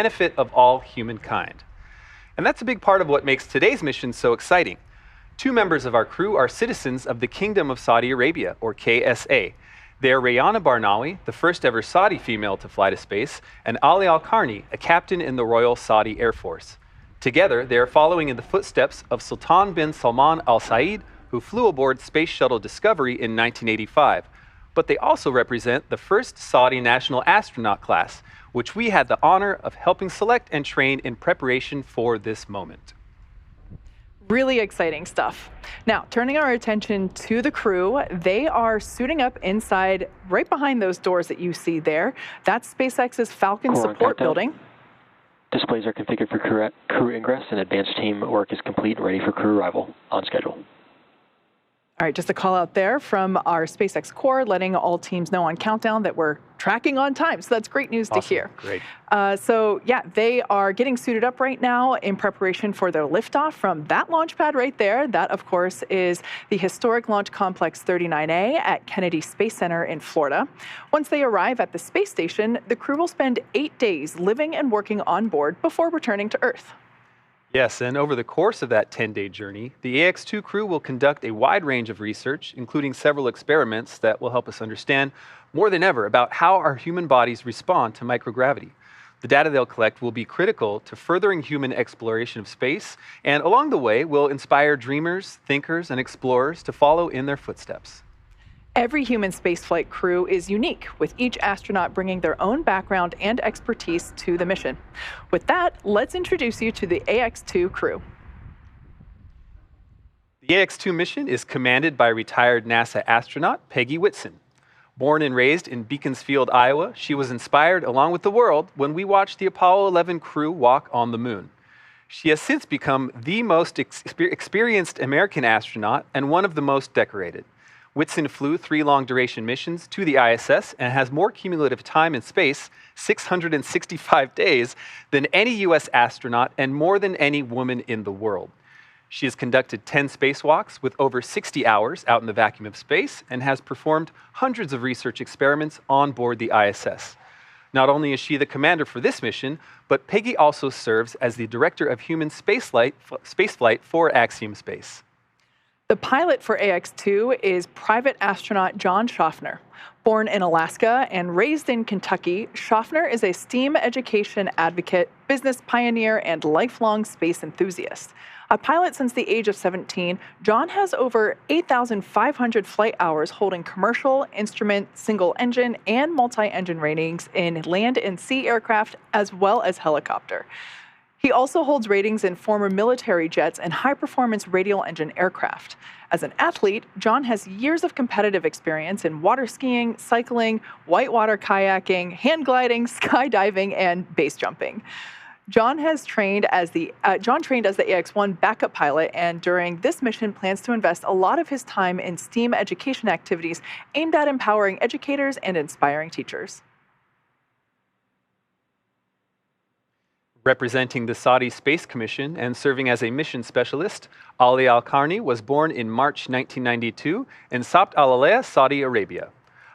benefit of all humankind. And that's a big part of what makes today's mission so exciting. Two members of our crew are citizens of the Kingdom of Saudi Arabia, or KSA. They are Rayana Barnawi, the first ever Saudi female to fly to space, and Ali Al-Qarni, a captain in the Royal Saudi Air Force. Together, they are following in the footsteps of Sultan bin Salman Al Said, who flew aboard Space Shuttle Discovery in 1985. But they also represent the first Saudi national astronaut class, which we had the honor of helping select and train in preparation for this moment. Really exciting stuff. Now, turning our attention to the crew, they are suiting up inside right behind those doors that you see there. That's SpaceX's Falcon support building. Displays are configured for crew ingress, and advanced team work is complete and ready for crew arrival on schedule. All right, just a call out there from our SpaceX core, letting all teams know on Countdown that we're tracking on time. So that's great news to hear. Great. So yeah, they are getting suited up right now in preparation for their liftoff from that launch pad right there. That, of course, is the historic Launch Complex 39A at Kennedy Space Center in Florida. Once they arrive at the space station, the crew will spend 8 days living and working on board before returning to Earth. Yes, and over the course of that 10-day journey, the AX-2 crew will conduct a wide range of research, including several experiments that will help us understand more than ever about how our human bodies respond to microgravity. The data they'll collect will be critical to furthering human exploration of space, and along the way will inspire dreamers, thinkers, and explorers to follow in their footsteps. Every human spaceflight crew is unique, with each astronaut bringing their own background and expertise to the mission. With that, let's introduce you to the AX-2 crew. The AX-2 mission is commanded by retired NASA astronaut Peggy Whitson. Born and raised in Beaconsfield, Iowa, she was inspired, along with the world, when we watched the Apollo 11 crew walk on the moon. She has since become the most experienced American astronaut and one of the most decorated. Whitson flew 3 long-duration missions to the ISS and has more cumulative time in space, 665 days, than any U.S. astronaut and more than any woman in the world. She has conducted 10 spacewalks with over 60 hours out in the vacuum of space and has performed hundreds of research experiments on board the ISS. Not only is she the commander for this mission, but Peggy also serves as the director of human spaceflight for Axiom Space. The pilot for AX-2 is private astronaut John Schaffner. Born in Alaska and raised in Kentucky, Schaffner is a STEAM education advocate, business pioneer, and lifelong space enthusiast. A pilot since the age of 17, John has over 8,500 flight hours holding commercial, instrument, single-engine, and multi-engine ratings in land and sea aircraft, as well as helicopter. He also holds ratings in former military jets and high-performance radial engine aircraft. As an athlete, John has years of competitive experience in water skiing, cycling, whitewater kayaking, hang gliding, skydiving, and base jumping. John trained as the AX-1 backup pilot, and during this mission plans to invest a lot of his time in STEAM education activities aimed at empowering educators and inspiring teachers. Representing the Saudi Space Commission and serving as a mission specialist, Ali Al-Qarni was born in March 1992 in Sabt al-Alaya, Saudi Arabia.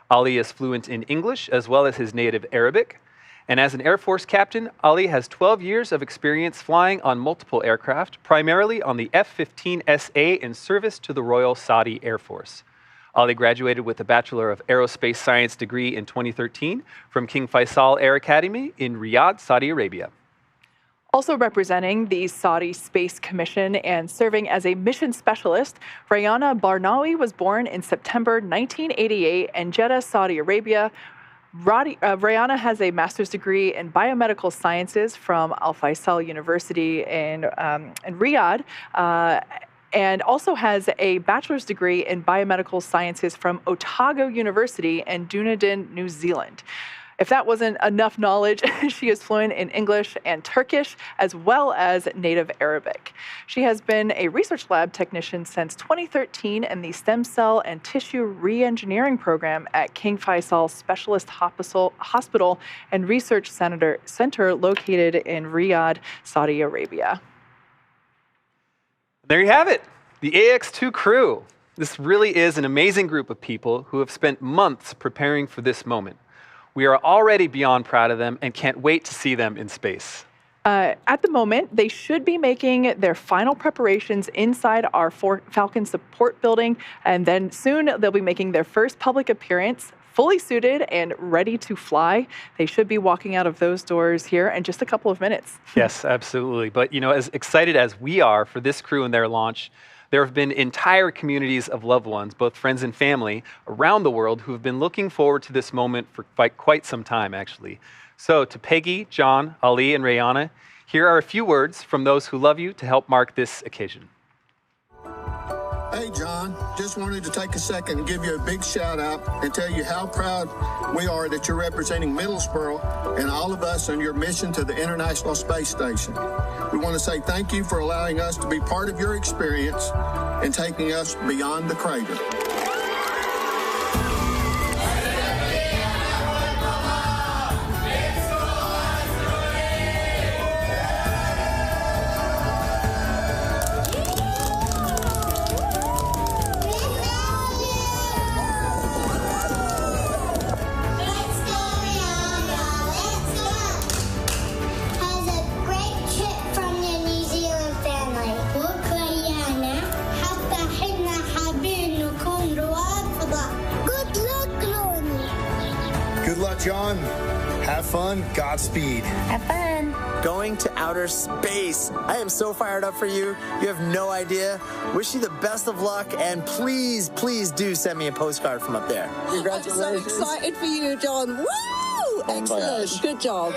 Ali is fluent in English as well as his native Arabic. And as an Air Force captain, Ali has 12 years of experience flying on multiple aircraft, primarily on the F-15SA in service to the Royal Saudi Air Force. Ali graduated with a Bachelor of Aerospace Science degree in 2013 from King Faisal Air Academy in Riyadh, Saudi Arabia. Also representing the Saudi Space Commission and serving as a mission specialist, Rayana Barnawi was born in September 1988 in Jeddah, Saudi Arabia. Rayana has a master's degree in biomedical sciences from Al Faisal University in Riyadh, and also has a bachelor's degree in biomedical sciences from Otago University in Dunedin, New Zealand. If that wasn't enough knowledge, she is fluent in English and Turkish, as well as native Arabic. She has been a research lab technician since 2013 in the Stem Cell and Tissue Reengineering Program at King Faisal Specialist Hospital and Research Center located in Riyadh, Saudi Arabia. There you have it, the AX-2 crew. This really is an amazing group of people who have spent months preparing for this moment. We are already beyond proud of them and can't wait to see them in space. At the moment, they should be making their final preparations inside our Falcon support building, and then soon they'll be making their first public appearance, fully suited and ready to fly. They should be walking out of those doors here in just a couple of minutes. Yes, absolutely. But, as excited as we are for this crew and their launch, there have been entire communities of loved ones, both friends and family, around the world who have been looking forward to this moment for quite some time, actually. So to Peggy, John, Ali, and Rayana, here are a few words from those who love you to help mark this occasion. Hey, John, just wanted to take a second and give you a big shout out and tell you how proud we are that you're representing Middlesboro and all of us on your mission to the International Space Station. We want to say thank you for allowing us to be part of your experience and taking us beyond the crater. Good luck, John. Have fun. Godspeed. Have fun. Going to outer space. I am so fired up for you. You have no idea. Wish you the best of luck, and please, please do send me a postcard from up there. Congratulations. I'm so excited for you, John. Woo! Excellent. Good job.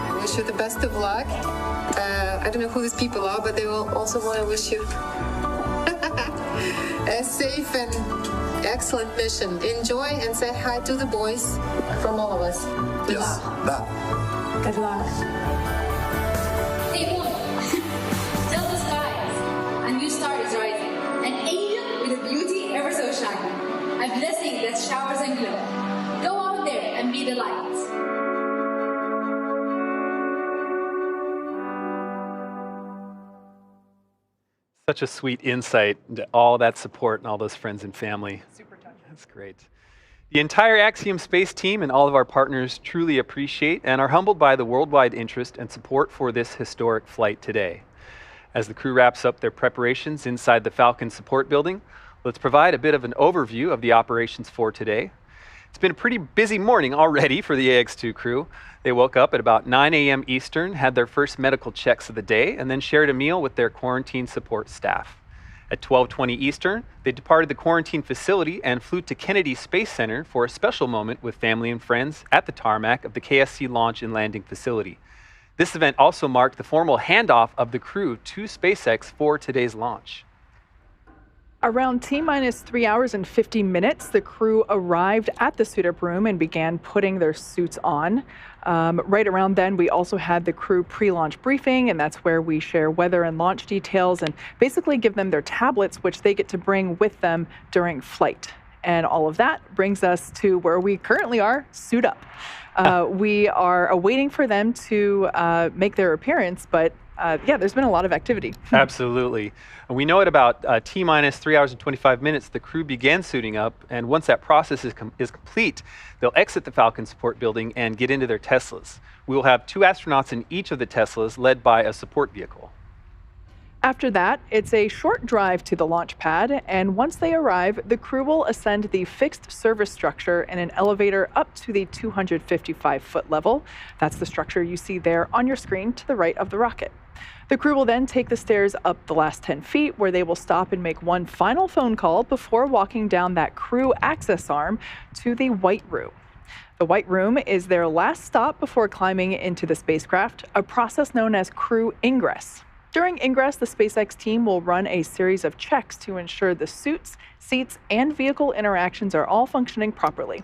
I wish you the best of luck. I don't know who these people are, but they will also want to wish you a safe and excellent mission. Enjoy and say hi to the boys from all of us. Good luck. Good luck. Stay warm. Tell the skies. A new star is rising. An angel with a beauty ever so shining. A blessing that showers and glow. Go out there and be the light. Such a sweet insight into all that support and all those friends and family. Super touching. That's great. The entire Axiom Space team and all of our partners truly appreciate and are humbled by the worldwide interest and support for this historic flight today. As the crew wraps up their preparations inside the Falcon support building, let's provide a bit of an overview of the operations for today. It's been a pretty busy morning already for the AX2 crew. They woke up at about 9 a.m. Eastern, had their first medical checks of the day, and then shared a meal with their quarantine support staff. At 12:20 Eastern, they departed the quarantine facility and flew to Kennedy Space Center for a special moment with family and friends at the tarmac of the KSC launch and landing facility. This event also marked the formal handoff of the crew to SpaceX for today's launch. Around T-minus 3 hours and 50 minutes, the crew arrived at the suit-up room and began putting their suits on. Right around then, we also had the crew pre-launch briefing, and that's where we share weather and launch details and basically give them their tablets, which they get to bring with them during flight. And all of that brings us to where we currently are, suit up. We are awaiting for them to make their appearance, but yeah, there's been a lot of activity. Absolutely. And we know at about T-minus 3 hours and 25 minutes, the crew began suiting up, and once that process is complete, they'll exit the Falcon support building and get into their Teslas. We will have 2 astronauts in each of the Teslas, led by a support vehicle. After that, it's a short drive to the launch pad, and once they arrive, the crew will ascend the fixed service structure in an elevator up to the 255-foot level. That's the structure you see there on your screen to the right of the rocket. The crew will then take the stairs up the last 10 feet, where they will stop and make one final phone call before walking down that crew access arm to the White Room. The White Room is their last stop before climbing into the spacecraft, a process known as crew ingress. During ingress, the SpaceX team will run a series of checks to ensure the suits, seats, and vehicle interactions are all functioning properly.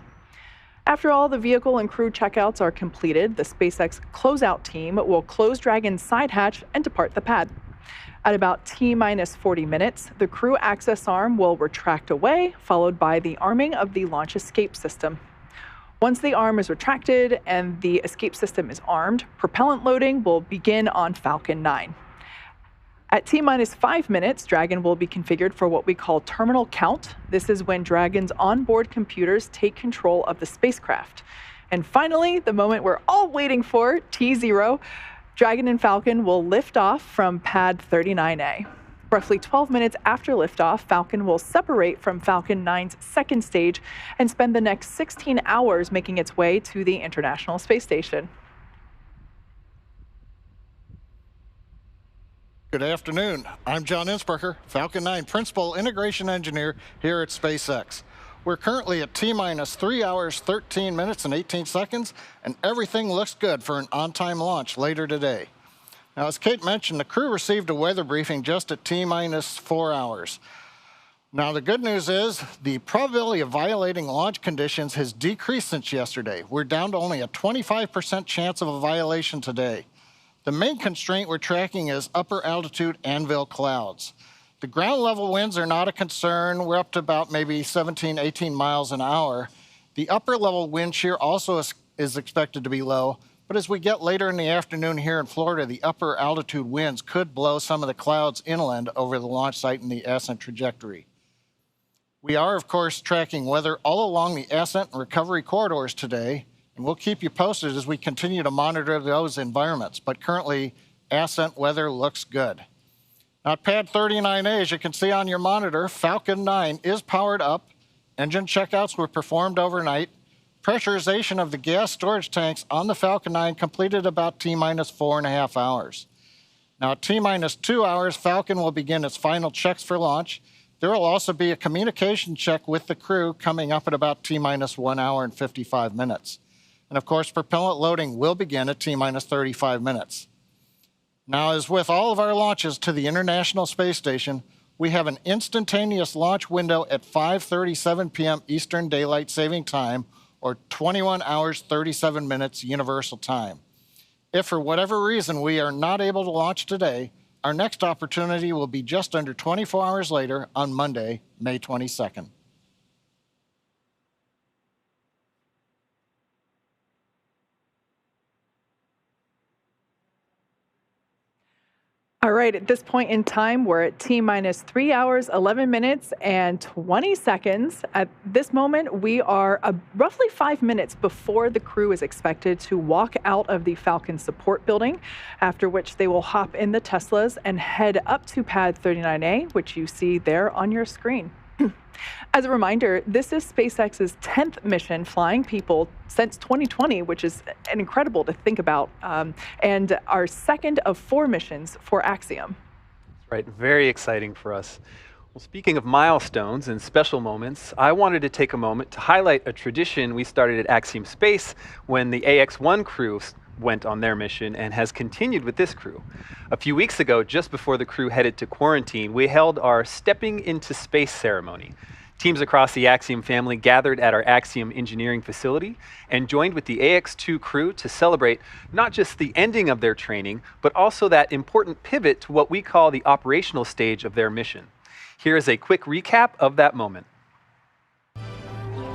After all the vehicle and crew checkouts are completed, the SpaceX closeout team will close Dragon's side hatch and depart the pad. At about T-minus 40 minutes, the crew access arm will retract away, followed by the arming of the launch escape system. Once the arm is retracted and the escape system is armed, propellant loading will begin on Falcon 9. At T-minus 5 minutes, Dragon will be configured for what we call terminal count. This is when Dragon's onboard computers take control of the spacecraft. And finally, the moment we're all waiting for, T0, Dragon and Falcon will lift off from pad 39A. Roughly 12 minutes after liftoff, Falcon will separate from Falcon 9's second stage and spend the next 16 hours making its way to the International Space Station. Good afternoon. I'm John Innsbrucker, Falcon 9 Principal Integration Engineer here at SpaceX. We're currently at T-minus 3 hours, 13 minutes, and 18 seconds, and everything looks good for an on-time launch later today. Now, as Kate mentioned, the crew received a weather briefing just at T-minus 4 hours. Now, the good news is the probability of violating launch conditions has decreased since yesterday. We're down to only a 25% chance of a violation today. The main constraint we're tracking is upper altitude anvil clouds. The ground level winds are not a concern. We're up to about maybe 17, 18 miles an hour. The upper level wind shear also is expected to be low. But as we get later in the afternoon here in Florida, the upper altitude winds could blow some of the clouds inland over the launch site and the ascent trajectory. We are, of course, tracking weather all along the ascent and recovery corridors today, and we'll keep you posted as we continue to monitor those environments. But currently, ascent weather looks good. Now, at pad 39A, as you can see on your monitor, Falcon 9 is powered up. Engine checkouts were performed overnight. Pressurization of the gas storage tanks on the Falcon 9 completed about T-minus 4.5 hours. Now, at T-minus 2 hours, Falcon will begin its final checks for launch. There will also be a communication check with the crew coming up at about T-minus 1 hour and 55 minutes. And of course, propellant loading will begin at T-minus 35 minutes. Now, as with all of our launches to the International Space Station, we have an instantaneous launch window at 5:37 p.m. Eastern Daylight Saving Time, or 21 hours, 37 minutes Universal Time. If for whatever reason we are not able to launch today, our next opportunity will be just under 24 hours later on Monday, May 22nd. All right, at this point in time, we're at T-minus 3 hours, 11 minutes, and 20 seconds. At this moment, we are roughly 5 minutes before the crew is expected to walk out of the Falcon support building, after which they will hop in the Teslas and head up to pad 39A, which you see there on your screen. As a reminder, this is SpaceX's 10th mission flying people since 2020, which is incredible to think about, and our second of 4 missions for Axiom. That's right, very exciting for us. Well, speaking of milestones and special moments, I wanted to take a moment to highlight a tradition we started at Axiom Space when the AX-1 crew went on their mission and has continued with this crew. A few weeks ago, just before the crew headed to quarantine, we held our Stepping into Space ceremony. Teams across the Axiom family gathered at our Axiom engineering facility and joined with the AX-2 crew to celebrate not just the ending of their training, but also that important pivot to what we call the operational stage of their mission. Here is a quick recap of that moment.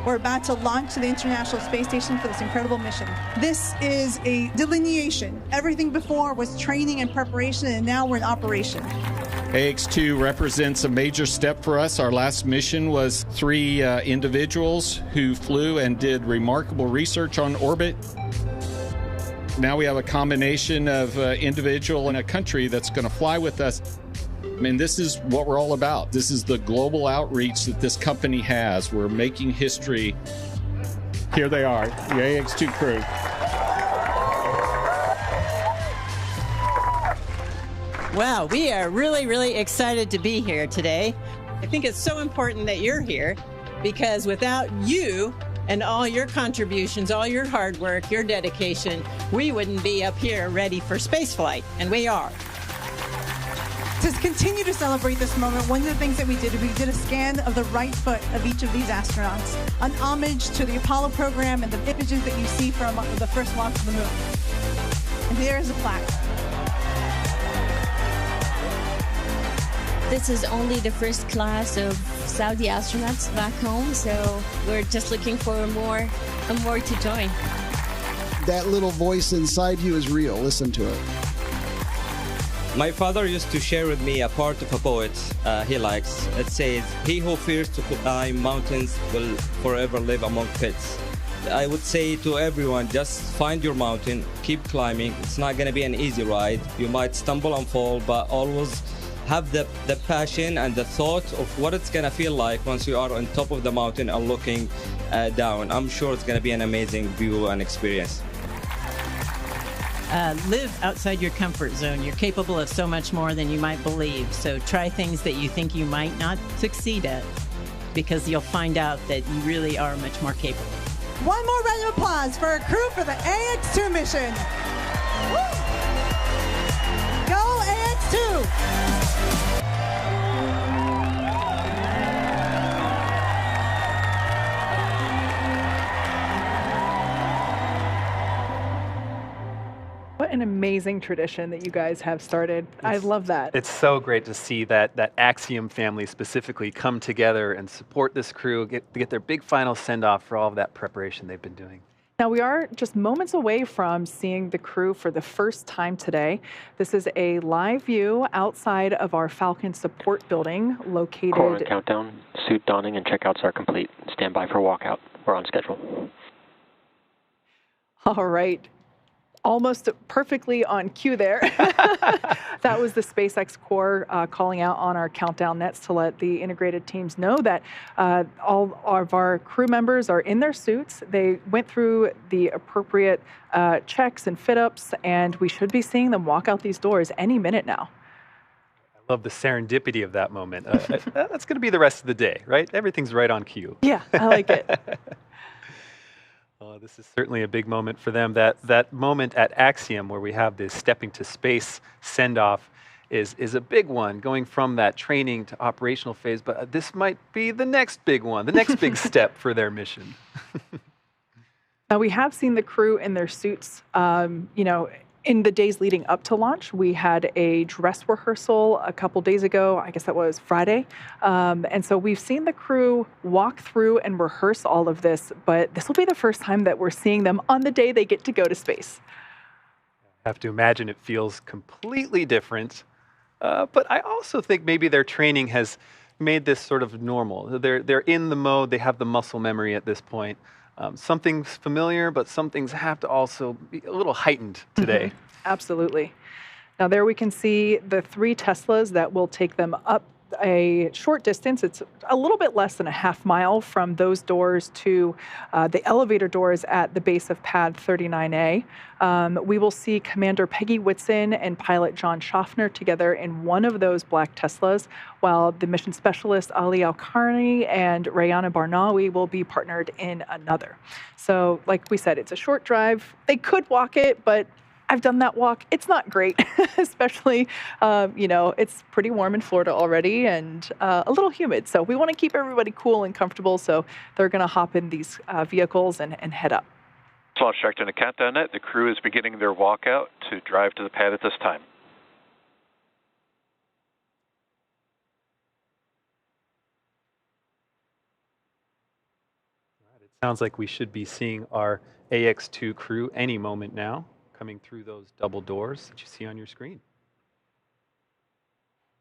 We're about to launch to the International Space Station for this incredible mission. This is a delineation. Everything before was training and preparation, and now we're in operation. AX-2 represents a major step for us. Our last mission was 3 individuals who flew and did remarkable research on orbit. Now we have a combination of individual and a country that's going to fly with us. I mean, this is what we're all about. This is the global outreach that this company has. We're making history. Here they are, the AX-2 crew. Wow, we are really, really excited to be here today. I think it's so important that you're here because without you and all your contributions, all your hard work, your dedication, we wouldn't be up here ready for spaceflight, and we are. To continue to celebrate this moment, one of the things that we did a scan of the right foot of each of these astronauts, an homage to the Apollo program and the images that you see from the first launch of the moon. And there is a plaque. This is only the first class of Saudi astronauts back home, so we're just looking for more and more to join. That little voice inside you is real. Listen to it. My father used to share with me a part of a poet he likes. It says, "He who fears to climb mountains will forever live among pits." I would say to everyone, just find your mountain, keep climbing. It's not going to be an easy ride. You might stumble and fall, but always have the passion and the thought of what it's going to feel like once you are on top of the mountain and looking down. I'm sure it's going to be an amazing view and experience. Live outside your comfort zone. You're capable of so much more than you might believe. So try things that you think you might not succeed at, because you'll find out that you really are much more capable. One more round of applause for our crew for the AX2 mission. Woo! Go AX2! What an amazing tradition that you guys have started. I love that. It's so great to see that Axiom family specifically come together and support this crew, get their big final send-off for all of that preparation they've been doing. Now, we are just moments away from seeing the crew for the first time today. This is a live view outside of our Falcon support building located... Core countdown, suit donning, and checkouts are complete. Stand by for walkout. We're on schedule. All right. Almost perfectly on cue there. That was the SpaceX core calling out on our countdown nets to let the integrated teams know that all of our crew members are in their suits. They went through the appropriate checks and fit-ups, and we should be seeing them walk out these doors any minute now. I love the serendipity of that moment. That's going to be the rest of the day, right? Everything's right on cue. Yeah, I like it. This is certainly a big moment for them. That moment at Axiom where we have this stepping to space send-off is a big one, going from that training to operational phase, but this might be the next big one, the next big step for their mission. Now, we have seen the crew in their suits, in the days leading up to launch. We had a dress rehearsal a couple days ago. I guess that was Friday. And so we've seen the crew walk through and rehearse all of this, but this will be the first time that we're seeing them on the day they get to go to space. I have to imagine it feels completely different. But I also think maybe their training has made this sort of normal. They're in the mode, they have the muscle memory at this point. Some things familiar, but some things have to also be a little heightened today. Absolutely. Now there we can see the 3 Teslas that will take them up a short distance. It's a little bit less than a half mile from those doors to the elevator doors at the base of pad 39A. We will see Commander Peggy Whitson and pilot John Schaffner together in one of those black Teslas, while the mission specialist Ali Al-Karni and Rayana Barnawi will be partnered in another. So like we said, it's a short drive. They could walk it, but I've done that walk. It's not great, especially, it's pretty warm in Florida already and a little humid. So we want to keep everybody cool and comfortable. So they're going to hop in these vehicles and head up. Launch director in the countdown net. The crew is beginning their walkout to drive to the pad at this time. It sounds like we should be seeing our AX2 crew any moment now, coming through those double doors that you see on your screen.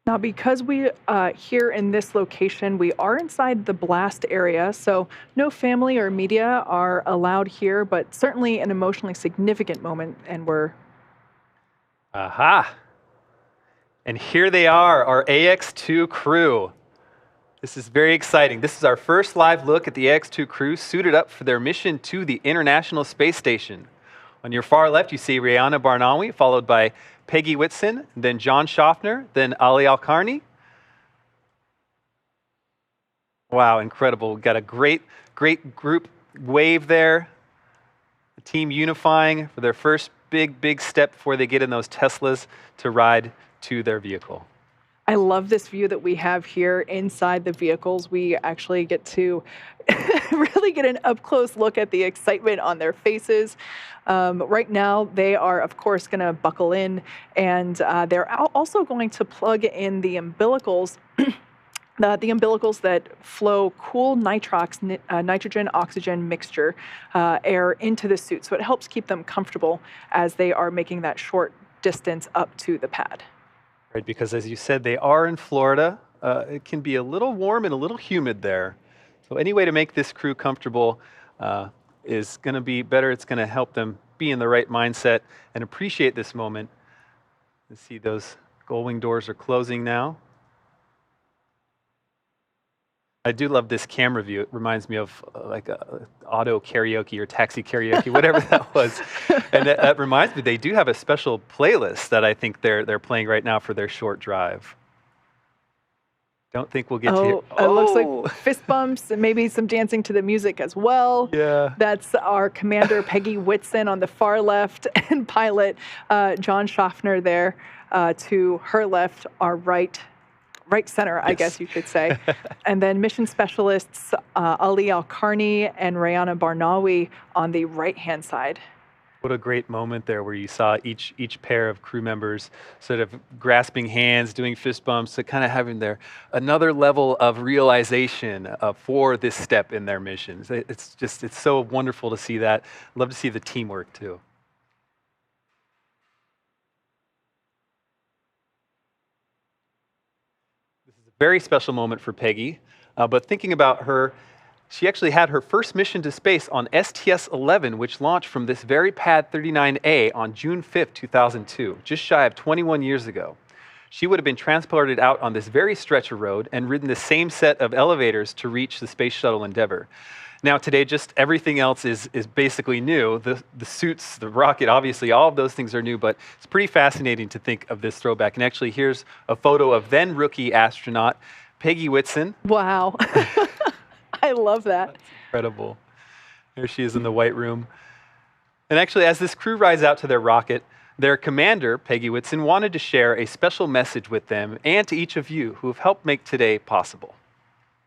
Now, because we here in this location, we are inside the blast area, so no family or media are allowed here, but certainly an emotionally significant moment, and we're... Aha! And here they are, our AX2 crew. This is very exciting. This is our first live look at the AX2 crew suited up for their mission to the International Space Station. On your far left, you see Rayana Barnawi, followed by Peggy Whitson, then John Schaffner, then Ali Al-Karni. Wow, incredible. We've got a great group wave there. The team unifying for their first big step before they get in those Teslas to ride to their vehicle. I love this view that we have here inside the vehicles. We actually get to really get an up-close look at the excitement on their faces. Right now, they are, of course, going to buckle in, and they're also going to plug in the umbilicals, the umbilicals that flow cool nitrox, nitrogen-oxygen mixture air into the suit. So it helps keep them comfortable as they are making that short distance up to the pad. Right, because as you said, they are in Florida. It can be a little warm and a little humid there. So any way to make this crew comfortable is going to be better. It's going to help them be in the right mindset and appreciate this moment. You see those gull-wing doors are closing now. I do love this camera view. It reminds me of like a auto karaoke or taxi karaoke, whatever that was. And that reminds me, they do have a special playlist that I think they're playing right now for their short drive. Don't think we'll get to hear. It looks like fist bumps and maybe some dancing to the music as well. Yeah. That's our commander, Peggy Whitson, on the far left, and pilot John Schaffner there to her left, our right center, I guess you could say. And then mission specialists Ali Al-Karni and Rayana Barnawi on the right-hand side. What a great moment there where you saw each pair of crew members sort of grasping hands, doing fist bumps, so kind of having another level of realization for this step in their missions. It's so wonderful to see that. Love to see the teamwork too. This is a very special moment for Peggy, but thinking about her, she actually had her first mission to space on STS-11, which launched from this very Pad 39A on June 5th, 2002, just shy of 21 years ago. She would have been transported out on this very stretch of road and ridden the same set of elevators to reach the Space Shuttle Endeavour. Now today, just everything else is basically new. The suits, the rocket, obviously, all of those things are new, but it's pretty fascinating to think of this throwback. And actually, here's a photo of then rookie astronaut Peggy Whitson. Wow. I love that. That's incredible. There she is in the White Room. And actually, as this crew rides out to their rocket, their commander, Peggy Whitson, wanted to share a special message with them and to each of you who have helped make today possible.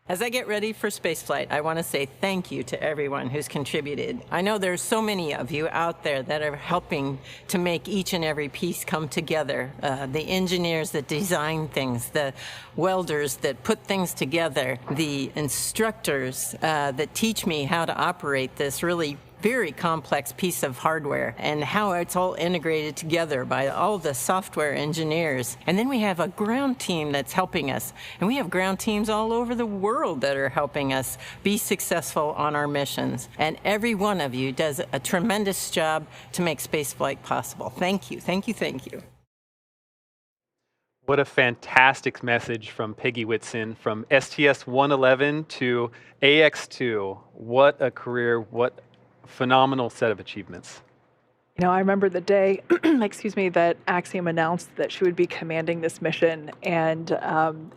As I get ready for spaceflight, I want to say thank you to everyone who's contributed. I know there's so many of you out there that are helping to make each and every piece come together. The engineers that design things, the welders that put things together, the instructors that teach me how to operate this really very complex piece of hardware and how it's all integrated together by all the software engineers. And then we have a ground team that's helping us. And we have ground teams all over the world that are helping us be successful on our missions. And every one of you does a tremendous job to make spaceflight possible. Thank you, thank you, thank you. What a fantastic message from Peggy Whitson, from STS-111 to AX-2. What a career, what phenomenal set of achievements. You know, I remember the day, excuse me, that Axiom announced that she would be commanding this mission, and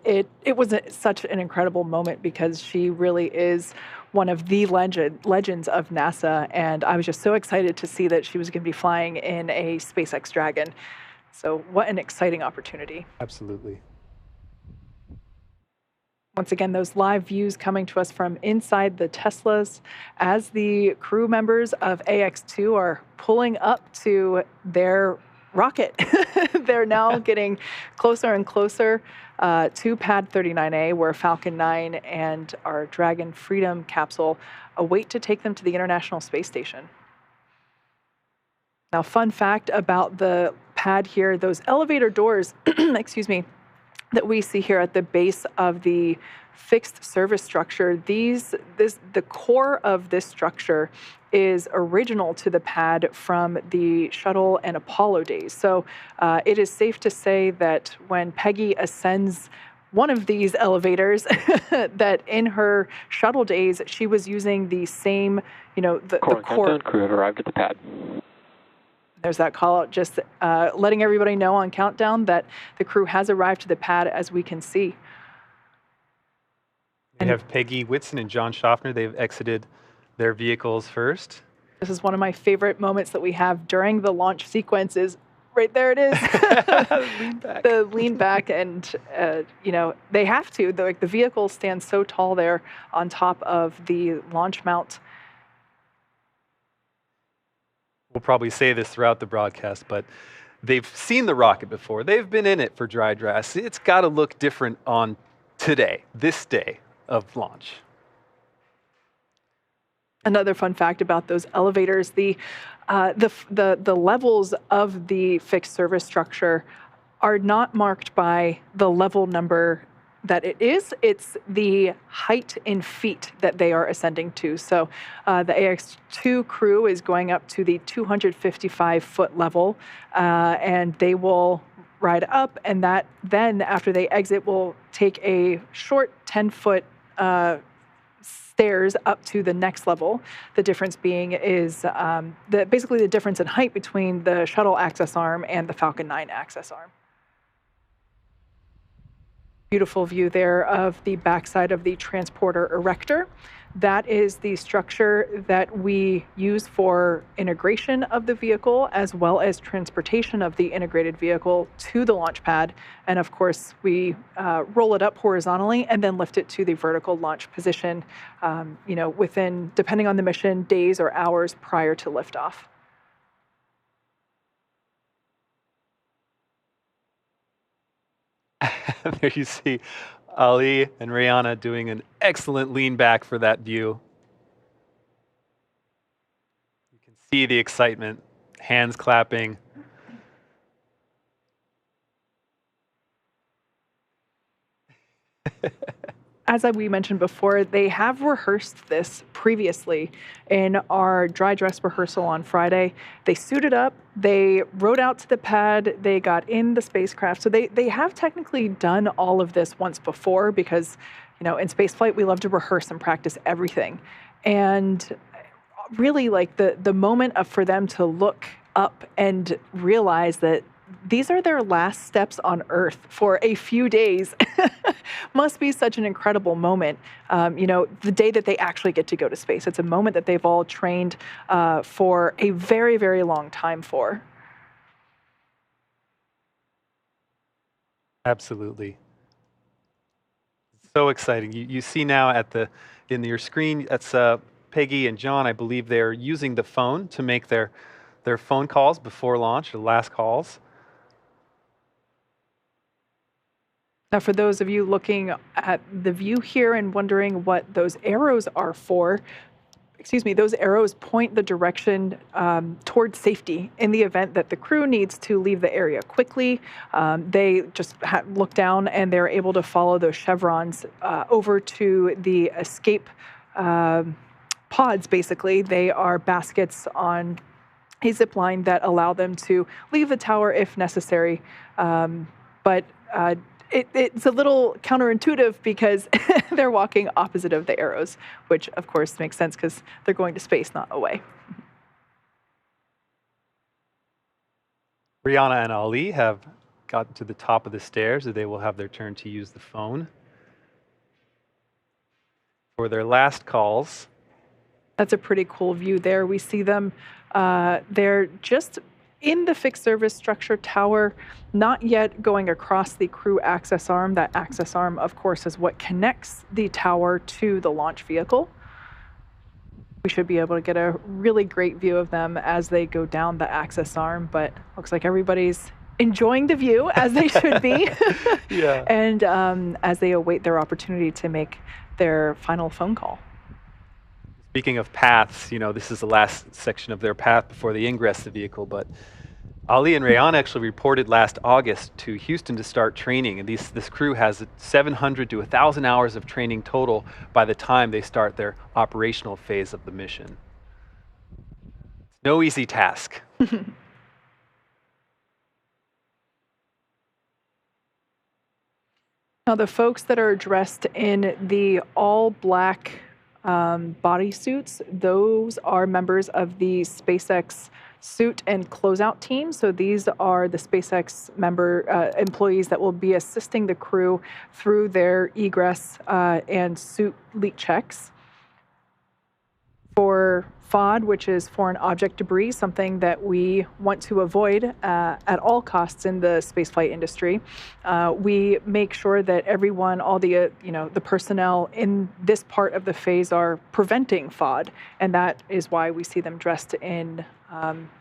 it was such an incredible moment because she really is one of the legends of NASA, and I was just so excited to see that she was going to be flying in a SpaceX Dragon. So what an exciting opportunity. Absolutely. Once again, those live views coming to us from inside the Teslas as the crew members of AX-2 are pulling up to their rocket. They're now getting closer and closer to Pad 39A, where Falcon 9 and our Dragon Freedom capsule await to take them to the International Space Station. Now, fun fact about the pad here, those elevator doors, excuse me, that we see here at the base of the fixed service structure, the core of this structure is original to the pad from the Shuttle and Apollo days. So it is safe to say that when Peggy ascends one of these elevators, that in her Shuttle days, she was using the same, the core. Crew have arrived at the pad. There's that call out, just letting everybody know on countdown that the crew has arrived to the pad, as we can see. We have Peggy Whitson and John Schaffner. They've exited their vehicles first. This is one of my favorite moments that we have during the launch sequence. Is right there it is. Lean back. The lean back, and they have to. The vehicle stands so tall there on top of the launch mount. We'll probably say this throughout the broadcast, but they've seen the rocket before. They've been in it for dry drafts. It's got to look different on today, this day of launch. Another fun fact about those elevators, the levels of the fixed service structure are not marked by the level number that it is. It's the height in feet that they are ascending to. So the AX2 crew is going up to the 255-foot level, and they will ride up, and that then after they exit will take a short 10-foot stairs up to the next level. The difference being is basically the difference in height between the shuttle access arm and the Falcon 9 access arm. Beautiful view there of the backside of the transporter erector. That is the structure that we use for integration of the vehicle as well as transportation of the integrated vehicle to the launch pad. And of course, we roll it up horizontally and then lift it to the vertical launch position, within, depending on the mission, days or hours prior to liftoff. There you see Ali and Rihanna doing an excellent lean back for that view. You can see the excitement, hands clapping. As we mentioned before, they have rehearsed this previously in our dry dress rehearsal on Friday. They suited up, they rode out to the pad, they got in the spacecraft. So they have technically done all of this once before because, in spaceflight, we love to rehearse and practice everything. And really, like the moment for them to look up and realize that these are their last steps on Earth for a few days must be such an incredible moment. The day that they actually get to go to space. It's a moment that they've all trained for a very, very long time for. Absolutely. So exciting. You see now in your screen, that's Peggy and John. I believe they're using the phone to make their phone calls before launch, the last calls. Now, for those of you looking at the view here and wondering what those arrows are for, those arrows point the direction towards safety in the event that the crew needs to leave the area quickly. They just look down and they're able to follow those chevrons over to the escape pods, basically. They are baskets on a zip line that allow them to leave the tower if necessary. It's a little counterintuitive because they're walking opposite of the arrows, which of course makes sense because they're going to space, not away. Rihanna and Ali have gotten to the top of the stairs, and they will have their turn to use the phone for their last calls. That's a pretty cool view there. We see them, they're just in the fixed service structure tower, not yet going across the crew access arm. That access arm, of course, is what connects the tower to the launch vehicle. We should be able to get a really great view of them as they go down the access arm, but looks like everybody's enjoying the view, as they should be. Yeah. And as they await their opportunity to make their final phone call. Speaking of paths, this is the last section of their path before they ingress the vehicle, but Ali and Rihanna actually reported last August to Houston to start training, and this crew has 700 to 1,000 hours of training total by the time they start their operational phase of the mission. No easy task. Now, the folks that are dressed in the all-black bodysuits, those are members of the SpaceX suit and closeout team. So these are the SpaceX employees that will be assisting the crew through their egress and suit leak checks. For FOD, which is foreign object debris, something that we want to avoid at all costs in the spaceflight industry. We make sure that everyone, all the the personnel in this part of the phase are preventing FOD, and that is why we see them dressed in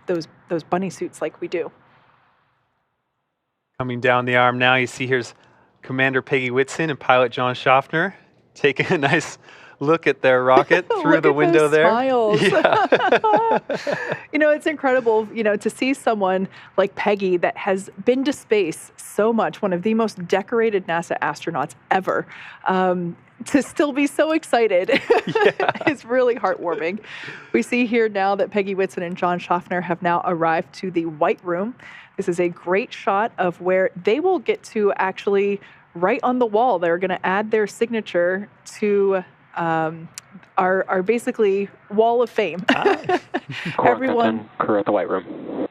those bunny suits like we do. Coming down the arm now, you see here's Commander Peggy Whitson and pilot John Schaffner taking a nice look at their rocket through the window there. Smiles. Yeah. You know, it's incredible, you know, to see someone like Peggy that has been to space so much, one of the most decorated NASA astronauts ever, to still be so excited. It's really heartwarming. We see here now that Peggy Whitson and John Schaffner have now arrived to the White Room. This is a great shot of where they will get to actually, right on the wall, they're going to add their signature to our basically wall of fame. Everyone, crew at the White Room.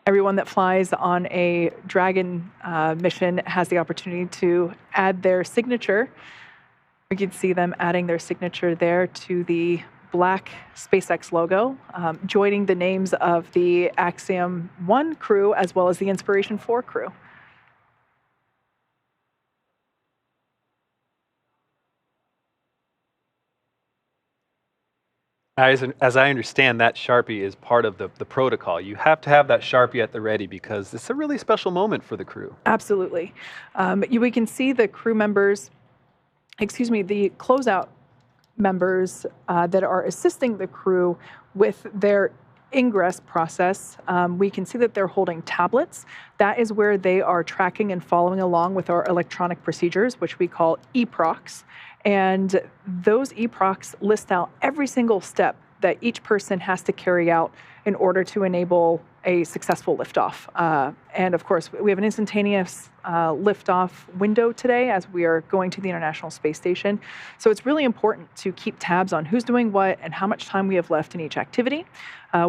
Everyone that flies on a Dragon mission has the opportunity to add their signature. We can see them adding their signature there to the black SpaceX logo, joining the names of the Axiom 1 crew as well as the Inspiration 4 crew. As I understand, that Sharpie is part of the protocol. You have to have that Sharpie at the ready because it's a really special moment for the crew. Absolutely. We can see the crew members, the closeout members that are assisting the crew with their ingress process. We can see that they're holding tablets. That is where they are tracking and following along with our electronic procedures, which we call EPROCs. And those EPROCs list out every single step that each person has to carry out in order to enable a successful liftoff. And of course, we have an instantaneous liftoff window today as we are going to the International Space Station. So it's really important to keep tabs on who's doing what and how much time we have left in each activity.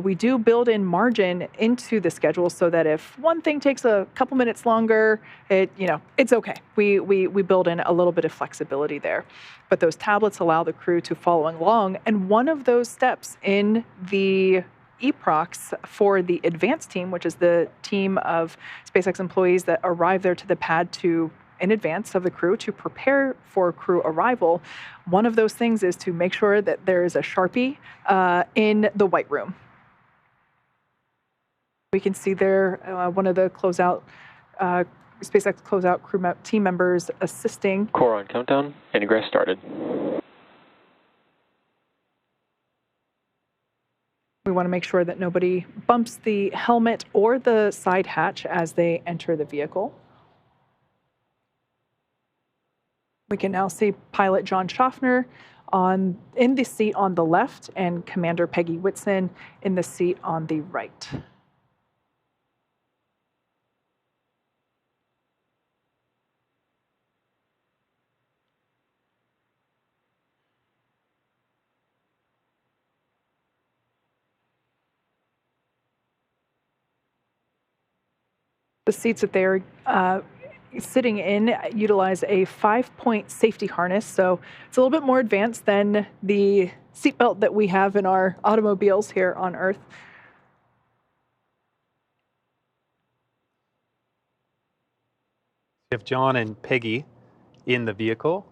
We do build in margin into the schedule so that if one thing takes a couple minutes longer, it's okay. We build in a little bit of flexibility there. But those tablets allow the crew to follow along. And one of those steps in the EPROCs for the advanced team, which is the team of SpaceX employees that arrive there to the pad in advance of the crew to prepare for crew arrival, one of those things is to make sure that there is a Sharpie in the White Room. We can see there one of the SpaceX closeout crew team members assisting. Core on countdown, ingress started. We want to make sure that nobody bumps the helmet or the side hatch as they enter the vehicle. We can now see pilot John Schaffner in the seat on the left and Commander Peggy Whitson in the seat on the right. The seats that they're sitting in utilize a 5-point safety harness, so it's a little bit more advanced than the seatbelt that we have in our automobiles here on Earth. We have John and Peggy in the vehicle.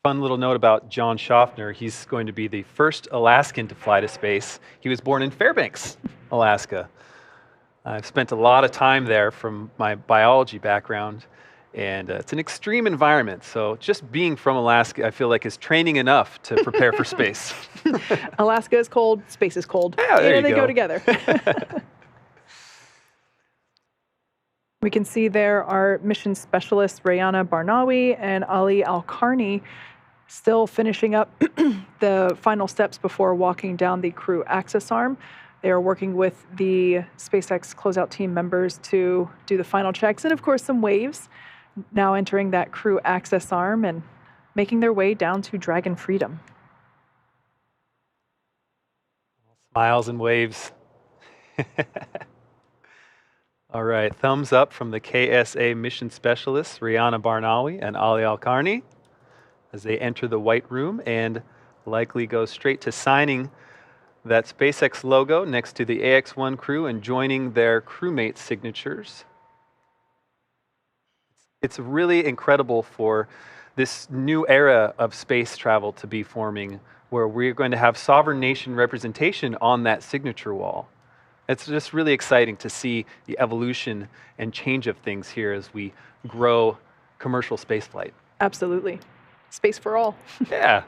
Fun little note about John Schaffner, he's going to be the first Alaskan to fly to space. He was born in Fairbanks, Alaska. I've spent a lot of time there from my biology background, and it's an extreme environment. So just being from Alaska, I feel like is training enough to prepare for space. Alaska is cold, space is cold. Yeah, there you they go. Go together. We can see there our mission specialists, Rayana Barnawi and Ali Al-Karni, still finishing up the final steps before walking down the crew access arm. They are working with the SpaceX closeout team members to do the final checks and, of course, some waves. Now entering that crew access arm and making their way down to Dragon Freedom. Smiles and waves. All right, thumbs up from the KSA mission specialists, Rayana Barnawi and Ali Al-Karni, as they enter the White Room and likely go straight to signing that SpaceX logo next to the AX-1 crew and joining their crewmate signatures. It's really incredible for this new era of space travel to be forming, where we're going to have sovereign nation representation on that signature wall. It's just really exciting to see the evolution and change of things here as we grow commercial spaceflight. Absolutely. Space for all. Yeah.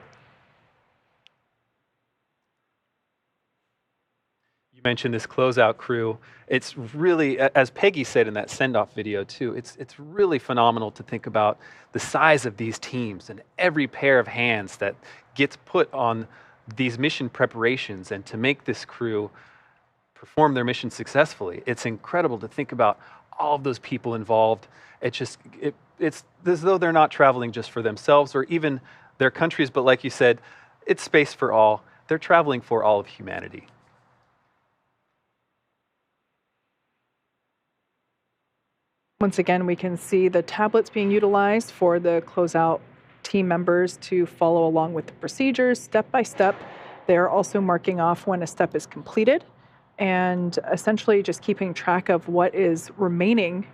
You mentioned this closeout crew. It's really, as Peggy said in that send-off video too, it's really phenomenal to think about the size of these teams and every pair of hands that gets put on these mission preparations and to make this crew perform their mission successfully. It's incredible to think about all of those people involved. It's as though they're not traveling just for themselves or even their countries, but like you said, it's space for all. They're traveling for all of humanity. Once again, we can see the tablets being utilized for the closeout team members to follow along with the procedures step by step. They're also marking off when a step is completed and essentially just keeping track of what is remaining,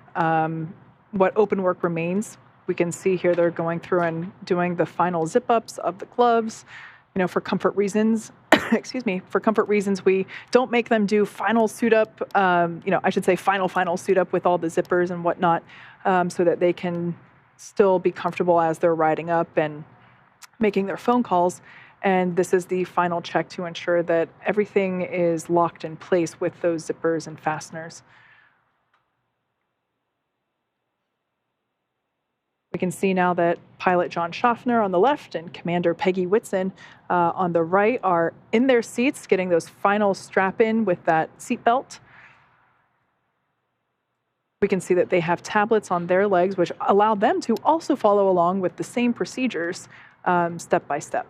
what open work remains. We can see here they're going through and doing the final zip-ups of the gloves. You know, for comfort reasons, excuse me, for comfort reasons, we don't make them do final suit up, I should say final suit up with all the zippers and whatnot, so that they can still be comfortable as they're riding up and making their phone calls. And this is the final check to ensure that everything is locked in place with those zippers and fasteners. We can see now that Pilot John Schaffner on the left and Commander Peggy Whitson on the right are in their seats, getting those final strap in with that seatbelt. We can see that they have tablets on their legs, which allow them to also follow along with the same procedures step by step.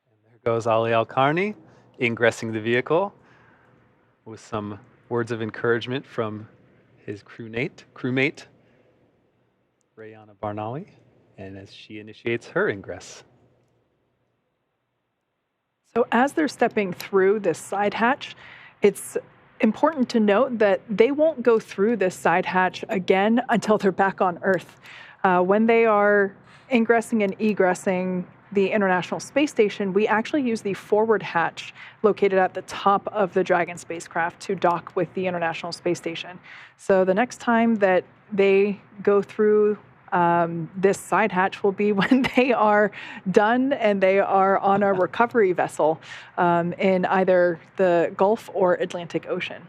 And there goes Ali Al-Qarni ingressing the vehicle with some words of encouragement from his crewmate, Rayana Barnawi, and as she initiates her ingress. So as they're stepping through this side hatch, it's important to note that they won't go through this side hatch again until they're back on Earth. When they are ingressing and egressing the International Space Station, we actually use the forward hatch located at the top of the Dragon spacecraft to dock with the International Space Station. So the next time that they go through this side hatch will be when they are done and they are on a recovery vessel in either the Gulf or Atlantic Ocean.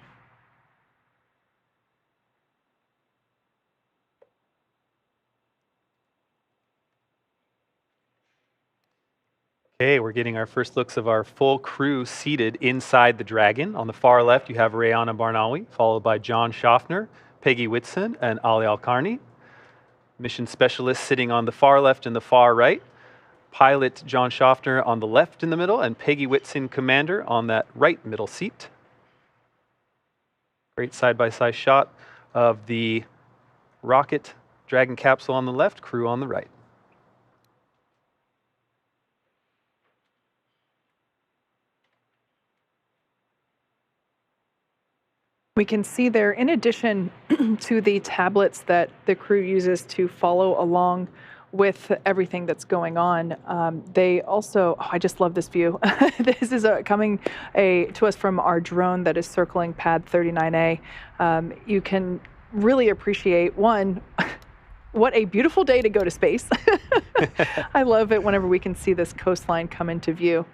Okay, we're getting our first looks of our full crew seated inside the Dragon. On the far left, you have Rayana Barnawi, followed by John Schaffner, Peggy Whitson, and Ali Al-Qarni. Mission specialists sitting on the far left and the far right. Pilot John Schaffner on the left in the middle, and Peggy Whitson, commander, on that right middle seat. Great side-by-side shot of the rocket Dragon capsule on the left, crew on the right. We can see there, in addition to the tablets that the crew uses to follow along with everything that's going on, they also, I just love this view. This is coming to us from our drone that is circling pad 39A. You can really appreciate, one, what a beautiful day to go to space. I love it whenever we can see this coastline come into view.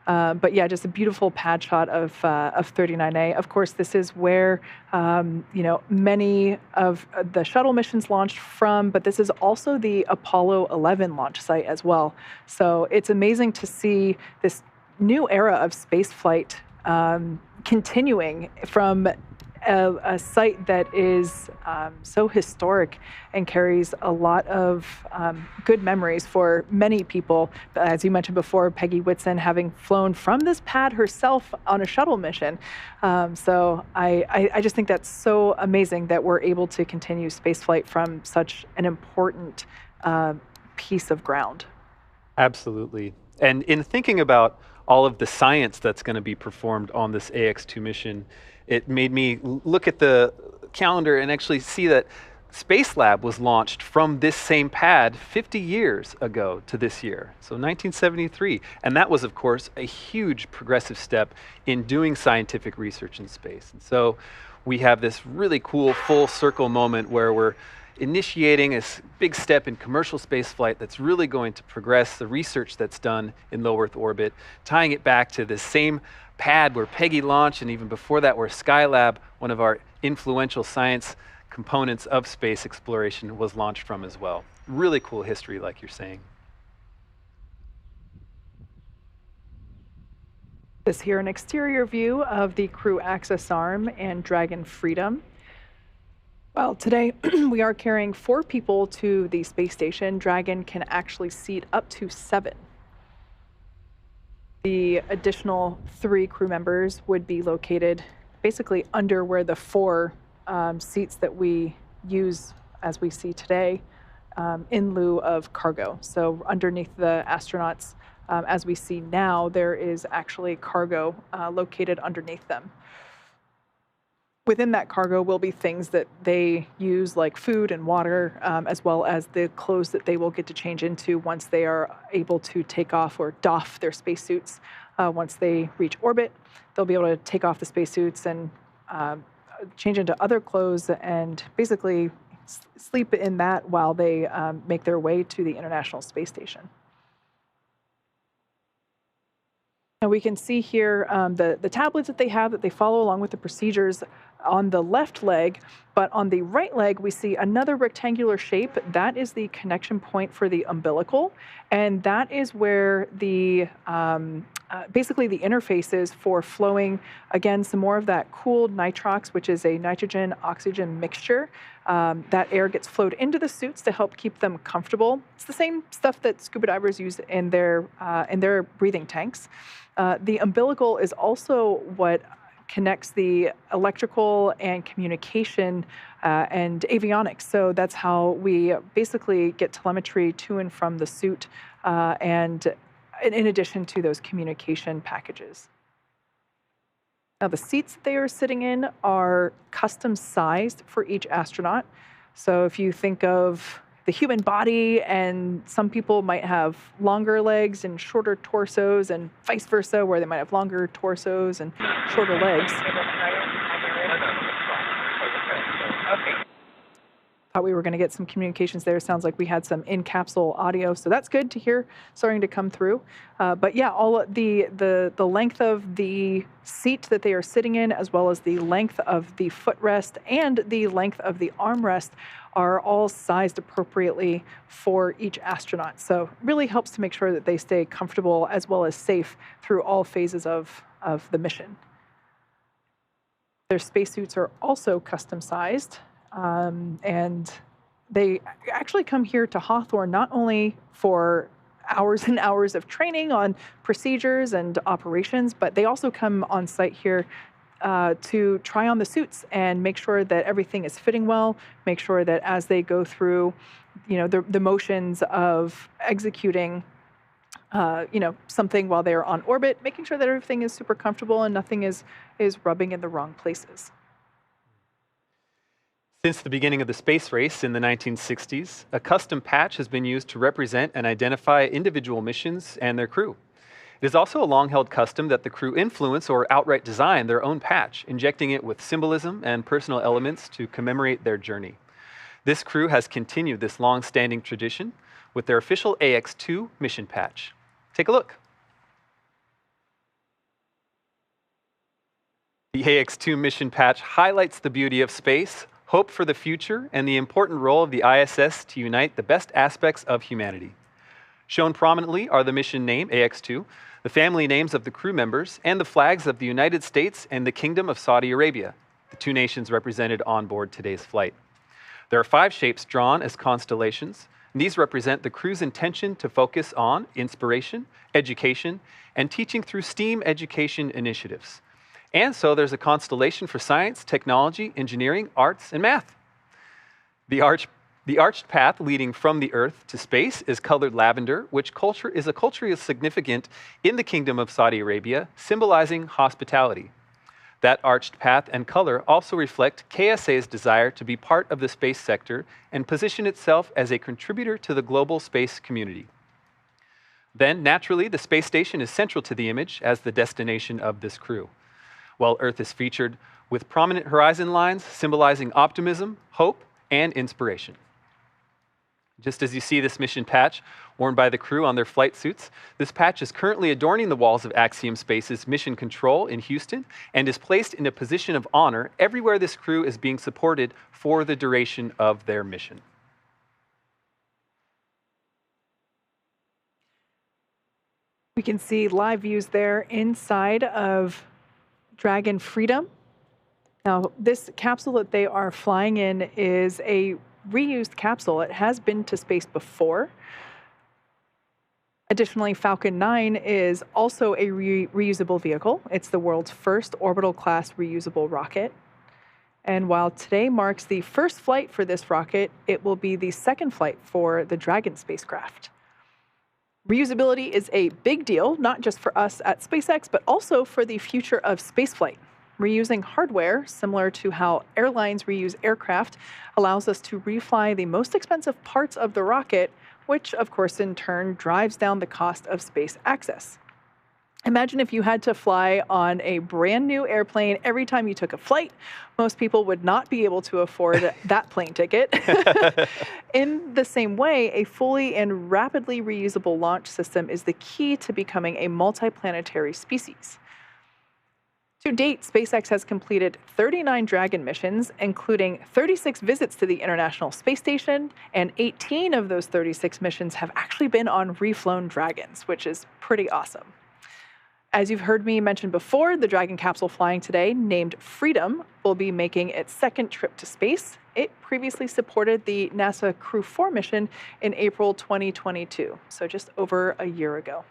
But yeah, just a beautiful pad shot of 39A. Of course, this is where many of the shuttle missions launched from, but this is also the Apollo 11 launch site as well. So it's amazing to see this new era of spaceflight continuing from a site that is so historic and carries a lot of good memories for many people. As you mentioned before, Peggy Whitson having flown from this pad herself on a shuttle mission. So I just think that's so amazing that we're able to continue spaceflight from such an important piece of ground. Absolutely. And in thinking about all of the science that's going to be performed on this AX-2 mission, it made me look at the calendar and actually see that Space Lab was launched from this same pad 50 years ago to this year, so 1973. And that was, of course, a huge progressive step in doing scientific research in space. And so we have this really cool full circle moment where we're initiating a big step in commercial spaceflight that's really going to progress the research that's done in low Earth orbit, tying it back to this same pad where Peggy launched, and even before that where Skylab, one of our influential science components of space exploration, was launched from as well. Really cool history, like you're saying. This here an exterior view of the Crew Access Arm and Dragon Freedom. Well, today we are carrying 4 people to the space station. Dragon can actually seat up to 7. The additional 3 crew members would be located basically under where the 4 seats that we use as we see today in lieu of cargo. So underneath the astronauts, as we see now, there is actually cargo located underneath them. Within that cargo will be things that they use like food and water, as well as the clothes that they will get to change into once they are able to take off or doff their spacesuits. Once they reach orbit, they'll be able to take off the spacesuits and change into other clothes and basically sleep in that while they make their way to the International Space Station. And we can see here the tablets that they have that they follow along with the procedures on the left leg, but on the right leg we see another rectangular shape. That is the connection point for the umbilical, and that is where the basically the interface is for flowing, again, some more of that cooled nitrox, which is a nitrogen-oxygen mixture. That air gets flowed into the suits to help keep them comfortable. It's the same stuff that scuba divers use in their breathing tanks. The umbilical is also what connects the electrical and communication and avionics. So that's how we basically get telemetry to and from the suit, and in addition to those communication packages. Now, the seats that they are sitting in are custom sized for each astronaut. So if you think of the human body, and some people might have longer legs and shorter torsos, and vice versa, where they might have longer torsos and shorter legs. Thought we were going to get some communications there. Sounds like we had some in-capsule audio, so that's good to hear starting to come through. But yeah, all the length of the seat that they are sitting in, as well as the length of the footrest and the length of the armrest, are all sized appropriately for each astronaut. So really helps to make sure that they stay comfortable as well as safe through all phases of the mission. Their spacesuits are also custom sized. And they actually come here to Hawthorne not only for hours and hours of training on procedures and operations, but they also come on site here to try on the suits and make sure that everything is fitting well, make sure that as they go through, the motions of executing something while they're on orbit, making sure that everything is super comfortable and nothing is rubbing in the wrong places. Since the beginning of the space race in the 1960s, a custom patch has been used to represent and identify individual missions and their crew. It is also a long-held custom that the crew influence or outright design their own patch, injecting it with symbolism and personal elements to commemorate their journey. This crew has continued this long-standing tradition with their official AX2 mission patch. Take a look. The AX2 mission patch highlights the beauty of space, hope for the future, and the important role of the ISS to unite the best aspects of humanity. Shown prominently are the mission name, AX2, the family names of the crew members, and the flags of the United States and the Kingdom of Saudi Arabia, the 2 nations represented on board today's flight. There are 5 shapes drawn as constellations, and these represent the crew's intention to focus on inspiration, education, and teaching through STEAM education initiatives. And so there's a constellation for science, technology, engineering, arts, and math. The arched path leading from the Earth to space is colored lavender, which is a culturally significant in the Kingdom of Saudi Arabia, symbolizing hospitality. That arched path and color also reflect KSA's desire to be part of the space sector and position itself as a contributor to the global space community. Then, naturally, the space station is central to the image as the destination of this crew. While Earth is featured with prominent horizon lines symbolizing optimism, hope, and inspiration. Just as you see this mission patch worn by the crew on their flight suits, this patch is currently adorning the walls of Axiom Space's Mission Control in Houston and is placed in a position of honor everywhere this crew is being supported for the duration of their mission. We can see live views there inside of Dragon Freedom. Now, this capsule that they are flying in is a reused capsule. It has been to space before. Additionally, Falcon 9 is also a reusable vehicle. It's the world's first orbital class reusable rocket. And while today marks the first flight for this rocket, it will be the second flight for the Dragon spacecraft. Reusability is a big deal, not just for us at SpaceX, but also for the future of spaceflight. Reusing hardware, similar to how airlines reuse aircraft, allows us to refly the most expensive parts of the rocket, which of course in turn drives down the cost of space access. Imagine if you had to fly on a brand new airplane every time you took a flight. Most people would not be able to afford that plane ticket. In the same way, a fully and rapidly reusable launch system is the key to becoming a multiplanetary species. To date, SpaceX has completed 39 Dragon missions, including 36 visits to the International Space Station, and 18 of those 36 missions have actually been on reflown Dragons, which is pretty awesome. As you've heard me mention before, the Dragon capsule flying today, named Freedom, will be making its second trip to space. It previously supported the NASA Crew 4 mission in April 2022, so just over a year ago.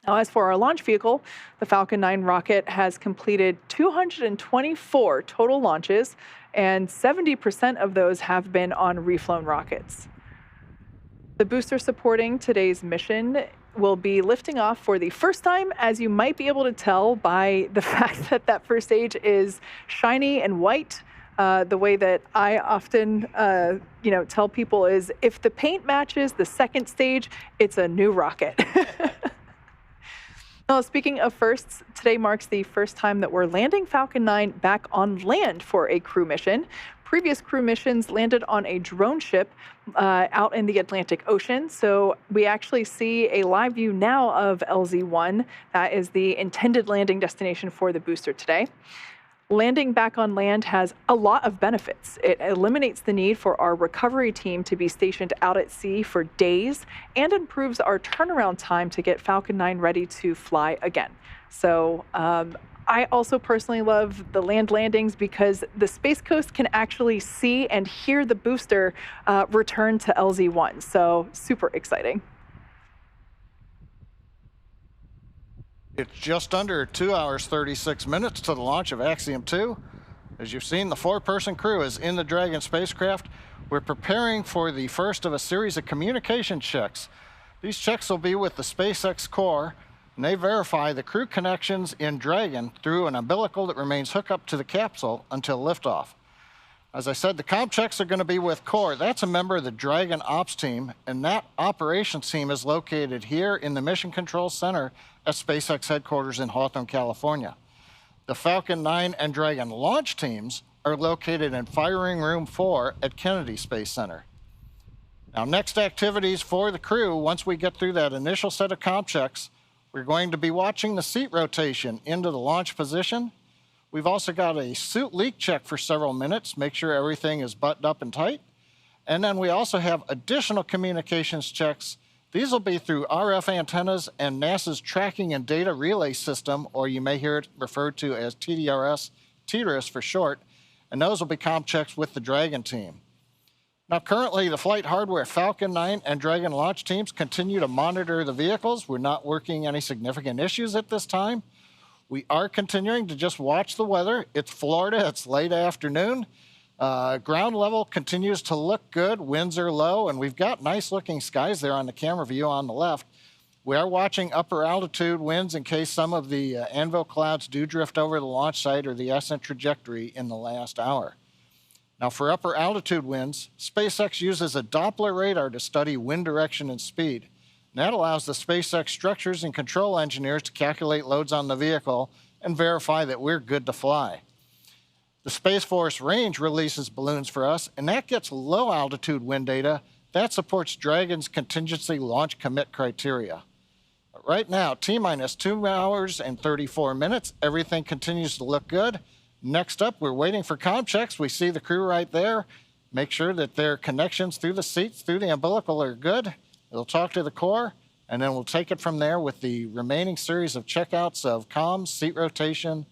Now, as for our launch vehicle, the Falcon 9 rocket has completed 224 total launches, and 70% of those have been on reflown rockets. The booster supporting today's mission will be lifting off for the first time, as you might be able to tell by the fact that that first stage is shiny and white. The way that I often tell people is, if the paint matches the second stage, it's a new rocket. Now, speaking of firsts, today marks the first time that we're landing Falcon 9 back on land for a crew mission. Previous crew missions landed on a drone ship out in the Atlantic Ocean. So we actually see a live view now of LZ-1. That is the intended landing destination for the booster today. Landing back on land has a lot of benefits. It eliminates the need for our recovery team to be stationed out at sea for days and improves our turnaround time to get Falcon 9 ready to fly again. So I also personally love the land landings because the Space Coast can actually see and hear the booster return to LZ-1. So super exciting. It's just under 2 hours, 36 minutes to the launch of Axiom 2. As you've seen, the 4-person crew is in the Dragon spacecraft. We're preparing for the first of a series of communication checks. These checks will be with the SpaceX core, and they verify the crew connections in Dragon through an umbilical that remains hooked up to the capsule until liftoff. As I said, the comm checks are going to be with core. That's a member of the Dragon Ops team, and that operations team is located here in the Mission Control Center at SpaceX headquarters in Hawthorne, California. The Falcon 9 and Dragon launch teams are located in Firing Room 4 at Kennedy Space Center. Now, next activities for the crew, once we get through that initial set of comm checks, we're going to be watching the seat rotation into the launch position. We've also got a suit leak check for several minutes, make sure everything is buttoned up and tight. And then we also have additional communications checks. These will be through RF antennas and NASA's Tracking and Data Relay System, or you may hear it referred to as TDRS, TDRS for short, and those will be comm checks with the Dragon team. Now, currently, the flight hardware Falcon 9 and Dragon launch teams continue to monitor the vehicles. We're not working any significant issues at this time. We are continuing to just watch the weather. It's Florida, it's late afternoon. Ground level continues to look good, winds are low, and we've got nice looking skies there on the camera view on the left. We are watching upper altitude winds in case some of the anvil clouds do drift over the launch site or the ascent trajectory in the last hour. Now, for upper altitude winds, SpaceX uses a Doppler radar to study wind direction and speed. And that allows the SpaceX structures and control engineers to calculate loads on the vehicle and verify that we're good to fly. The Space Force range releases balloons for us, and that gets low altitude wind data. That supports Dragon's contingency launch commit criteria. But right now, T-minus 2 hours and 34 minutes. Everything continues to look good. Next up, we're waiting for comm checks. We see the crew right there. Make sure that their connections through the seats, through the umbilical are good. It'll talk to the core, and then we'll take it from there with the remaining series of checkouts of comms, seat rotation,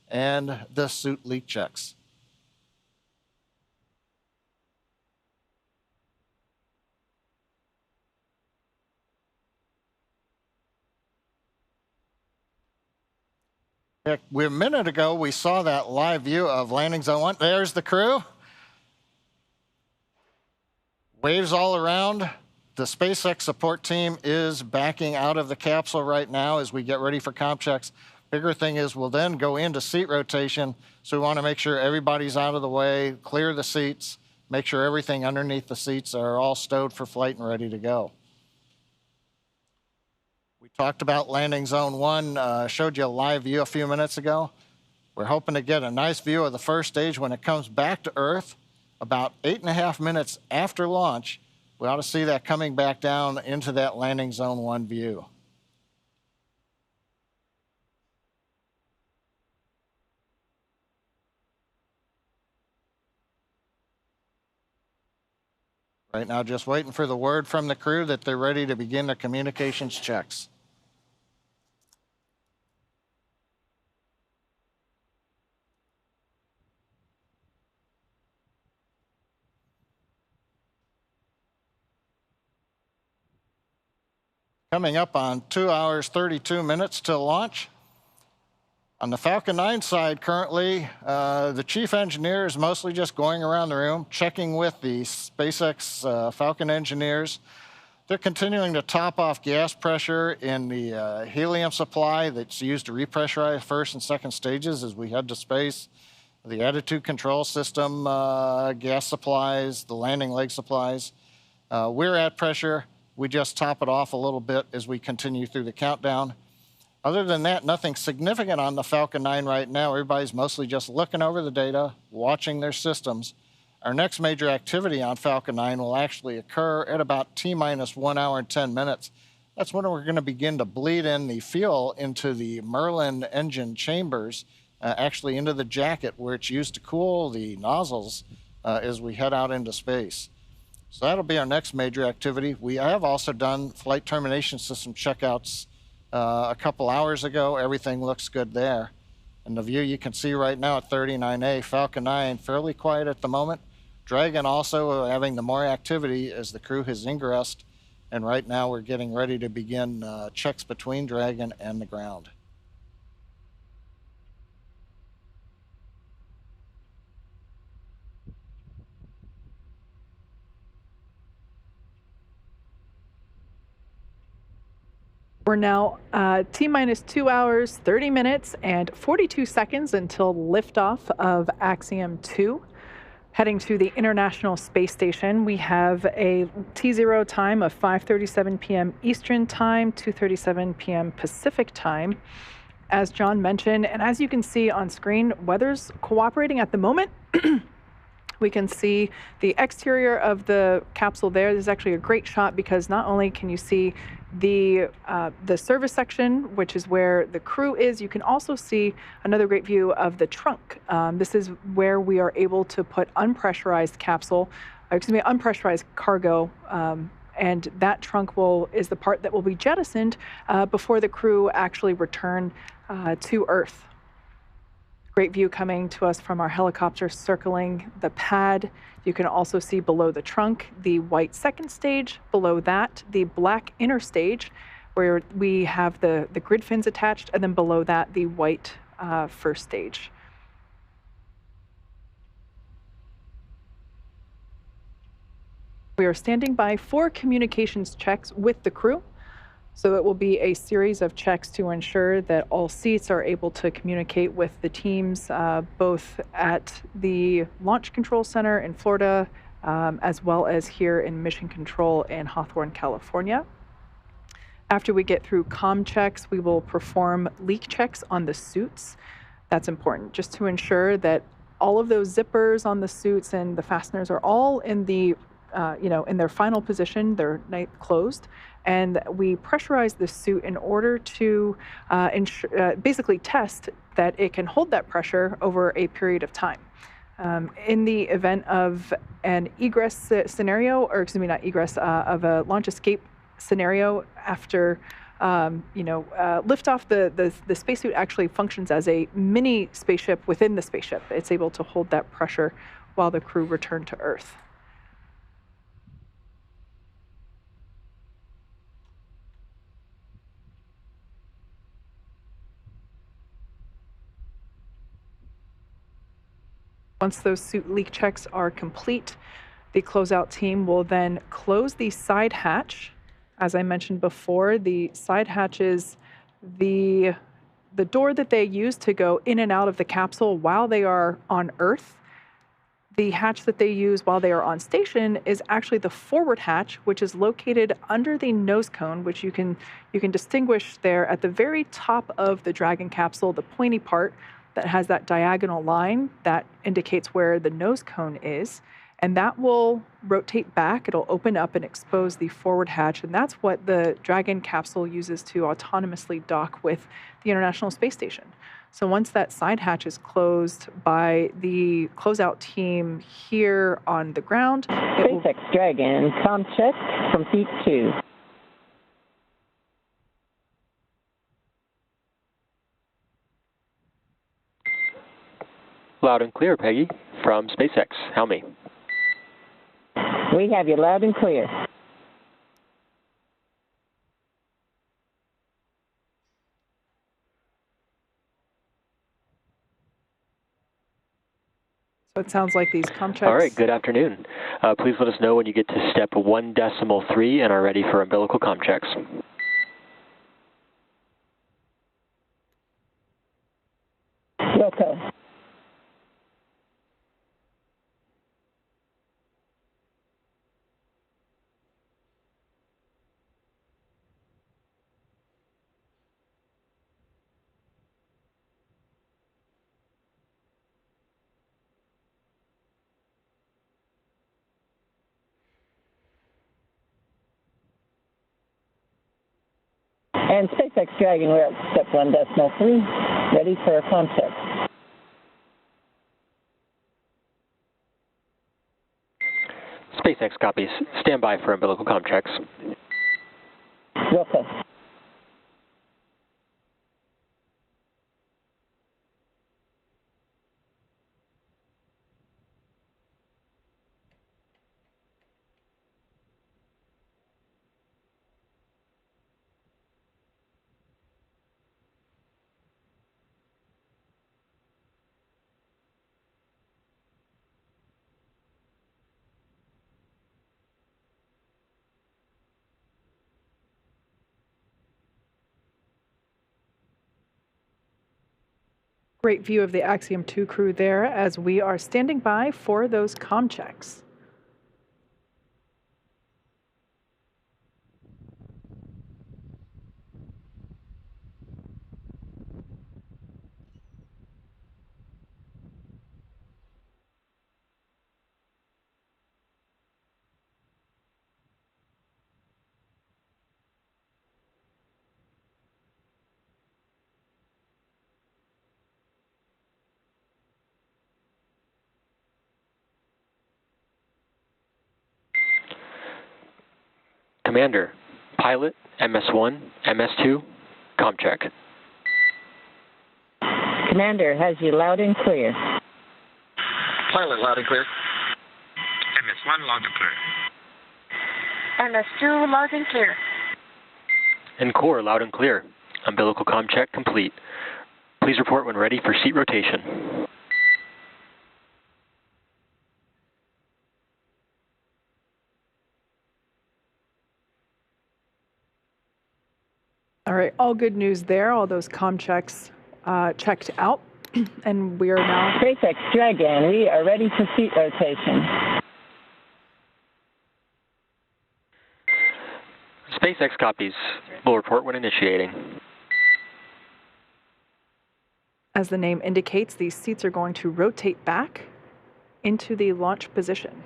and the suit leak checks. A minute ago, we saw that live view of landing zone 1. There's the crew. Waves all around. The SpaceX support team is backing out of the capsule right now as we get ready for comm checks. Bigger thing is we'll then go into seat rotation. So we want to make sure everybody's out of the way, clear the seats, make sure everything underneath the seats are all stowed for flight and ready to go. We talked about landing zone 1, showed you a live view a few minutes ago. We're hoping to get a nice view of the first stage when it comes back to Earth. About 8.5 minutes after launch, we ought to see that coming back down into that landing zone 1 view. Right now, just waiting for the word from the crew that they're ready to begin their communications checks. Coming up on 2 hours, 32 minutes to launch. On the Falcon 9 side currently, the chief engineer is mostly just going around the room, checking with the SpaceX Falcon engineers. They're continuing to top off gas pressure in the helium supply that's used to repressurize first and second stages as we head to space. The attitude control system, gas supplies, the landing leg supplies. We're at pressure. We just top it off a little bit as we continue through the countdown. Other than that, nothing significant on the Falcon 9 right now. Everybody's mostly just looking over the data, watching their systems. Our next major activity on Falcon 9 will actually occur at about T-minus 1 hour and 10 minutes. That's when we're going to begin to bleed in the fuel into the Merlin engine chambers, actually into the jacket where it's used to cool the nozzles as we head out into space. So that'll be our next major activity. We have also done flight termination system checkouts a couple hours ago. Everything looks good there. And the view you can see right now at 39A, Falcon 9, fairly quiet at the moment. Dragon also having the more activity as the crew has ingressed. And right now we're getting ready to begin checks between Dragon and the ground. We're now T-minus 2 hours, 30 minutes, and 42 seconds until liftoff of Axiom 2. Heading to the International Space Station, we have a T0 time of 5:37 p.m. Eastern Time, 2:37 p.m. Pacific Time. As John mentioned, and as you can see on screen, weather's cooperating at the moment. We can see the exterior of the capsule there. This is actually a great shot because not only can you see the service section, which is where the crew is, you can also see another great view of the trunk. This is where we are able to put unpressurized unpressurized cargo, and that trunk is the part that will be jettisoned before the crew actually return to Earth. Great view coming to us from our helicopter circling the pad. You can also see below the trunk the white second stage, below that the black inner stage where we have the grid fins attached, and then below that the white first stage. We are standing by for communications checks with the crew. So it will be a series of checks to ensure that all seats are able to communicate with the teams, both at the Launch Control Center in Florida, as well as here in Mission Control in Hawthorne, California. After we get through comm checks, we will perform leak checks on the suits. That's important, just to ensure that all of those zippers on the suits and the fasteners are all in the, in their final position. They're closed. And we pressurize the suit in order to basically test that it can hold that pressure over a period of time. In the event of an egress scenario, or excuse me, not egress, of a launch escape scenario after liftoff, the spacesuit actually functions as a mini spaceship within the spaceship. It's able to hold that pressure while the crew return to Earth. Once those suit leak checks are complete, the closeout team will then close the side hatch. As I mentioned before, the side hatch is the door that they use to go in and out of the capsule while they are on Earth. The hatch that they use while they are on station is actually the forward hatch, which is located under the nose cone, which you can distinguish there at the very top of the Dragon capsule, the pointy part that has that diagonal line that indicates where the nose cone is. And that will rotate back. It'll open up and expose the forward hatch. And that's what the Dragon capsule uses to autonomously dock with the International Space Station. So once that side hatch is closed by the closeout team here on the ground, SpaceX Dragon, com check, complete 2. Loud and clear, Peggy, from SpaceX. How me? We have you loud and clear. So it sounds like these com checks. All right, good afternoon. Please let us know when you get to step 1.3 and are ready for umbilical com checks. Okay. And SpaceX Dragon, we're at step 1.3, ready for a com check. SpaceX copies. Stand by for umbilical com checks. Okay. Great view of the Axiom 2 crew there as we are standing by for those com checks. Commander, pilot, MS1, MS2, com check. Commander has you loud and clear. Pilot, loud and clear. MS1, loud and clear. MS2, loud and clear. And core, loud and clear. Umbilical com check complete. Please report when ready for seat rotation. All right, all good news there. All those com checks checked out, and we are now... SpaceX Dragon, we are ready for seat rotation. SpaceX copies. Will report when initiating. As the name indicates, these seats are going to rotate back into the launch position.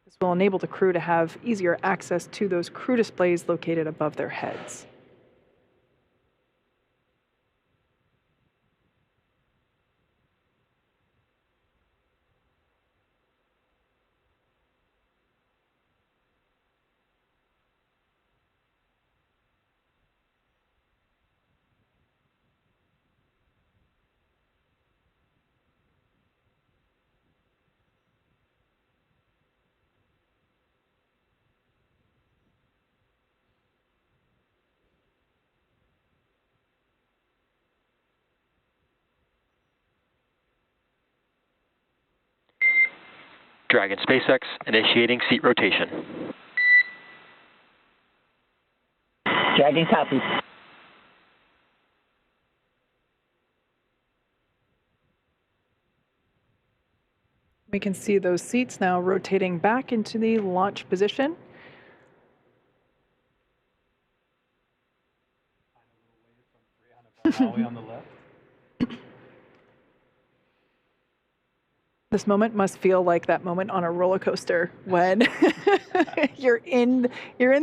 This will enable the crew to have easier access to those crew displays located above their heads. Dragon SpaceX initiating seat rotation. Dragon copy. We can see those seats now rotating back into the launch position. On the left. This moment must feel like that moment on a roller coaster when you're in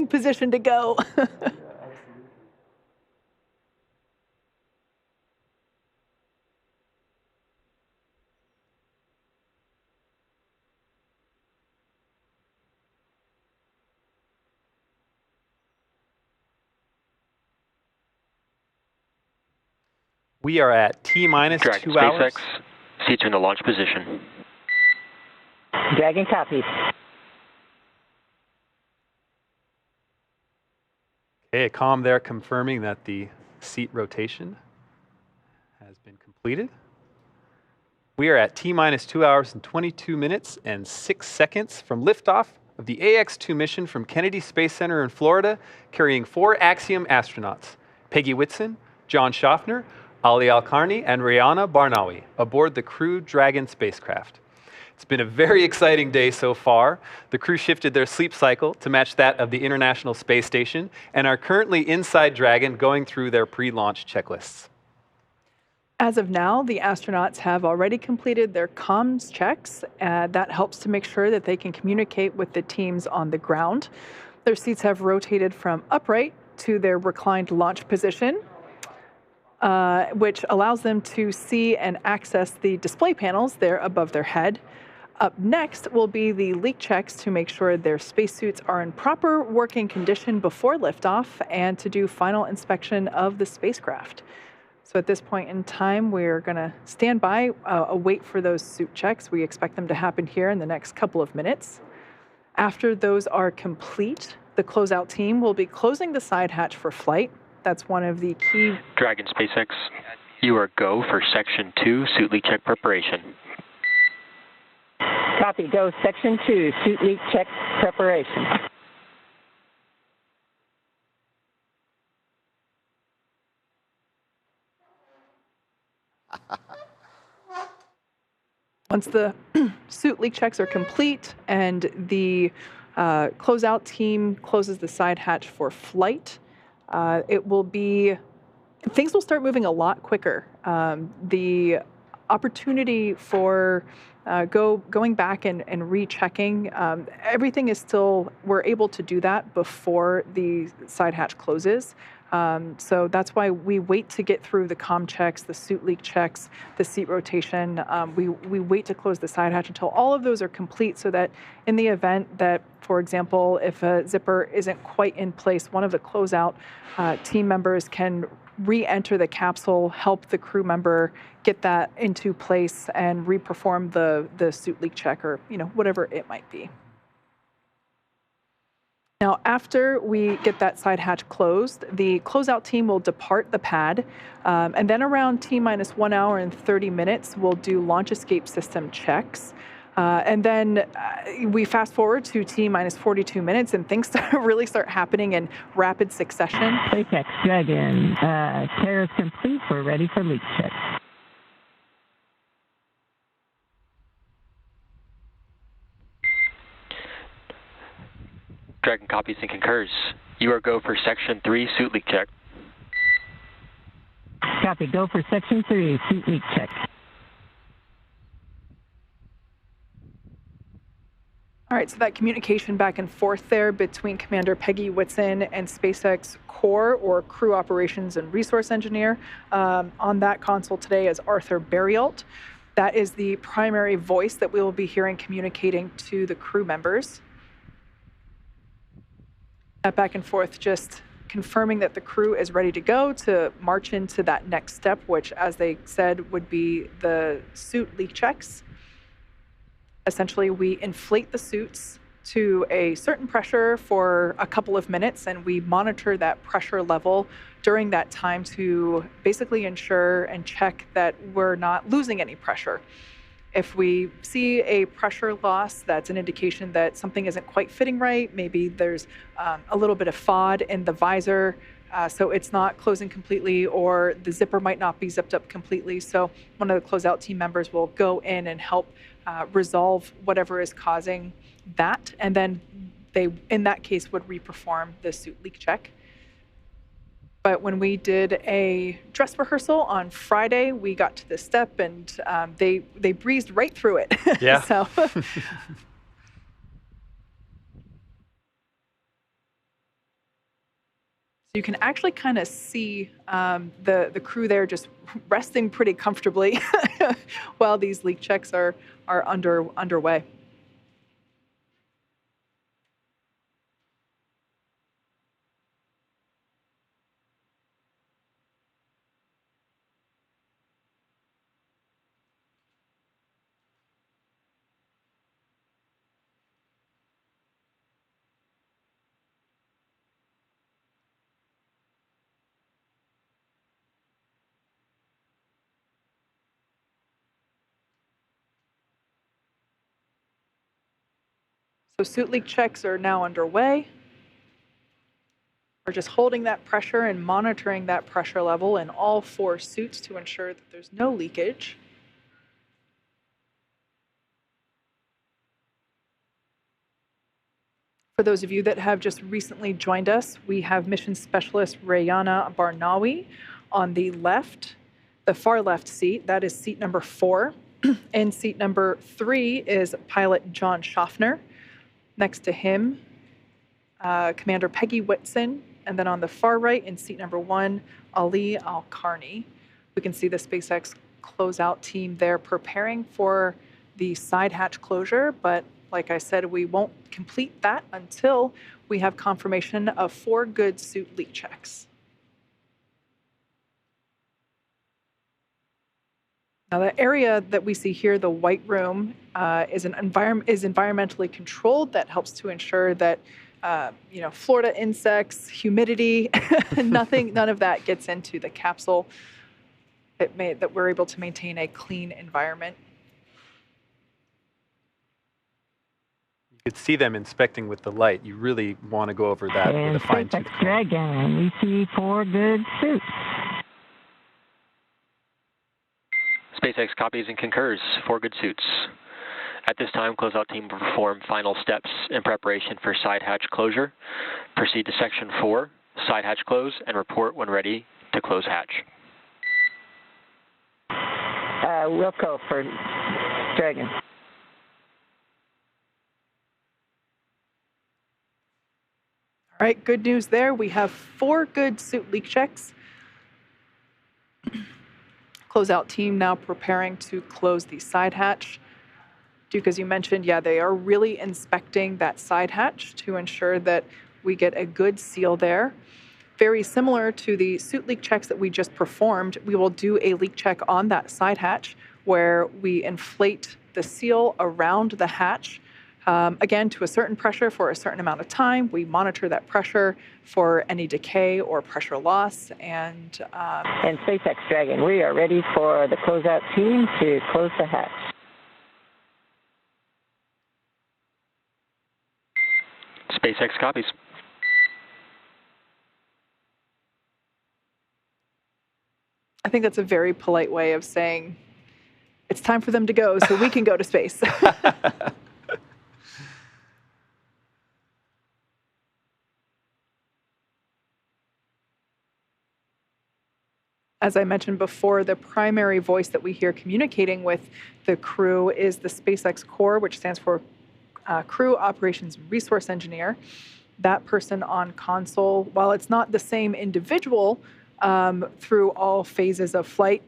position to go. We are at T-minus 2 hours. SpaceX, seats are in the launch position. Dragon copy. Okay, a comm there confirming that the seat rotation has been completed. We are at T-minus 2 hours and 22 minutes and 6 seconds from liftoff of the AX-2 mission from Kennedy Space Center in Florida, carrying 4 Axiom astronauts, Peggy Whitson, John Schaffner, Ali Al-Karni, and Rihanna Barnawi, aboard the Crew Dragon spacecraft. It's been a very exciting day so far. The crew shifted their sleep cycle to match that of the International Space Station and are currently inside Dragon going through their pre-launch checklists. As of now, the astronauts have already completed their comms checks. That helps to make sure that they can communicate with the teams on the ground. Their seats have rotated from upright to their reclined launch position, which allows them to see and access the display panels there above their head. Up next will be the leak checks to make sure their spacesuits are in proper working condition before liftoff and to do final inspection of the spacecraft. So at this point in time, we're going to stand by, await for those suit checks. We expect them to happen here in the next couple of minutes. After those are complete, the closeout team will be closing the side hatch for flight. That's one of the key... Dragon SpaceX, you are go for Section 2 suit leak check preparation. Copy. Go Section 2 suit leak check preparation. Once the suit leak checks are complete and the closeout team closes the side hatch for flight, things will start moving a lot quicker. The opportunity for going back and rechecking, everything is still, we're able to do that before the side hatch closes. So that's why we wait to get through the comm checks, the suit leak checks, the seat rotation. We wait to close the side hatch until all of those are complete so that in the event that, for example, if a zipper isn't quite in place, one of the closeout team members can re-enter the capsule, help the crew member get that into place and re-perform the suit leak check or whatever it might be. Now, after we get that side hatch closed, the closeout team will depart the pad, and then around T-minus 1 hour and 30 minutes, we'll do launch escape system checks. And then we fast forward to T-minus 42 minutes, and things really start happening in rapid succession. SpaceX Dragon, carrier complete. We're ready for leak check. Dragon copies and concurs. You are go for Section 3 suit leak check. Copy. Go for Section 3, suit leak check. All right, so that communication back and forth there between Commander Peggy Whitson and SpaceX Core, or Crew Operations and Resource Engineer, on that console today is Arthur Berrialt. That is the primary voice that we will be hearing communicating to the crew members. That back and forth just confirming that the crew is ready to go to march into that next step, which, as they said, would be the suit leak checks. Essentially, we inflate the suits to a certain pressure for a couple of minutes, and we monitor that pressure level during that time to basically ensure and check that we're not losing any pressure. If we see a pressure loss, that's an indication that something isn't quite fitting right. Maybe there's a little bit of FOD in the visor, so it's not closing completely, or the zipper might not be zipped up completely. So one of the closeout team members will go in and help resolve whatever is causing that, and then they, in that case, would reperform the suit leak check. But when we did a dress rehearsal on Friday, we got to this step, and they breezed right through it. Yeah. So. You can actually kind of see the crew there just resting pretty comfortably while these leak checks are underway. So suit leak checks are now underway. We're just holding that pressure and monitoring that pressure level in all 4 suits to ensure that there's no leakage. For those of you that have just recently joined us, we have Mission Specialist Rayana Barnawi on the left, the far left seat. That is seat number 4. And seat number 3 is Pilot John Schaffner. Next to him, Commander Peggy Whitson, and then on the far right in seat number 1, Ali Al-Karni. We can see the SpaceX closeout team there preparing for the side hatch closure, but like I said, we won't complete that until we have confirmation of 4 good suit leak checks. Now, the area that we see here, the white room, is environmentally controlled. That helps to ensure that Florida insects, humidity, none of that gets into the capsule. That we're able to maintain a clean environment. You could see them inspecting with the light. You really want to go over that with a fine-tooth comb. Dragon, we see 4 good suits. SpaceX copies and concurs. 4 good suits. At this time, closeout team will perform final steps in preparation for side hatch closure. Proceed to Section 4, side hatch close, and report when ready to close hatch. Wilco for Dragon. All right, good news there. We have 4 good suit leak checks. Closeout team now preparing to close the side hatch. Duke, as you mentioned, yeah, they are really inspecting that side hatch to ensure that we get a good seal there. Very similar to the suit leak checks that we just performed, we will do a leak check on that side hatch where we inflate the seal around the hatch. Again, to a certain pressure for a certain amount of time. We monitor that pressure for any decay or pressure loss. And SpaceX Dragon, we are ready for the closeout team to close the hatch. SpaceX copies. I think that's a very polite way of saying it's time for them to go so we can go to space. As I mentioned before, the primary voice that we hear communicating with the crew is the SpaceX Core, which stands for Crew Operations Resource Engineer. That person on console, while it's not the same individual through all phases of flight,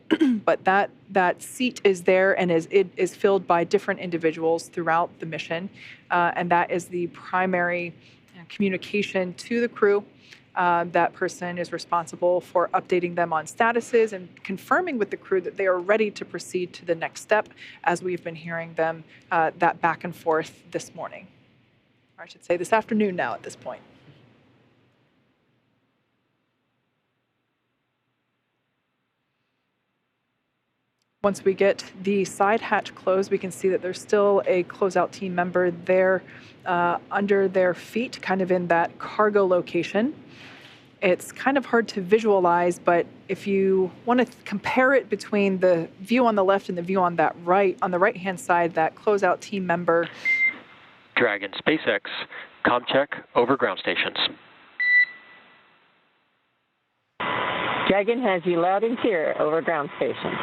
but that seat is there and is filled by different individuals throughout the mission, and that is the primary communication to the crew. That person is responsible for updating them on statuses and confirming with the crew that they are ready to proceed to the next step, as we've been hearing them that back and forth this morning. Or I should say this afternoon now at this point. Once we get the side hatch closed, we can see that there's still a closeout team member there under their feet, kind of in that cargo location. It's kind of hard to visualize, but if you want to compare it between the view on the left and the view on the right-hand side, that closeout team member. Dragon SpaceX, ComCheck over ground stations. Dragon has you loud and clear over ground station.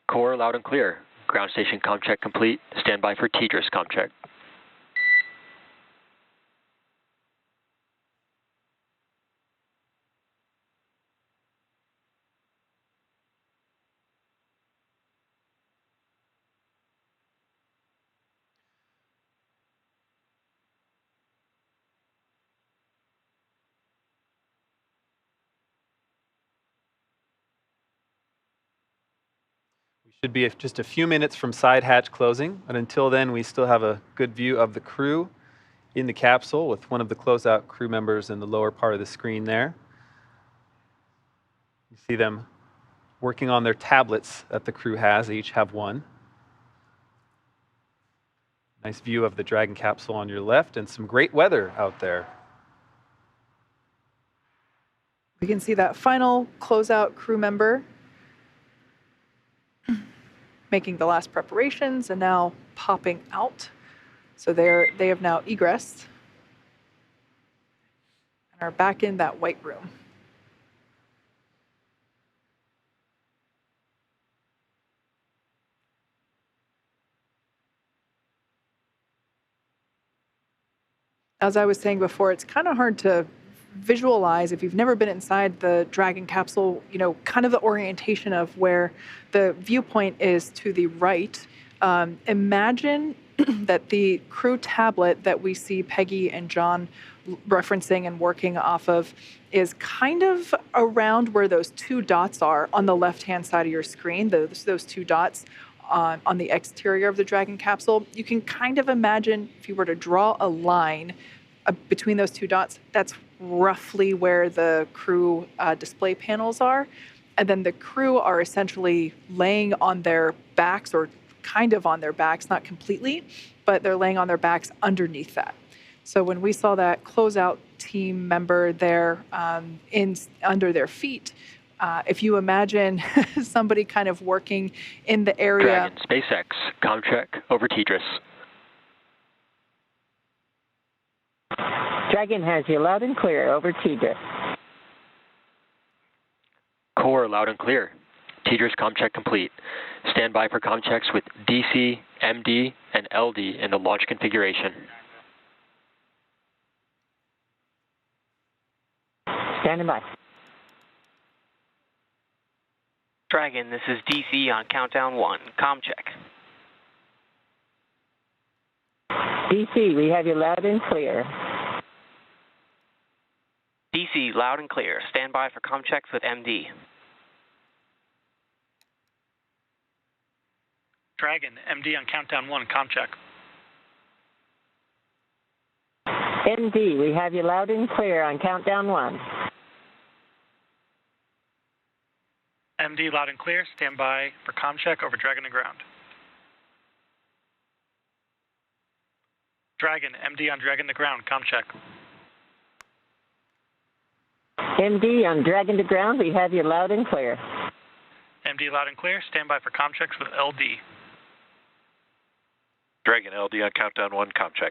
Core loud and clear. Ground station ComCheck complete. Stand by for TDRS ComCheck. We should be just a few minutes from side hatch closing, and until then, we still have a good view of the crew in the capsule with one of the closeout crew members in the lower part of the screen there. You see them working on their tablets that the crew has. They each have one. Nice view of the Dragon capsule on your left, and some great weather out there. We can see that final closeout crew member making the last preparations and now popping out. So they have now egressed and are back in that white room. As I was saying before, it's kind of hard to visualize if you've never been inside the Dragon capsule, kind of the orientation of where the viewpoint is to the right. Imagine that the crew tablet that we see Peggy and John referencing and working off of is kind of around where those two dots are on the left-hand side of your screen, those two dots on the exterior of the Dragon capsule. You can kind of imagine if you were to draw a line between those two dots, that's roughly where the crew display panels are. And then the crew are essentially laying on their backs, or kind of on their backs, not completely, but they're laying on their backs underneath that. So when we saw that closeout team member there under their feet, if you imagine somebody kind of working in the area. Dragon SpaceX, ComCheck over TDRS. Dragon has you loud and clear over TDRS. Core loud and clear. TDRS ComCheck complete. Stand by for ComChecks with DC, MD, and LD in the launch configuration. Standing by. Dragon, this is DC on countdown 1. ComCheck. DC, we have you loud and clear. DC, loud and clear. Stand by for ComChecks with MD. Dragon, MD on countdown 1. ComCheck. MD, we have you loud and clear on countdown 1. MD, loud and clear. Stand by for ComCheck over Dragon to ground. Dragon, MD on Dragon to ground. ComCheck. MD on Dragon to ground, we have you loud and clear. MD, loud and clear. Stand by for ComChecks with LD. Dragon, LD on countdown 1. ComCheck.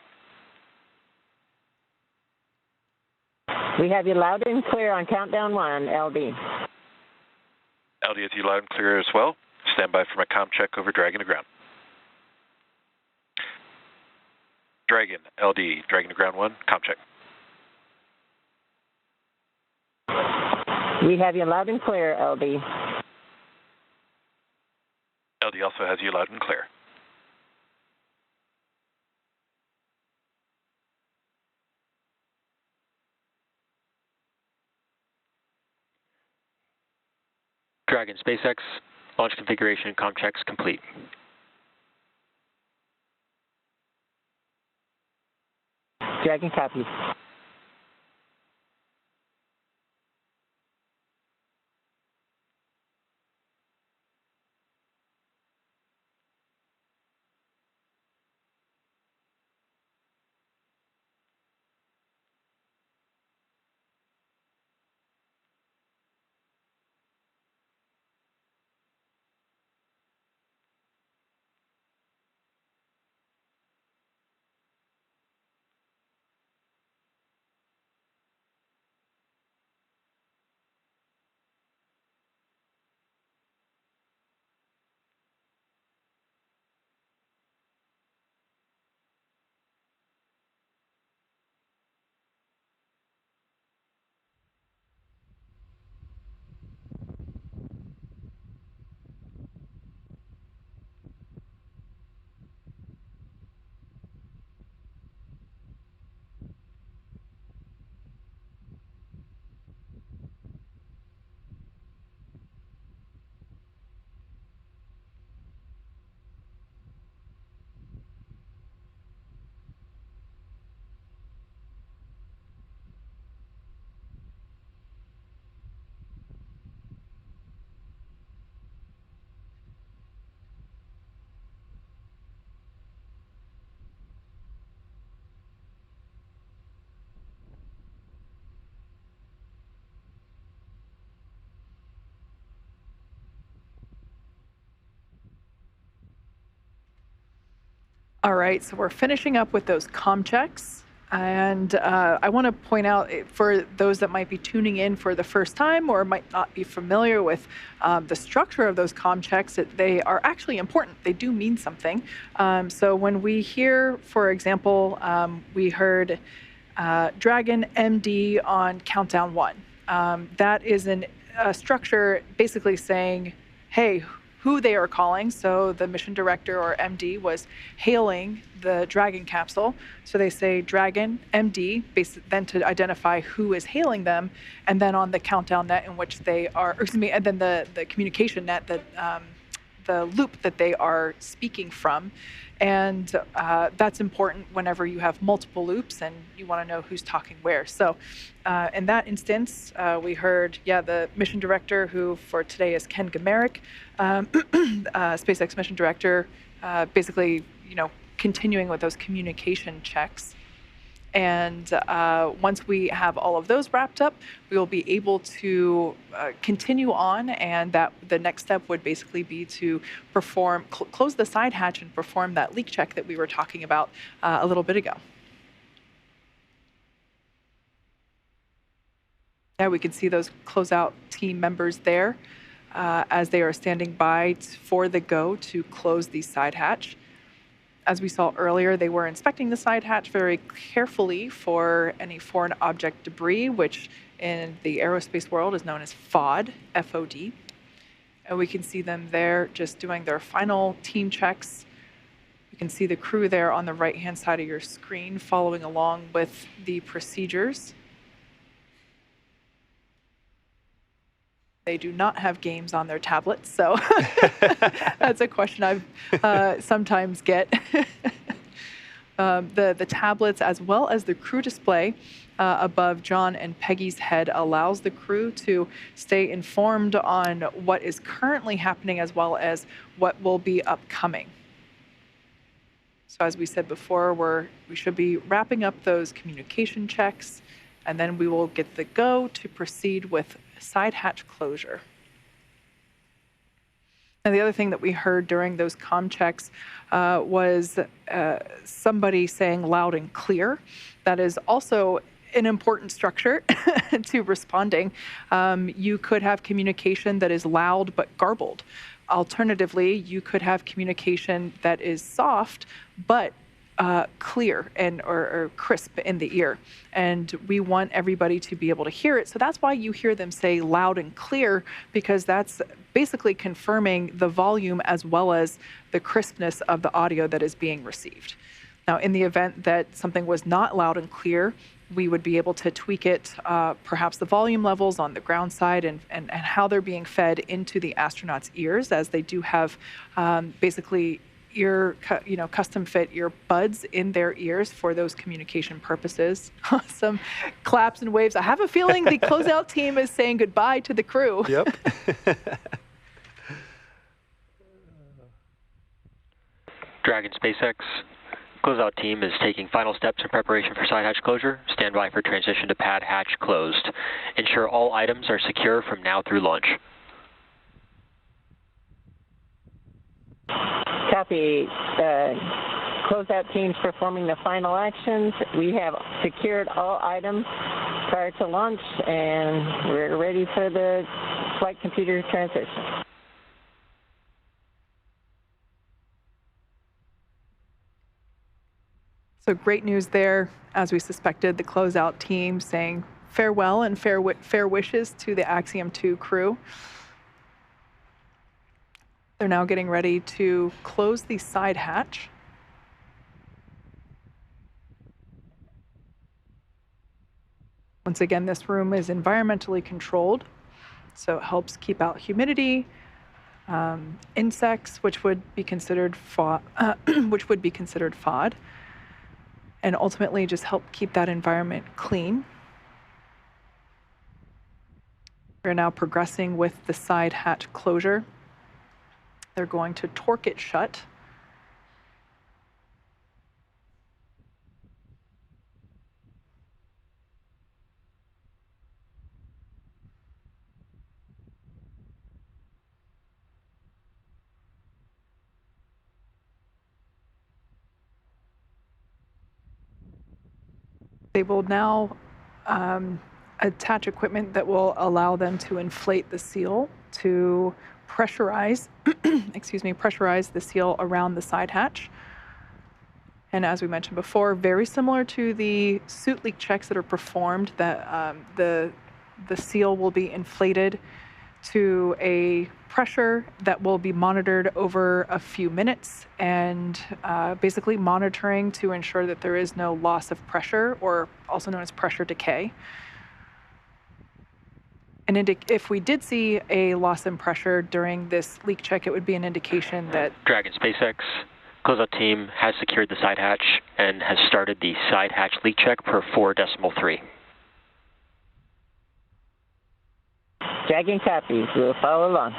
We have you loud and clear on countdown 1, LD. LD is you loud and clear as well. Stand by for my comm check over Dragon to ground. Dragon, LD, Dragon to ground 1, comm check. We have you loud and clear, LD. LD also has you loud and clear. Dragon SpaceX, launch configuration comm checks complete. Dragon copies. All right, so we're finishing up with those comm checks. And I want to point out for those that might be tuning in for the first time or might not be familiar with the structure of those comm checks, that they are actually important. They do mean something. So when we hear, for example, we heard Dragon MD on countdown 1. That is a structure basically saying, hey, who they are calling. So the mission director or MD was hailing the Dragon capsule. So they say Dragon MD, then to identify who is hailing them, and then on the countdown net in which they are, or excuse me, and then the communication net, that the loop that they are speaking from. And that's important whenever you have multiple loops and you want to know who's talking where. So in that instance, we heard, the mission director, who for today is Ken Gamerick, SpaceX mission director, basically, continuing with those communication checks. And once we have all of those wrapped up, we will be able to continue on, and that the next step would basically be to perform, close the side hatch and perform that leak check that we were talking about a little bit ago. Yeah, we can see those closeout team members there as they are standing by for the go to close the side hatch. As we saw earlier, they were inspecting the side hatch very carefully for any foreign object debris, which in the aerospace world is known as FOD, F-O-D. And we can see them there just doing their final team checks. You can see the crew there on the right-hand side of your screen following along with the procedures. They do not have games on their tablets, so that's a question I sometimes get. The tablets, as well as the crew display above John and Peggy's head, allows the crew to stay informed on what is currently happening as well as what will be upcoming. So as we said before, we should be wrapping up those communication checks, and then we will get the go to proceed with side hatch closure. And the other thing that we heard during those comm checks was somebody saying loud and clear. That is also an important structure to responding. You could have communication that is loud but garbled. Alternatively, you could have communication that is soft but clear and or crisp in the ear. And we want everybody to be able to hear it. So that's why you hear them say loud and clear, because that's basically confirming the volume as well as the crispness of the audio that is being received. Now, in the event that something was not loud and clear, we would be able to tweak it, perhaps the volume levels on the ground side and how they're being fed into the astronauts' ears, as they do have basically custom fit earbuds in their ears for those communication purposes. Some claps and waves. I have a feeling the closeout team is saying goodbye to the crew. Yep. Dragon SpaceX. Closeout team is taking final steps in preparation for side hatch closure. Stand by for transition to pad hatch closed. Ensure all items are secure from now through launch. Copy. Closeout teams performing the final actions. We have secured all items prior to launch, and we're ready for the flight computer transition. So great news there, as we suspected, the closeout team saying farewell and fair wishes to the Axiom 2 crew. They're now getting ready to close the side hatch. Once again, this room is environmentally controlled, so it helps keep out humidity, insects, which would be considered FOD, and ultimately just help keep that environment clean. We're now progressing with the side hatch closure. They're going to torque it shut. They will now attach equipment that will allow them to inflate the seal to pressurize, pressurize the seal around the side hatch. And as we mentioned before, very similar to the suit leak checks that are performed, that the seal will be inflated to a pressure that will be monitored over a few minutes, and basically monitoring to ensure that there is no loss of pressure, or also known as pressure decay. And if we did see a loss in pressure during this leak check, it would be an indication that Dragon SpaceX closeout team has secured the side hatch and has started the side hatch leak check per 4.3. Dragon copies. We'll follow along.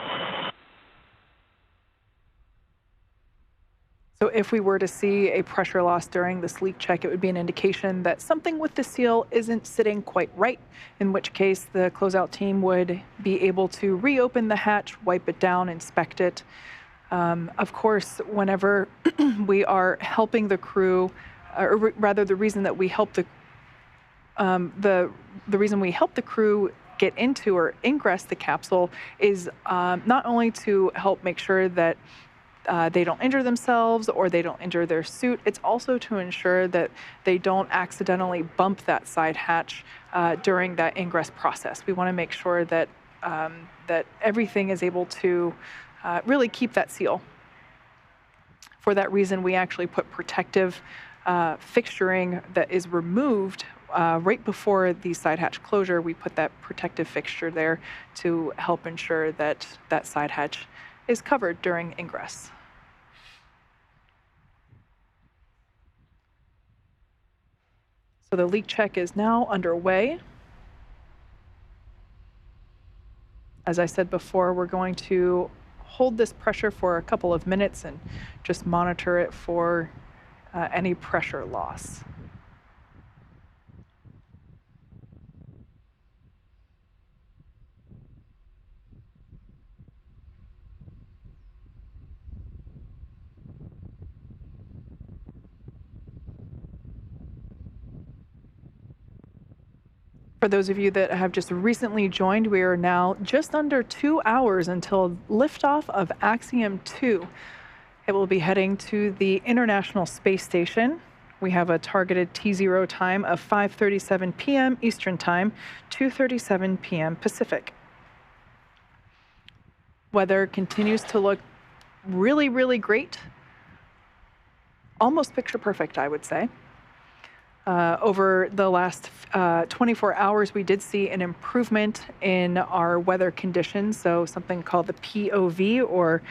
So if we were to see a pressure loss during this leak check, it would be an indication that something with the seal isn't sitting quite right, in which case the closeout team would be able to reopen the hatch, wipe it down, inspect it. Of course, whenever we are helping the crew, or rather the reason that we help the reason we help the crew get into or ingress the capsule is not only to help make sure that they don't injure themselves or they don't injure their suit. It's also to ensure that they don't accidentally bump that side hatch during that ingress process. We want to make sure that that everything is able to really keep that seal. For that reason, we actually put protective fixturing that is removed right before the side hatch closure. We put that protective fixture there to help ensure that that side hatch is covered during ingress. So the leak check is now underway. As I said before, we're going to hold this pressure for a couple of minutes and just monitor it for any pressure loss. For those of you that have just recently joined, we are now just under 2 hours until liftoff of Axiom 2. It will be heading to the International Space Station. We have a targeted T0 time of 5:37 p.m. Eastern Time, 2:37 p.m. Pacific. Weather continues to look really, really great. Almost picture perfect, I would say. Over the last 24 hours, we did see an improvement in our weather conditions. So something called the POV, or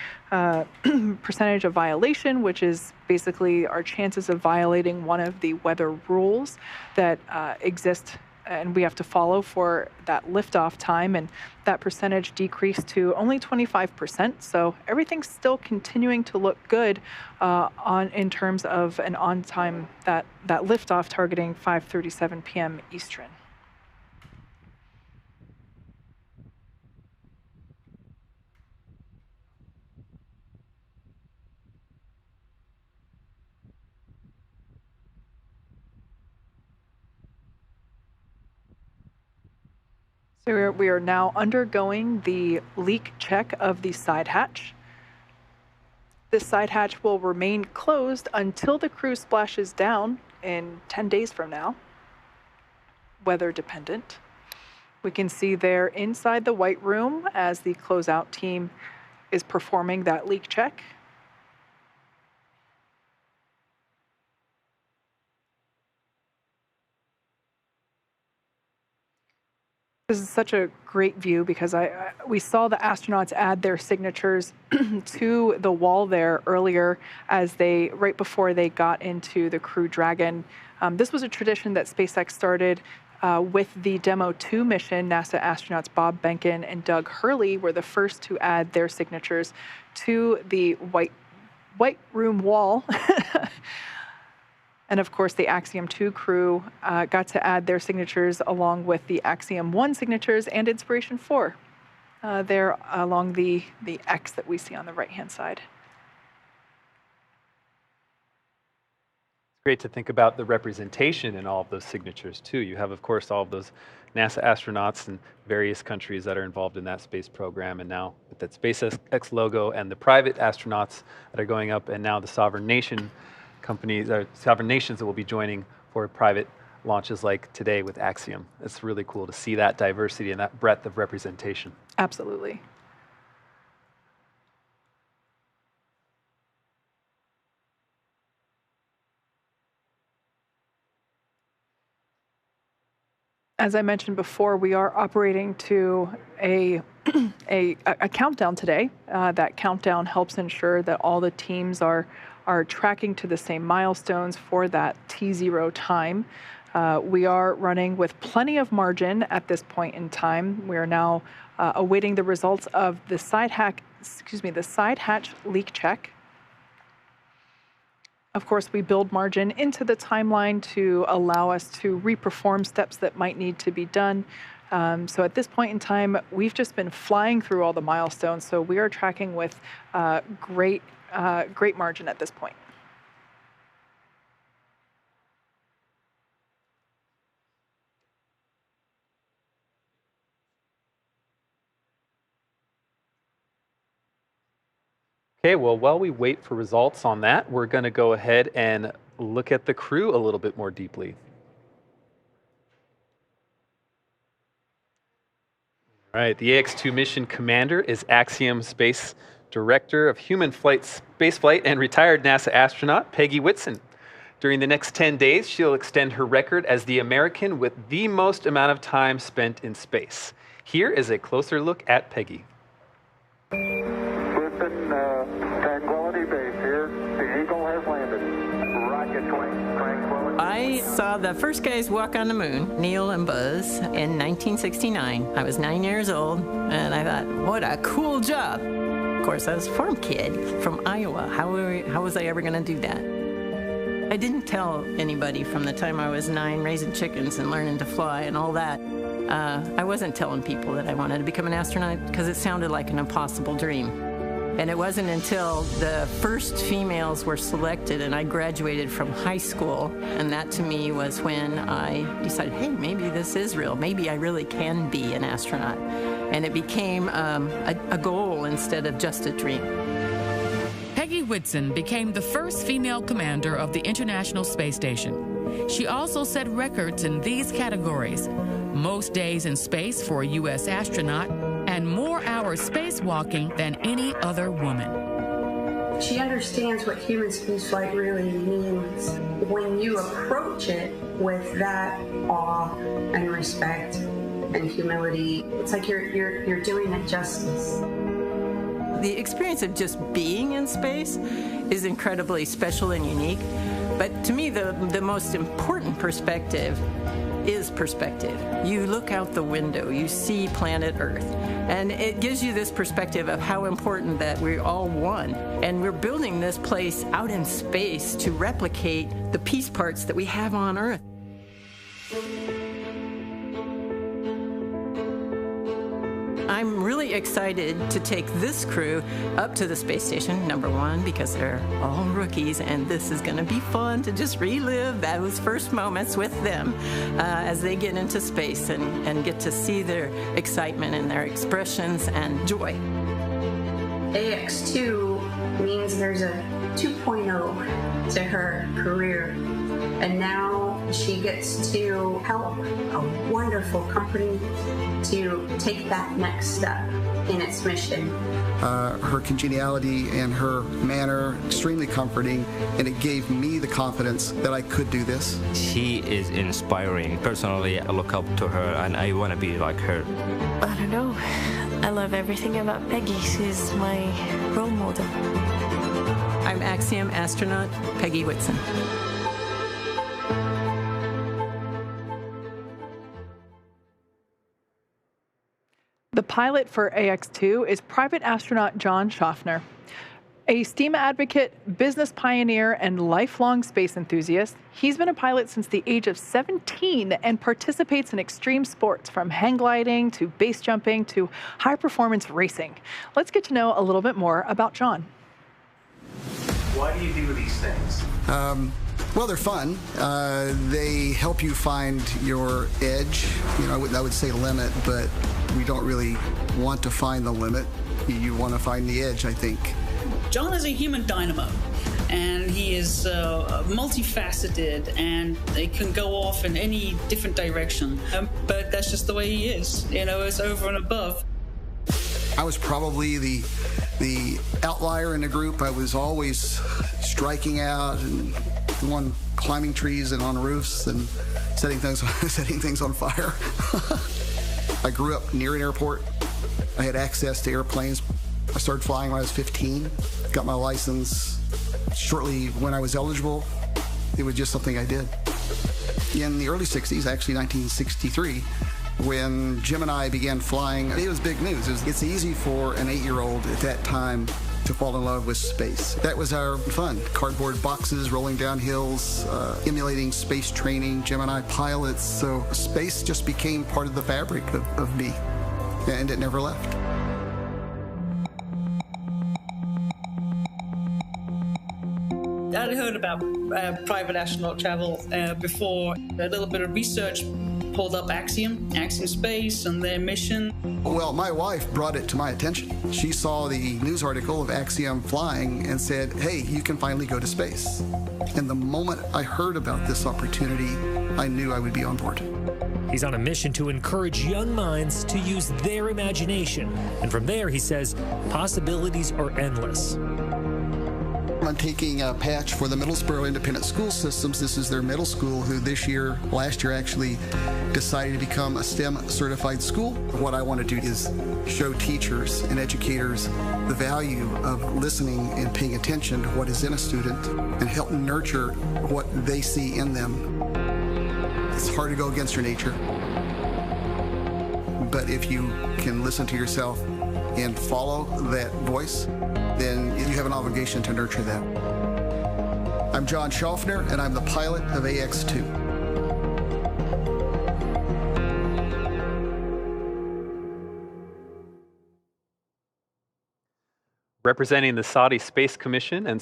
percentage of violation, which is basically our chances of violating one of the weather rules that exist and we have to follow for that liftoff time. And that percentage decreased to only 25%. So everything's still continuing to look good in terms of an on time, that liftoff targeting 5:37 p.m. Eastern. So we are now undergoing the leak check of the side hatch. This side hatch will remain closed until the crew splashes down in 10 days from now, weather dependent. We can see there inside the white room as the closeout team is performing that leak check. This is such a great view because we saw the astronauts add their signatures to the wall there earlier right before they got into the Crew Dragon. This was a tradition that SpaceX started with the Demo 2 mission. NASA astronauts Bob Behnken and Doug Hurley were the first to add their signatures to the white room wall. And of course, the Axiom 2 crew got to add their signatures along with the Axiom 1 signatures and Inspiration 4 there along the X that we see on the right-hand side. It's great to think about the representation in all of those signatures, too. You have, of course, all of those NASA astronauts in various countries that are involved in that space program, and now with that SpaceX logo and the private astronauts that are going up, and now the sovereign nation companies or sovereign nations that will be joining for private launches like today with Axiom. It's really cool to see that diversity and that breadth of representation. Absolutely. As I mentioned before, we are operating to a countdown today. That countdown helps ensure that all the teams are tracking to the same milestones for that T0 time. We are running with plenty of margin at this point in time. We are now awaiting the results of the side hatch leak check. Of course, we build margin into the timeline to allow us to reperform steps that might need to be done. So at this point in time, we've just been flying through all the milestones. So we are tracking with great margin at this point. Okay, well, while we wait for results on that, we're going to go ahead and look at the crew a little bit more deeply. All right, the AX-2 mission commander is Axiom Space Director of Human Spaceflight and retired NASA astronaut Peggy Whitson. During the next 10 days, she'll extend her record as the American with the most amount of time spent in space. Here is a closer look at Peggy. Houston, Tranquility Base here. The Eagle has landed. Rocket Tranquility. I saw the first guys walk on the moon, Neil and Buzz, in 1969. I was 9 years old, and I thought, what a cool job. Of course, I was a farm kid from Iowa. How was I ever going to do that? I didn't tell anybody from the time I was 9, raising chickens and learning to fly and all that. I wasn't telling people that I wanted to become an astronaut because it sounded like an impossible dream. And it wasn't until the first females were selected and I graduated from high school, and that to me was when I decided, hey, maybe this is real. Maybe I really can be an astronaut. And it became a goal instead of just a dream. Peggy Whitson became the first female commander of the International Space Station. She also set records in these categories: most days in space for a U.S. astronaut and more hours spacewalking than any other woman. She understands what human spaceflight really means. When you approach it with that awe and respect and humility, it's like you're doing it justice. The experience of just being in space is incredibly special and unique. But to me, the most important perspective is perspective. You look out the window, you see planet Earth, and it gives you this perspective of how important that we're all one. And we're building this place out in space to replicate the piece parts that we have on Earth. I'm really excited to take this crew up to the space station, number one, because they're all rookies, and this is going to be fun to just relive those first moments with them as they get into space and get to see their excitement and their expressions and joy. AX2 means there's a 2.0 to her career, and now she gets to help a wonderful company to take that next step in its mission. Her congeniality and her manner, extremely comforting, and it gave me the confidence that I could do this. She is inspiring. Personally, I look up to her and I want to be like her. I don't know. I love everything about Peggy. She's my role model. I'm Axiom astronaut Peggy Whitson. The pilot for AX2 is private astronaut John Schaffner. A STEAM advocate, business pioneer, and lifelong space enthusiast, he's been a pilot since the age of 17 and participates in extreme sports from hang gliding to base jumping to high-performance racing. Let's get to know a little bit more about John. Why do you do these things? Well, they're fun. They help you find your edge. You know, I would say limit, but we don't really want to find the limit. You want to find the edge, I think. John is a human dynamo, and he is multifaceted, and they can go off in any different direction. But that's just the way he is. You know, it's over and above. I was probably the outlier in the group. I was always striking out and the one climbing trees and on roofs and setting things on fire. I grew up near an airport. I had access to airplanes. I started flying when I was 15. Got my license shortly when I was eligible. It was just something I did. In the early 60s, actually 1963, when Jim and I began flying, it was big news. It's easy for an 8-year-old at that time to fall in love with space. That was our fun. Cardboard boxes, rolling down hills, emulating space training, Gemini pilots. So space just became part of the fabric of me, and it never left. I'd heard about private astronaut travel before. A little bit of research pulled up Axiom Space and their mission. Well, my wife brought it to my attention. She saw the news article of Axiom flying and said, hey, you can finally go to space. And the moment I heard about this opportunity, I knew I would be on board. He's on a mission to encourage young minds to use their imagination. And from there, he says, possibilities are endless. I'm taking a patch for the Middlesboro Independent School Systems. This is their middle school who last year actually decided to become a STEM certified school. What I want to do is show teachers and educators the value of listening and paying attention to what is in a student and help nurture what they see in them. It's hard to go against your nature, but if you can listen to yourself and follow that voice, then you have an obligation to nurture that. I'm John Schaffner, and I'm the pilot of AX2. Representing the Saudi Space Commission and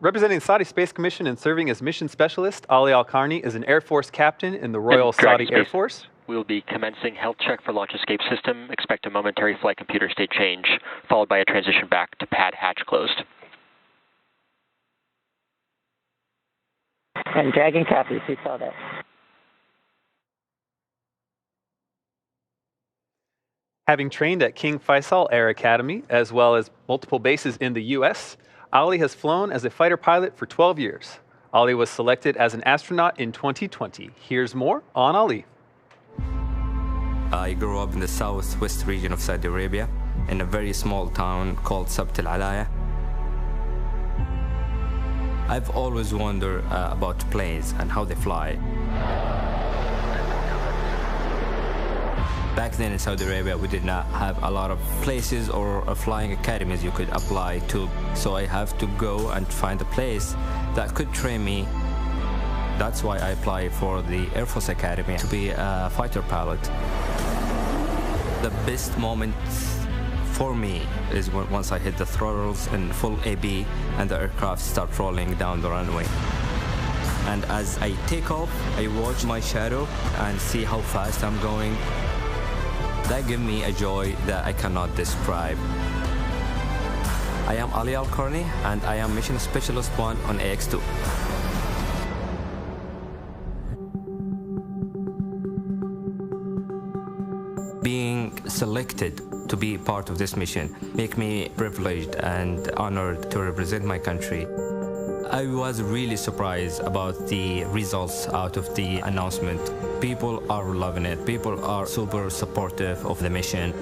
representing the Saudi Space Commission and serving as mission specialist, Ali Al-Qarni is an Air Force captain in the Royal Saudi Air Force. We will be commencing health check for launch escape system. Expect a momentary flight computer state change, followed by a transition back to pad hatch closed. And Dragon copies, we saw that. Having trained at King Faisal Air Academy, as well as multiple bases in the U.S., Ali has flown as a fighter pilot for 12 years. Ali was selected as an astronaut in 2020. Here's more on Ali. I grew up in the southwest region of Saudi Arabia, in a very small town called Sabt al-Alaya. I've always wondered about planes and how they fly. Back then in Saudi Arabia, we did not have a lot of places or flying academies you could apply to. So I have to go and find a place that could train me. That's why I applied for the Air Force Academy to be a fighter pilot. The best moment for me is once I hit the throttles in full AB and the aircraft start rolling down the runway. And as I take off, I watch my shadow and see how fast I'm going. That gives me a joy that I cannot describe. I am Ali Al-Qarni, and I am Mission Specialist 1 on AX2. Being selected to be part of this mission makes me privileged and honored to represent my country. I was really surprised about the results out of the announcement. People are loving it. People are super supportive of the mission.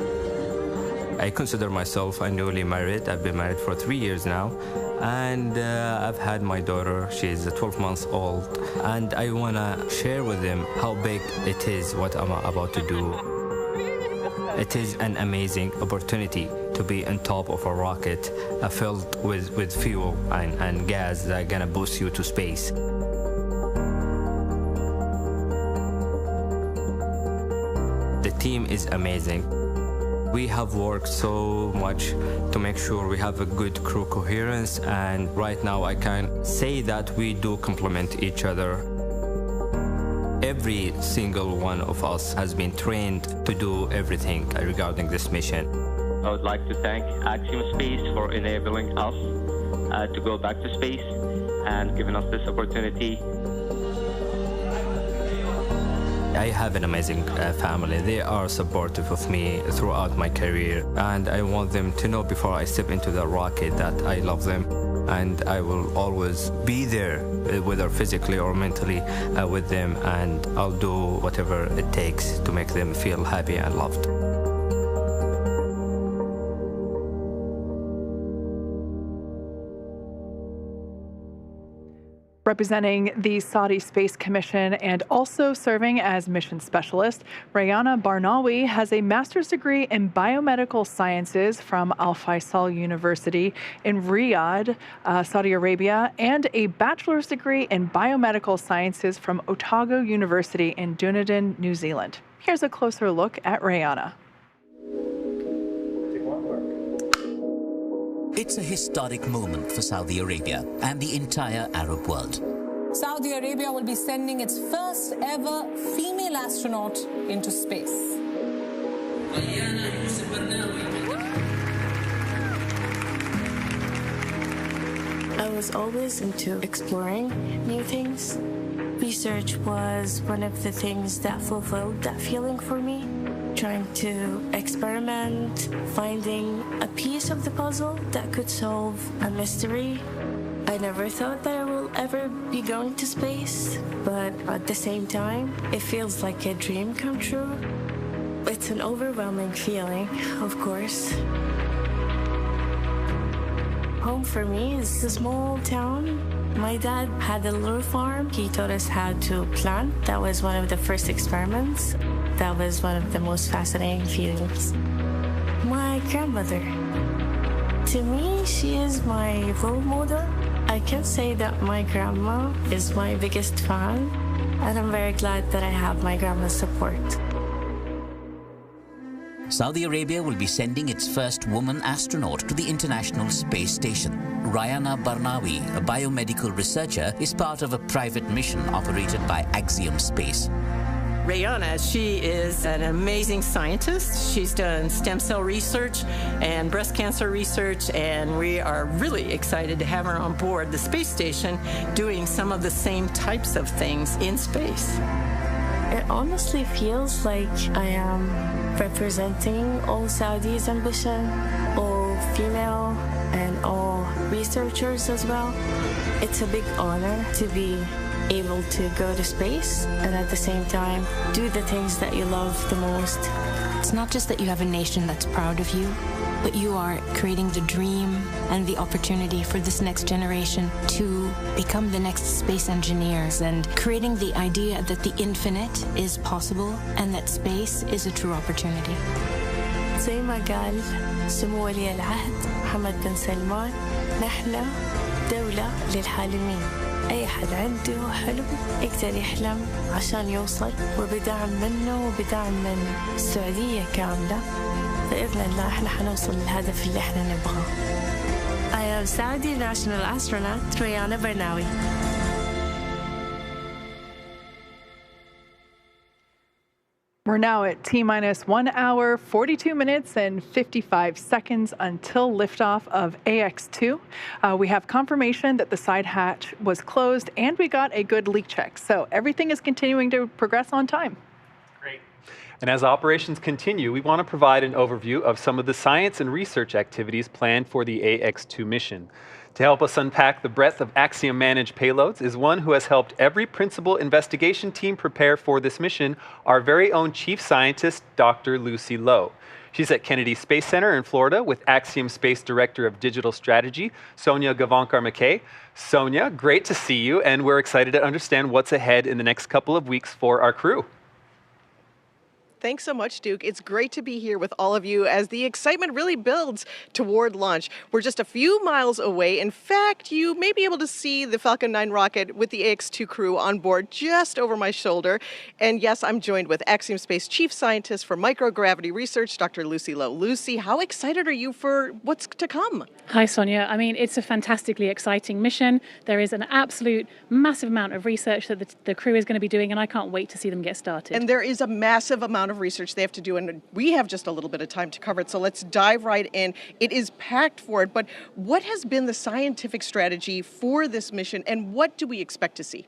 I consider myself a newly married. I've been married for 3 years now. And I've had my daughter. She's 12 months old. And I want to share with them how big it is what I'm about to do. It is an amazing opportunity to be on top of a rocket filled with fuel and gas that are gonna boost you to space. The team is amazing. We have worked so much to make sure we have a good crew coherence, and right now I can say that we do complement each other. Every single one of us has been trained to do everything regarding this mission. I would like to thank Axiom Space for enabling us to go back to space and giving us this opportunity. I have an amazing family. They are supportive of me throughout my career, and I want them to know before I step into the rocket that I love them, and I will always be there, whether physically or mentally, with them, and I'll do whatever it takes to make them feel happy and loved. Representing the Saudi Space Commission and also serving as mission specialist, Rayana Barnawi has a master's degree in biomedical sciences from Al Faisal University in Riyadh, Saudi Arabia, and a bachelor's degree in biomedical sciences from Otago University in Dunedin, New Zealand. Here's a closer look at Rayana. It's a historic moment for Saudi Arabia and the entire Arab world. Saudi Arabia will be sending its first ever female astronaut into space. I was always into exploring new things. Research was one of the things that fulfilled that feeling for me. Trying to experiment, finding a piece of the puzzle that could solve a mystery. I never thought that I will ever be going to space, but at the same time, it feels like a dream come true. It's an overwhelming feeling, of course. Home for me is a small town. My dad had a little farm. He taught us how to plant. That was one of the first experiments. That was one of the most fascinating feelings. My grandmother. To me, she is my role model. I can say that my grandma is my biggest fan, and I'm very glad that I have my grandma's support. Saudi Arabia will be sending its first woman astronaut to the International Space Station. Rayana Barnawi, a biomedical researcher, is part of a private mission operated by Axiom Space. Rayana, she is an amazing scientist. She's done stem cell research and breast cancer research, and we are really excited to have her on board the space station doing some of the same types of things in space. It honestly feels like I am representing all Saudis ambition, all female and all researchers as well. It's a big honor to be able to go to space and at the same time do the things that you love the most. It's not just that you have a nation that's proud of you, but you are creating the dream and the opportunity for this next generation to become the next space engineers and creating the idea that the infinite is possible and that space is a true opportunity. زي ما قال سمو ولي العهد محمد بن سلمان، نحن دولة للحالمين. أي حد عنده حلم يقدر يحلم عشان يوصل، وبدعم منه وبدعم من السعودية كاملة بإذن الله احنا حنوصل للهدف اللي احنا نبغاه. I am Saudi National Astronaut Rayana Barnawi. We're now at T-minus 1 hour, 42 minutes, and 55 seconds until liftoff of AX-2. We have confirmation that the side hatch was closed, and we got a good leak check. So everything is continuing to progress on time. Great. And as operations continue, we want to provide an overview of some of the science and research activities planned for the AX-2 mission. To help us unpack the breadth of Axiom-managed payloads is one who has helped every principal investigation team prepare for this mission, our very own chief scientist, Dr. Lucy Lowe. She's at Kennedy Space Center in Florida with Axiom Space Director of Digital Strategy, Sonia Gavankar-McKay. Sonia, great to see you, and we're excited to understand what's ahead in the next couple of weeks for our crew. Thanks so much, Duke. It's great to be here with all of you as the excitement really builds toward launch. We're just a few miles away. In fact, you may be able to see the Falcon 9 rocket with the AX-2 crew on board just over my shoulder. And yes, I'm joined with Axiom Space Chief Scientist for Microgravity Research, Dr. Lucy Lowe. Lucy, how excited are you for what's to come? Hi, Sonia. I mean, it's a fantastically exciting mission. There is an absolute massive amount of research that the crew is going to be doing, and I can't wait to see them get started. And there is a massive amount of research they have to do, and we have just a little bit of time to cover it, so let's dive right in. It is packed for it, but what has been the scientific strategy for this mission, and what do we expect to see?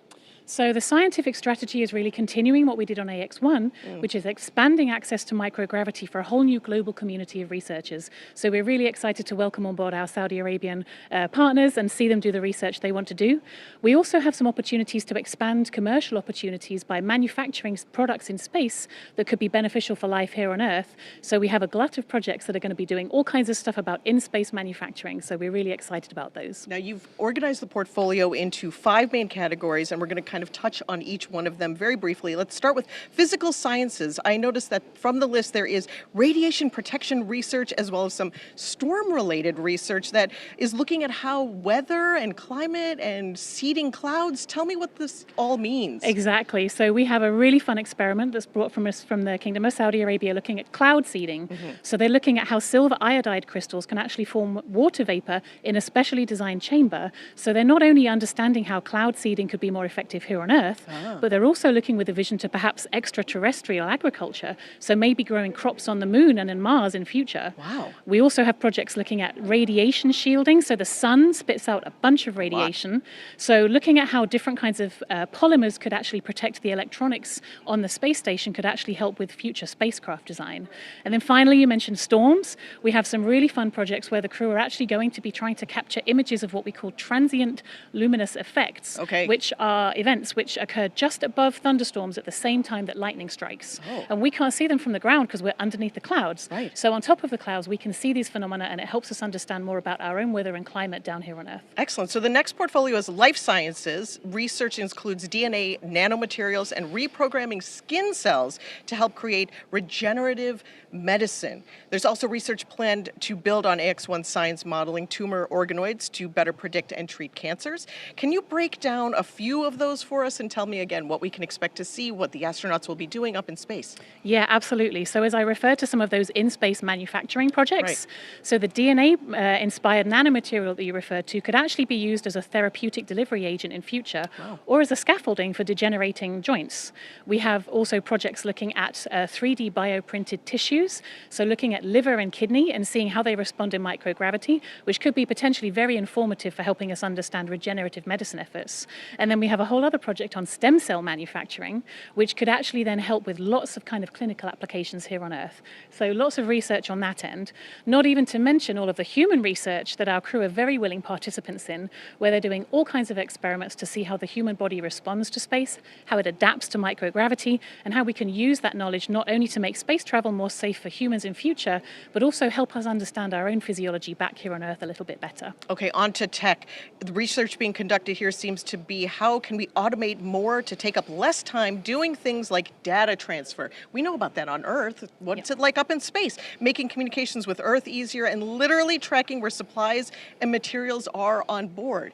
So the scientific strategy is really continuing what we did on AX-1, which is expanding access to microgravity for a whole new global community of researchers. So we're really excited to welcome on board our Saudi Arabian partners and see them do the research they want to do. We also have some opportunities to expand commercial opportunities by manufacturing products in space that could be beneficial for life here on Earth. So we have a glut of projects that are going to be doing all kinds of stuff about in-space manufacturing. So we're really excited about those. Now, you've organized the portfolio into 5 main categories, and we're going to kind of touch on each one of them very briefly. Let's start with physical sciences. I noticed that from the list there is radiation protection research as well as some storm-related research that is looking at how weather and climate and seeding clouds. Tell me what this all means. Exactly. So we have a really fun experiment that's brought from us from the Kingdom of Saudi Arabia looking at cloud seeding. So they're looking at how silver iodide crystals can actually form water vapor in a specially designed chamber. So they're not only understanding how cloud seeding could be more effective here on Earth, but they're also looking with a vision to perhaps extraterrestrial agriculture, so maybe growing crops on the moon and in Mars in future. Wow. We also have projects looking at radiation shielding, so the sun spits out a bunch of radiation. So looking at how different kinds of polymers could actually protect the electronics on the space station could actually help with future spacecraft design. And then finally, you mentioned storms. We have some really fun projects where the crew are actually going to be trying to capture images of what we call transient luminous effects, which are events which occur just above thunderstorms at the same time that lightning strikes. And we can't see them from the ground because we're underneath the clouds. So on top of the clouds, we can see these phenomena, and it helps us understand more about our own weather and climate down here on Earth. Excellent. So the next portfolio is life sciences. Research includes DNA, nanomaterials, and reprogramming skin cells to help create regenerative medicine. There's also research planned to build on AX-1 science modeling tumor organoids to better predict and treat cancers. Can you break down a few of those for us and tell me again what we can expect to see, what the astronauts will be doing up in space? Yeah, absolutely. So as I refer to some of those in-space manufacturing projects, Right. so the DNA-inspired nanomaterial that you referred to could actually be used as a therapeutic delivery agent in future, or as a scaffolding for degenerating joints. We have also projects looking at 3D bioprinted tissues, so looking at liver and kidney and seeing how they respond in microgravity, which could be potentially very informative for helping us understand regenerative medicine efforts. And then we have a whole other project on stem cell manufacturing, which could actually then help with lots of kind of clinical applications here on Earth. So lots of research on that end, not even to mention all of the human research that our crew are very willing participants in, where they're doing all kinds of experiments to see how the human body responds to space, how it adapts to microgravity, and how we can use that knowledge not only to make space travel more safe for humans in future, but also help us understand our own physiology back here on Earth a little bit better. Okay, on to tech. The research being conducted here seems to be how can we automate more to take up less time doing things like data transfer. We know about that on Earth. What's it like up in space? Making communications with Earth easier and literally tracking where supplies and materials are on board.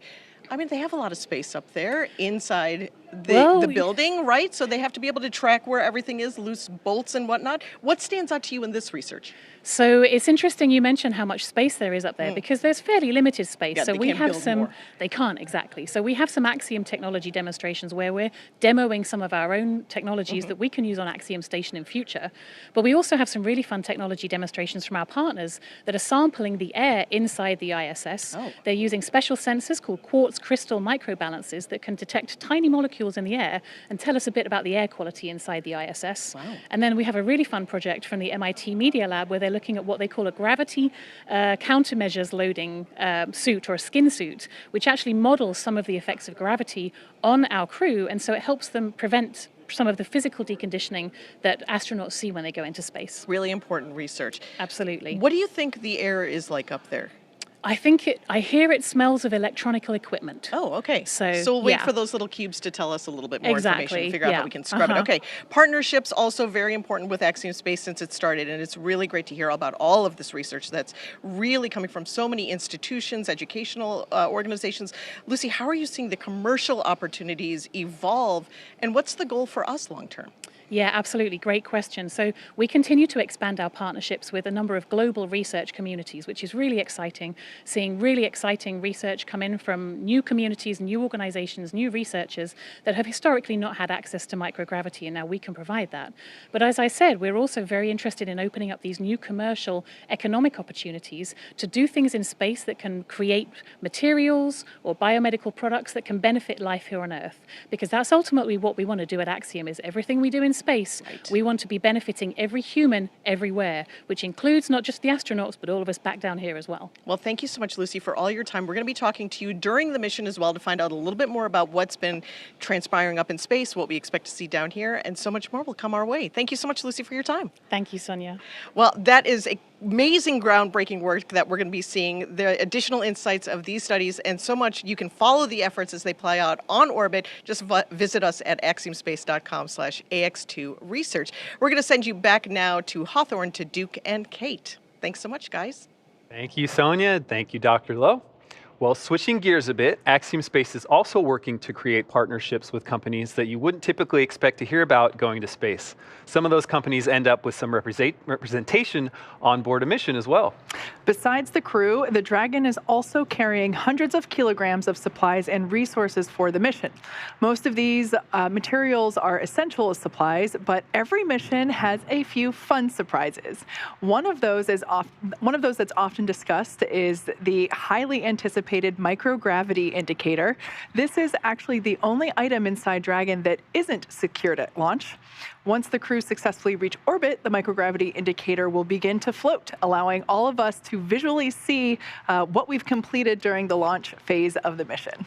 I mean, they have a lot of space up there inside the building, right? So they have to be able to track where everything is, loose bolts and whatnot. What stands out to you in this research? So it's interesting you mentioned how much space there is up there because there's fairly limited space. Yeah, so they we can't have build some, more. they can't exactly. So we have some Axiom technology demonstrations where we're demoing some of our own technologies that we can use on Axiom Station in future. But we also have some really fun technology demonstrations from our partners that are sampling the air inside the ISS. They're using special sensors called quartz crystal microbalances that can detect tiny molecules in the air and tell us a bit about the air quality inside the ISS. And then we have a really fun project from the MIT Media Lab where they're looking at what they call a gravity countermeasures loading suit or a skin suit, which actually models some of the effects of gravity on our crew, and so it helps them prevent some of the physical deconditioning that astronauts see when they go into space. Really important research. Absolutely. What do you think the air is like up there? I hear it smells of electronical equipment. Oh, okay. So we'll wait yeah. for those little cubes to tell us a little bit more information and figure out yeah. how we can scrub it. Okay. Partnerships also very important with Axiom Space since it started, and it's really great to hear about all of this research that's really coming from so many institutions, educational organizations. Lucy, how are you seeing the commercial opportunities evolve, and what's the goal for us long term? Yeah, absolutely. Great question. So we continue to expand our partnerships with a number of global research communities, which is really exciting, seeing really exciting research come in from new communities, new organizations, new researchers that have historically not had access to microgravity, and now we can provide that. But as I said, we're also very interested in opening up these new commercial economic opportunities to do things in space that can create materials or biomedical products that can benefit life here on Earth. Because that's ultimately what we want to do at Axiom, is everything we do in space, we want to be benefiting every human everywhere, which includes not just the astronauts, but all of us back down here as well. Well, thank you so much, Lucy, for all your time. We're going to be talking to you during the mission as well to find out a little bit more about what's been transpiring up in space, what we expect to see down here, and so much more will come our way. Thank you so much, Lucy, for your time. Thank you, Sonia. Well, that is amazing groundbreaking work that we're going to be seeing, the additional insights of these studies, and so much. You can follow the efforts as they play out on orbit. Just visit us at axiomspace.com/AX2 research. We're going to send you back now to Hawthorne, to Duke and Kate. Thanks so much, guys. Thank you, Sonia. Thank you, Dr. Lowe. Well, switching gears a bit, Axiom Space is also working to create partnerships with companies that you wouldn't typically expect to hear about going to space. Some of those companies end up with some representation on board a mission as well. Besides the crew, the Dragon is also carrying hundreds of kilograms of supplies and resources for the mission. Most of these materials are essential supplies, but every mission has a few fun surprises. One of those that's often discussed is the highly anticipated microgravity indicator. This is actually the only item inside Dragon that isn't secured at launch. Once the crew successfully reach orbit, the microgravity indicator will begin to float, allowing all of us to visually see what we've completed during the launch phase of the mission.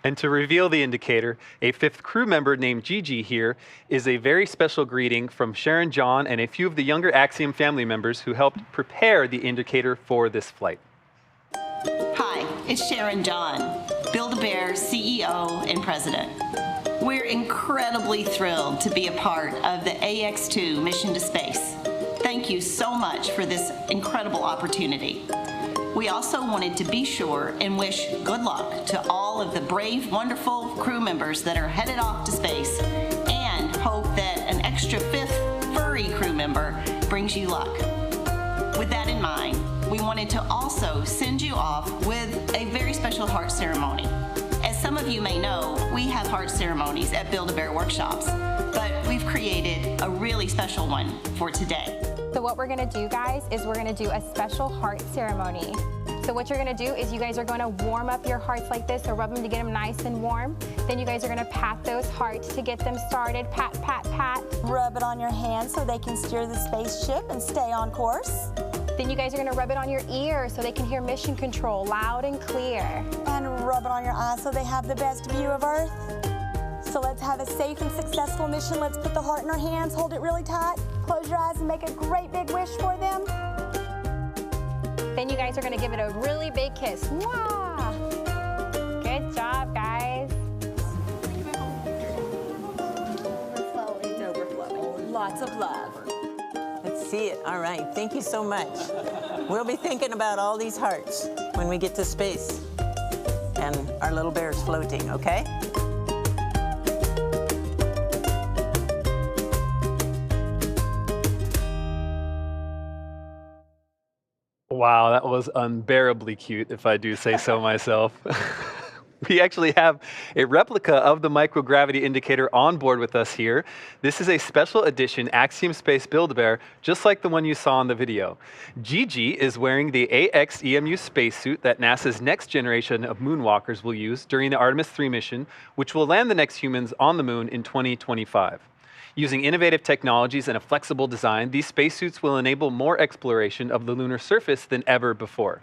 And to reveal the indicator, a fifth crew member named Gigi here is a very special greeting from Sharon John and a few of the younger Axiom family members who helped prepare the indicator for this flight. Hi, it's Sharon John, Build-A-Bear CEO and President. We're incredibly thrilled to be a part of the AX2 mission to space. Thank you so much for this incredible opportunity. We also wanted to be sure and wish good luck to all of the brave, wonderful crew members that are headed off to space, and hope that an extra 5th furry crew member brings you luck. With that in mind, we wanted to also send you off with a very special heart ceremony. As some of you may know, we have heart ceremonies at Build-A-Bear workshops, but we've created a really special one for today. So what we're gonna do, guys, is we're gonna do a special heart ceremony. So what you're gonna do is you guys are gonna warm up your hearts like this, or rub them to get them nice and warm. Then you guys are gonna pat those hearts to get them started. Pat, pat, pat. Rub it on your hands so they can steer the spaceship and stay on course. Then you guys are gonna rub it on your ears so they can hear mission control loud and clear. And rub it on your eyes so they have the best view of Earth. So let's have a safe and successful mission. Let's put the heart in our hands, hold it really tight, close your eyes and make a great big wish for them. Then you guys are gonna give it a really big kiss. Mwah! Good job, guys. It's overflowing. Lots of love. Let's see it. All right. Thank you so much. We'll be thinking about all these hearts when we get to space and our little bear's floating, okay? Wow, that was unbearably cute, if I do say so myself. We actually have a replica of the microgravity indicator on board with us here. This is a special edition Axiom Space Build-A-Bear, just like the one you saw in the video. Gigi is wearing the AX-EMU spacesuit that NASA's next generation of moonwalkers will use during the Artemis 3 mission, which will land the next humans on the moon in 2025. Using innovative technologies and a flexible design, these spacesuits will enable more exploration of the lunar surface than ever before.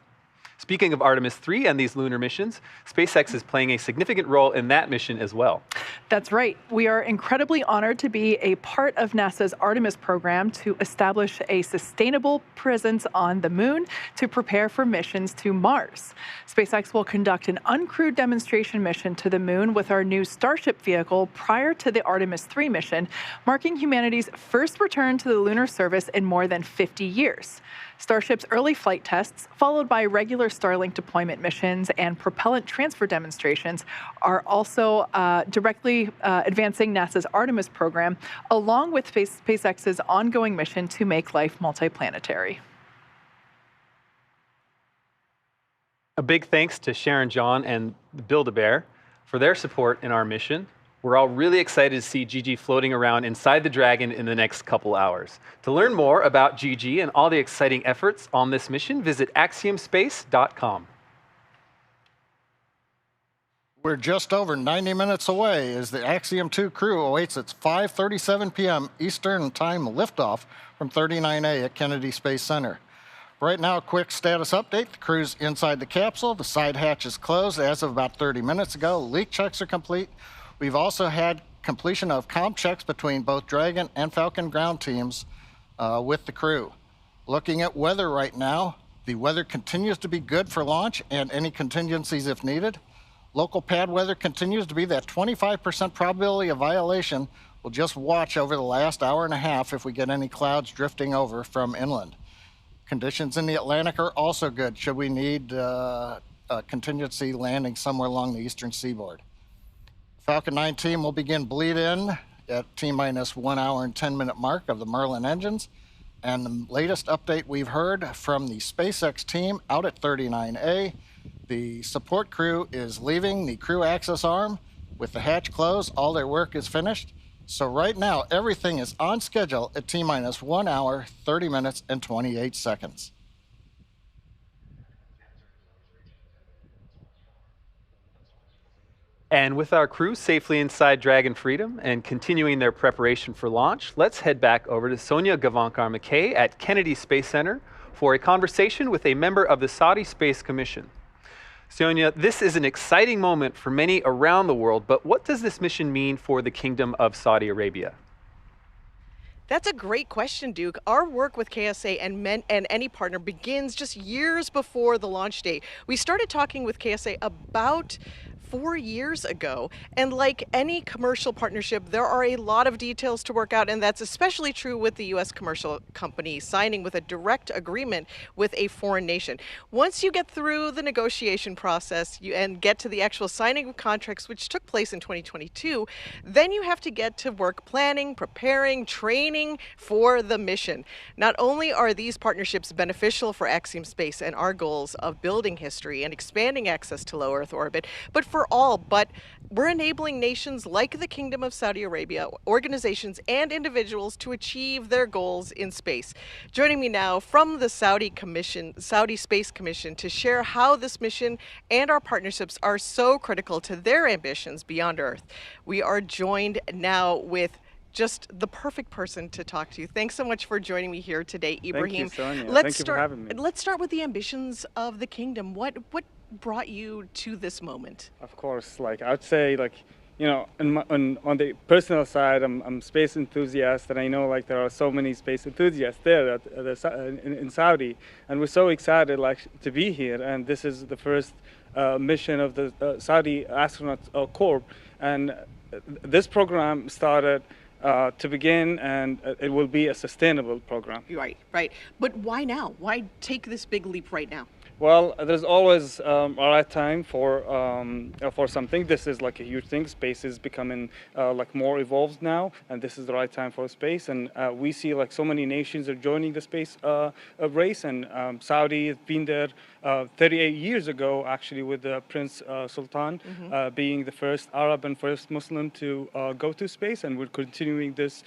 Speaking of Artemis 3 and these lunar missions, SpaceX is playing a significant role in that mission as well. That's right. We are incredibly honored to be a part of NASA's Artemis program to establish a sustainable presence on the moon to prepare for missions to Mars. SpaceX will conduct an uncrewed demonstration mission to the moon with our new Starship vehicle prior to the Artemis 3 mission, marking humanity's first return to the lunar surface in more than 50 years. Starship's early flight tests, followed by regular Starlink deployment missions and propellant transfer demonstrations, are also directly advancing NASA's Artemis program, along with SpaceX's ongoing mission to make life multiplanetary. A big thanks to Sharon John and Build-A-Bear for their support in our mission. We're all really excited to see Gigi floating around inside the Dragon in the next couple hours. To learn more about Gigi and all the exciting efforts on this mission, visit axiomspace.com. We're just over 90 minutes away as the Axiom 2 crew awaits its 5:37 p.m. Eastern Time liftoff from 39A at Kennedy Space Center. Right now, a quick status update. The crew's inside the capsule. The side hatch is closed as of about 30 minutes ago. Leak checks are complete. We've also had completion of comm checks between both Dragon and Falcon ground teams with the crew. Looking at weather right now, the weather continues to be good for launch and any contingencies if needed. Local pad weather continues to be that 25% probability of violation. We'll just watch over the last hour and a half if we get any clouds drifting over from inland. Conditions in the Atlantic are also good should we need a contingency landing somewhere along the eastern seaboard. Falcon 9 team will begin bleed in at T-minus 1 hour and 10-minute mark of the Merlin engines. And the latest update we've heard from the SpaceX team out at 39A, the support crew is leaving the crew access arm. With the hatch closed, all their work is finished. So right now, everything is on schedule at T-minus 1 hour, 30 minutes, and 28 seconds. And with our crew safely inside Dragon Freedom and continuing their preparation for launch, let's head back over to Sonia Gavankar-McKay at Kennedy Space Center for a conversation with a member of the Saudi Space Commission. Sonia, this is an exciting moment for many around the world, but what does this mission mean for the Kingdom of Saudi Arabia? That's a great question, Duke. Our work with KSA and any partner begins just years before the launch date. We started talking with KSA about 4 years ago. And like any commercial partnership, there are a lot of details to work out, and that's especially true with the U.S. commercial company signing with a direct agreement with a foreign nation. Once you get through the negotiation process and get to the actual signing of contracts, which took place in 2022, then you have to get to work planning, preparing, training for the mission. Not only are these partnerships beneficial for Axiom Space and our goals of building history and expanding access to low Earth orbit, but for all, but we're enabling nations like the Kingdom of Saudi Arabia, organizations and individuals to achieve their goals in space. Joining me now from the Saudi Space Commission to share how this mission and our partnerships are so critical to their ambitions beyond Earth. We are joined now with just the perfect person to talk to. Thanks so much for joining me here today, Ibrahim. Thank you, Sonia. Let's Thank you for having me. Let's start with the ambitions of the kingdom. What brought you to this moment? Of course, like I would say, like, you know, on the personal side, I'm a space enthusiast, and I know like there are so many space enthusiasts there in Saudi, and we're so excited like to be here. And this is the first mission of the Saudi Astronaut Corps, and this program started to begin, and it will be a sustainable program. Right. But why now? Why take this big leap right now? Well, there's always a right time for something. This is like a huge thing. Space is becoming like more evolved now, and this is the right time for space. And we see like so many nations are joining the space race, and Saudi has been there 38 years ago, actually, with Prince Sultan being the first Arab and first Muslim to go to space, and we're continuing this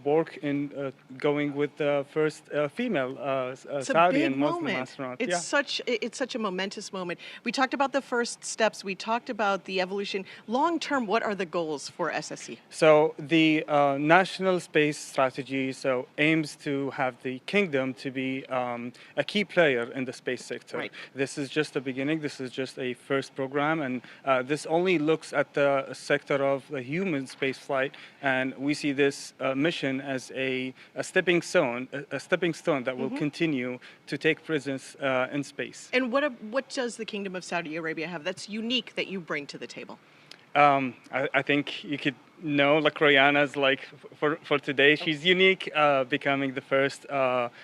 work in going with the first female Saudi and Muslim astronaut. It's such a momentous moment. We talked about the first steps. We talked about the evolution. Long term, what are the goals for SSC? So the national space strategy aims to have the kingdom to be a key player in the space sector. Right. This is just the beginning. This is just a first program, and this only looks at the sector of the human space flight, and we see this mission as a stepping stone that will continue to take presence in space. And what does the Kingdom of Saudi Arabia have that's unique that you bring to the table? I think you could know, like Rihanna's like for today, she's unique, becoming the first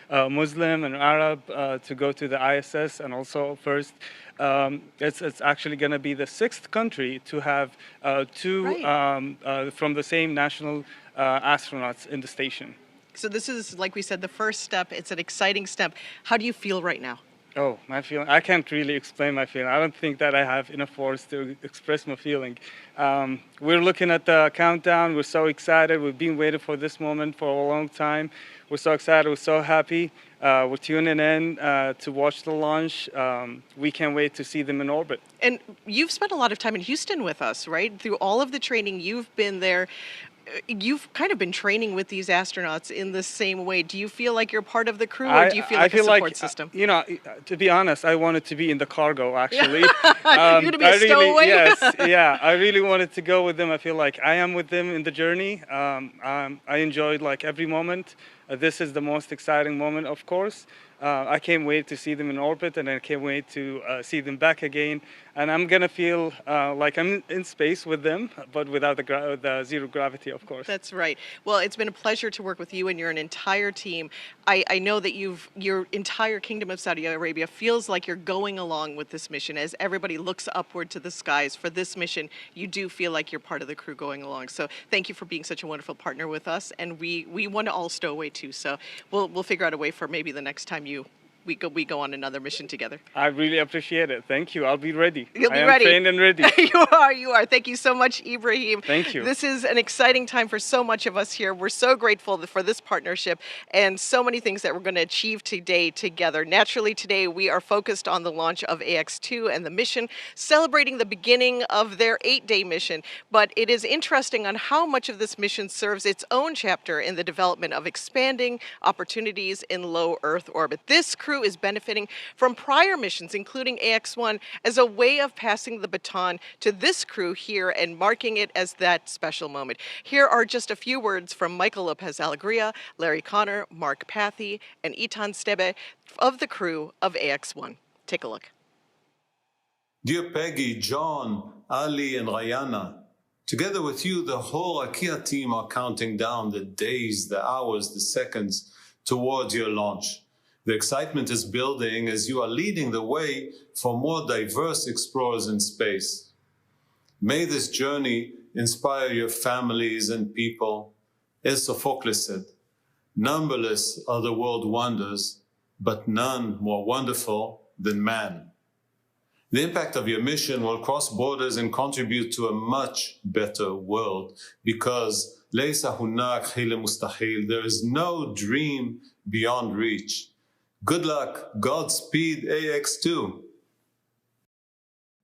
Muslim and Arab to go to the ISS, and also first. It's actually going to be the 6th country to have two from the same national astronauts in the station. So this is, like we said, the first step. It's an exciting step. How do you feel right now? Oh, my feeling, I can't really explain my feeling. I don't think that I have enough words to express my feeling. We're looking at the countdown. We're so excited. We've been waiting for this moment for a long time. We're so excited. We're so happy. We're tuning in to watch the launch. We can't wait to see them in orbit. And you've spent a lot of time in Houston with us, right? Through all of the training, you've been there. You've kind of been training with these astronauts in the same way. Do you feel like you're part of the crew, or do you feel like a support system? You know, to be honest, I wanted to be in the cargo, actually. You're going to be a stowaway? Yes, yeah. I really wanted to go with them. I feel like I am with them in the journey. I enjoyed like every moment. This is the most exciting moment, of course. I can't wait to see them in orbit, and I can't wait to see them back again. And I'm going to feel like I'm in space with them, but without the zero gravity, of course. That's right. Well, it's been a pleasure to work with you and your entire team. I know that your entire Kingdom of Saudi Arabia feels like you're going along with this mission. As everybody looks upward to the skies for this mission, you do feel like you're part of the crew going along. So thank you for being such a wonderful partner with us. And we want to all stow away too. So we'll figure out a way for maybe the next time we go on another mission together. I really appreciate it. Thank you. I'll be ready. You'll be ready. I am trained and ready. You are. Thank you so much, Ibrahim. Thank you. This is an exciting time for so much of us here. We're so grateful for this partnership and so many things that we're going to achieve today together. Naturally, today we are focused on the launch of AX-2 and the mission, celebrating the beginning of their 8-day mission. But it is interesting on how much of this mission serves its own chapter in the development of expanding opportunities in low Earth orbit. This crew is benefiting from prior missions, including AX-1, as a way of passing the baton to this crew here and marking it as that special moment. Here are just a few words from Michael Lopez Alegria, Larry Connor, Mark Pathy, and Itan Stebe of the crew of AX-1. Take a look. Dear Peggy, John, Ali, and Rayana, together with you, the whole IKEA team are counting down the days, the hours, the seconds towards your launch. The excitement is building as you are leading the way for more diverse explorers in space. May this journey inspire your families and people. As Sophocles said, numberless are the world wonders, but none more wonderful than man. The impact of your mission will cross borders and contribute to a much better world because Leisa hunak hile mustahil. There is no dream beyond reach. Good luck. Godspeed, AX2.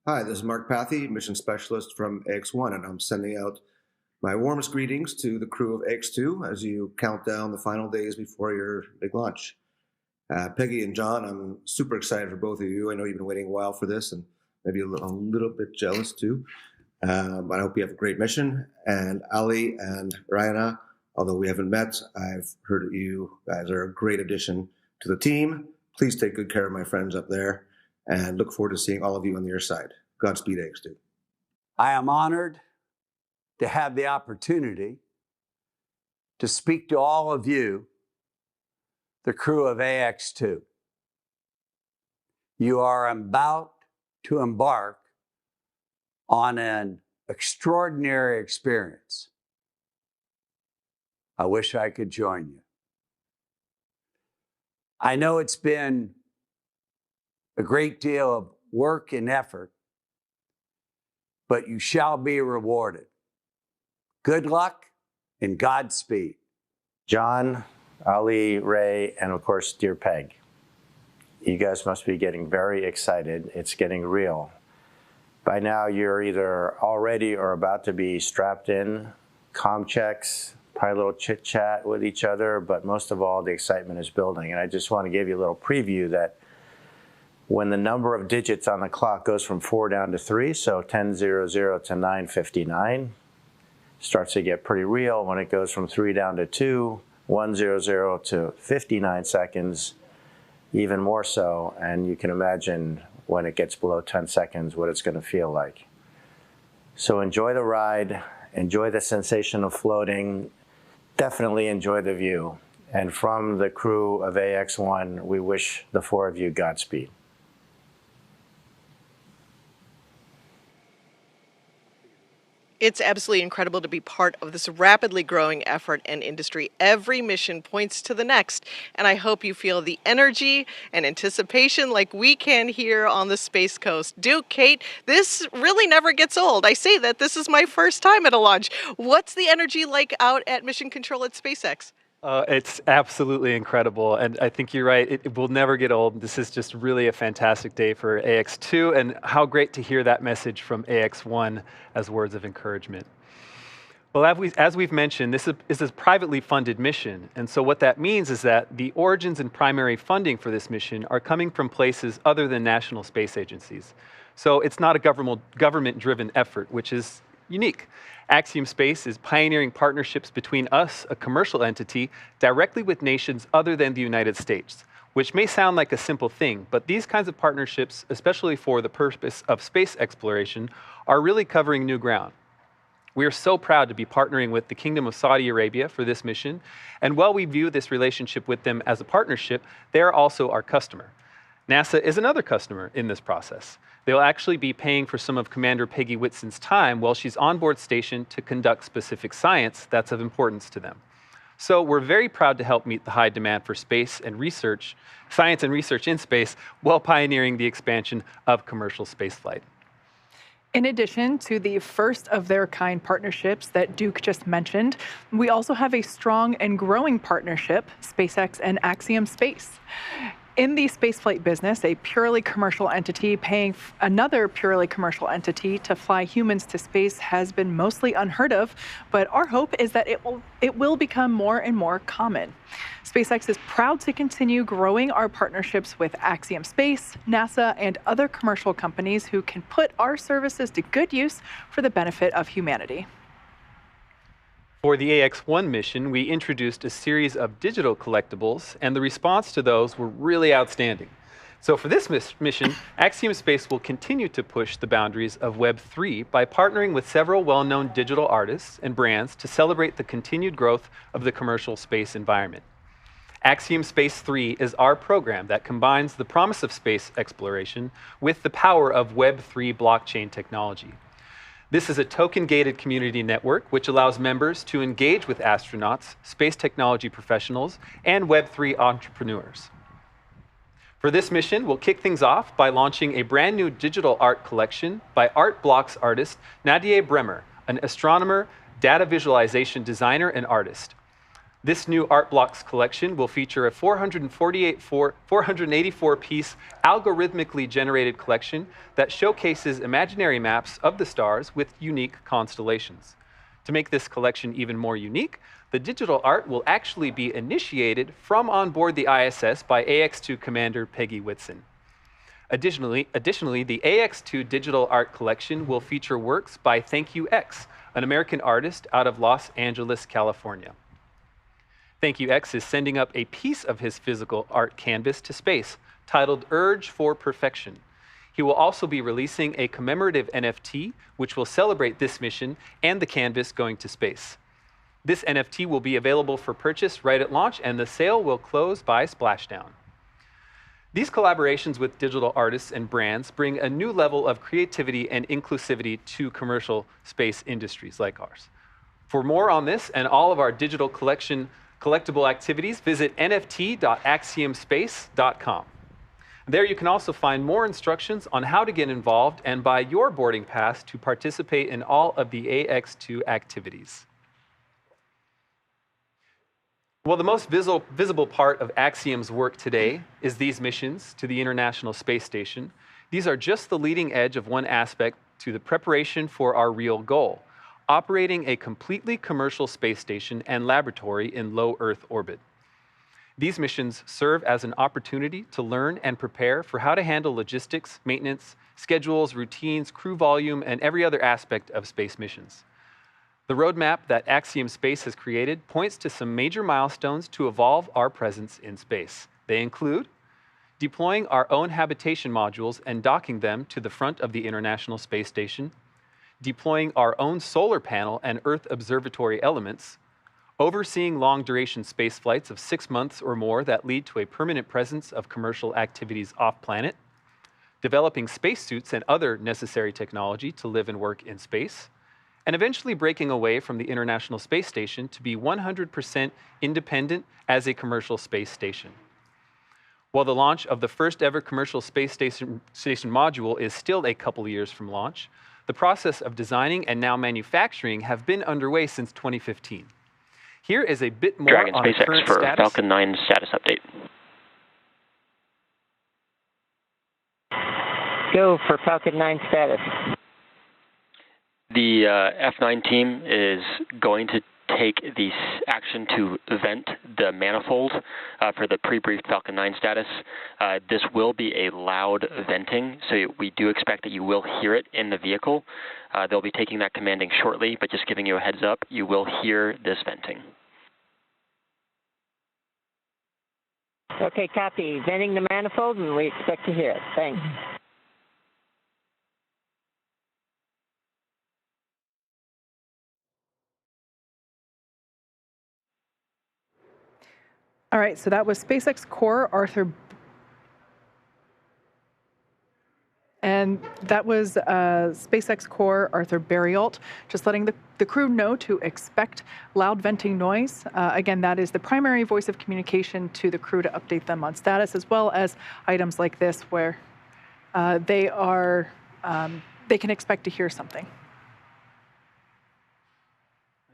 Hi, this is Mark Pathy, mission specialist from AX1, and I'm sending out my warmest greetings to the crew of AX2 as you count down the final days before your big launch. Peggy and John, I'm super excited for both of you. I know you've been waiting a while for this and maybe a little bit jealous too. But I hope you have a great mission. And Ali and Rayana, although we haven't met, I've heard that you guys are a great addition to the team. Please take good care of my friends up there and look forward to seeing all of you on the other side. Godspeed, AX2. I am honored to have the opportunity to speak to all of you, the crew of AX2. You are about to embark on an extraordinary experience. I wish I could join you. I know it's been a great deal of work and effort, but you shall be rewarded. Good luck and Godspeed. John, Ali, Ray, and of course, dear Peg. You guys must be getting very excited. It's getting real. By now, you're either already or about to be strapped in, comm checks, probably a little chit chat with each other, but most of all, the excitement is building. And I just want to give you a little preview that when the number of digits on the clock goes from 4 down to 3, so 10:00 to 9:59, starts to get pretty real. When it goes from 3 down to 2, 1:00 to 59 seconds, even more so. And you can imagine when it gets below 10 seconds what it's going to feel like. So enjoy the ride, enjoy the sensation of floating, definitely enjoy the view. And from the crew of AX1, we wish the 4 of you Godspeed. It's absolutely incredible to be part of this rapidly growing effort and industry. Every mission points to the next, and I hope you feel the energy and anticipation like we can here on the Space Coast. Duke, Kate, this really never gets old. I say that this is my first time at a launch. What's the energy like out at Mission Control at SpaceX? It's absolutely incredible, and I think you're right. It will never get old. This is just really a fantastic day for AX2, and how great to hear that message from AX1 as words of encouragement. Well, as we've mentioned, this is a privately funded mission, and so what that means is that the origins and primary funding for this mission are coming from places other than national space agencies. So it's not a government-driven effort, which is unique. Axiom Space is pioneering partnerships between us, a commercial entity, directly with nations other than the United States, which may sound like a simple thing, but these kinds of partnerships, especially for the purpose of space exploration, are really covering new ground. We are so proud to be partnering with the Kingdom of Saudi Arabia for this mission, and while we view this relationship with them as a partnership, they are also our customer. NASA is another customer in this process. They'll actually be paying for some of Commander Peggy Whitson's time while she's on board station to conduct specific science that's of importance to them. So we're very proud to help meet the high demand for science and research in space while pioneering the expansion of commercial spaceflight. In addition to the first of their kind partnerships that Duke just mentioned, we also have a strong and growing partnership, SpaceX and Axiom Space. In the spaceflight business, a purely commercial entity paying another purely commercial entity to fly humans to space has been mostly unheard of, but our hope is that it will become more and more common. SpaceX is proud to continue growing our partnerships with Axiom Space, NASA, and other commercial companies who can put our services to good use for the benefit of humanity. For the AX1 mission, we introduced a series of digital collectibles, and the response to those were really outstanding. So for this mission, Axiom Space will continue to push the boundaries of Web 3 by partnering with several well-known digital artists and brands to celebrate the continued growth of the commercial space environment. Axiom Space 3 is our program that combines the promise of space exploration with the power of Web 3 blockchain technology. This is a token-gated community network which allows members to engage with astronauts, space technology professionals, and Web 3 entrepreneurs. For this mission, we'll kick things off by launching a brand new digital art collection by Art Blocks artist Nadia Bremer, an astronomer, data visualization designer, and artist. This new Art Blocks collection will feature a 484-piece algorithmically generated collection that showcases imaginary maps of the stars with unique constellations. To make this collection even more unique, the digital art will actually be initiated from on board the ISS by AX2 Commander Peggy Whitson. Additionally, the AX2 digital art collection will feature works by Thank You X, an American artist out of Los Angeles, California. Thank You X is sending up a piece of his physical art canvas to space, titled Urge for Perfection. He will also be releasing a commemorative NFT, which will celebrate this mission and the canvas going to space. This NFT will be available for purchase right at launch, and the sale will close by splashdown. These collaborations with digital artists and brands bring a new level of creativity and inclusivity to commercial space industries like ours. For more on this and all of our digital collectible activities, visit nft.axiomspace.com. There you can also find more instructions on how to get involved and buy your boarding pass to participate in all of the AX2 activities. Well, the most visible part of Axiom's work today is these missions to the International Space Station. These are just the leading edge of one aspect to the preparation for our real goal, operating a completely commercial space station and laboratory in low Earth orbit. These missions serve as an opportunity to learn and prepare for how to handle logistics, maintenance, schedules, routines, crew volume, and every other aspect of space missions. The roadmap that Axiom Space has created points to some major milestones to evolve our presence in space. They include deploying our own habitation modules and docking them to the front of the International Space Station, deploying our own solar panel and Earth observatory elements, overseeing long-duration space flights of 6 months or more that lead to a permanent presence of commercial activities off-planet, developing spacesuits and other necessary technology to live and work in space, and eventually breaking away from the International Space Station to be 100% independent as a commercial space station. While the launch of the first ever commercial space station module is still a couple years from launch, the process of designing and now manufacturing have been underway since 2015. Here is a bit more Dragon on the SpaceX current for status. Falcon 9 status update. Go for Falcon 9 status. The F9 team is going to take the action to vent the manifold for the pre-briefed Falcon 9 status. This will be a loud venting, so we do expect that you will hear it in the vehicle. They'll be taking that commanding shortly, but just giving you a heads up, you will hear this venting. Okay, copy. Venting the manifold, and we expect to hear it. Thanks. All right, so that was SpaceX core Arthur, and that was SpaceX core Arthur Bariault, just letting the crew know to expect loud venting noise. Again, that is the primary voice of communication to the crew to update them on status, as well as items like this where they can expect to hear something.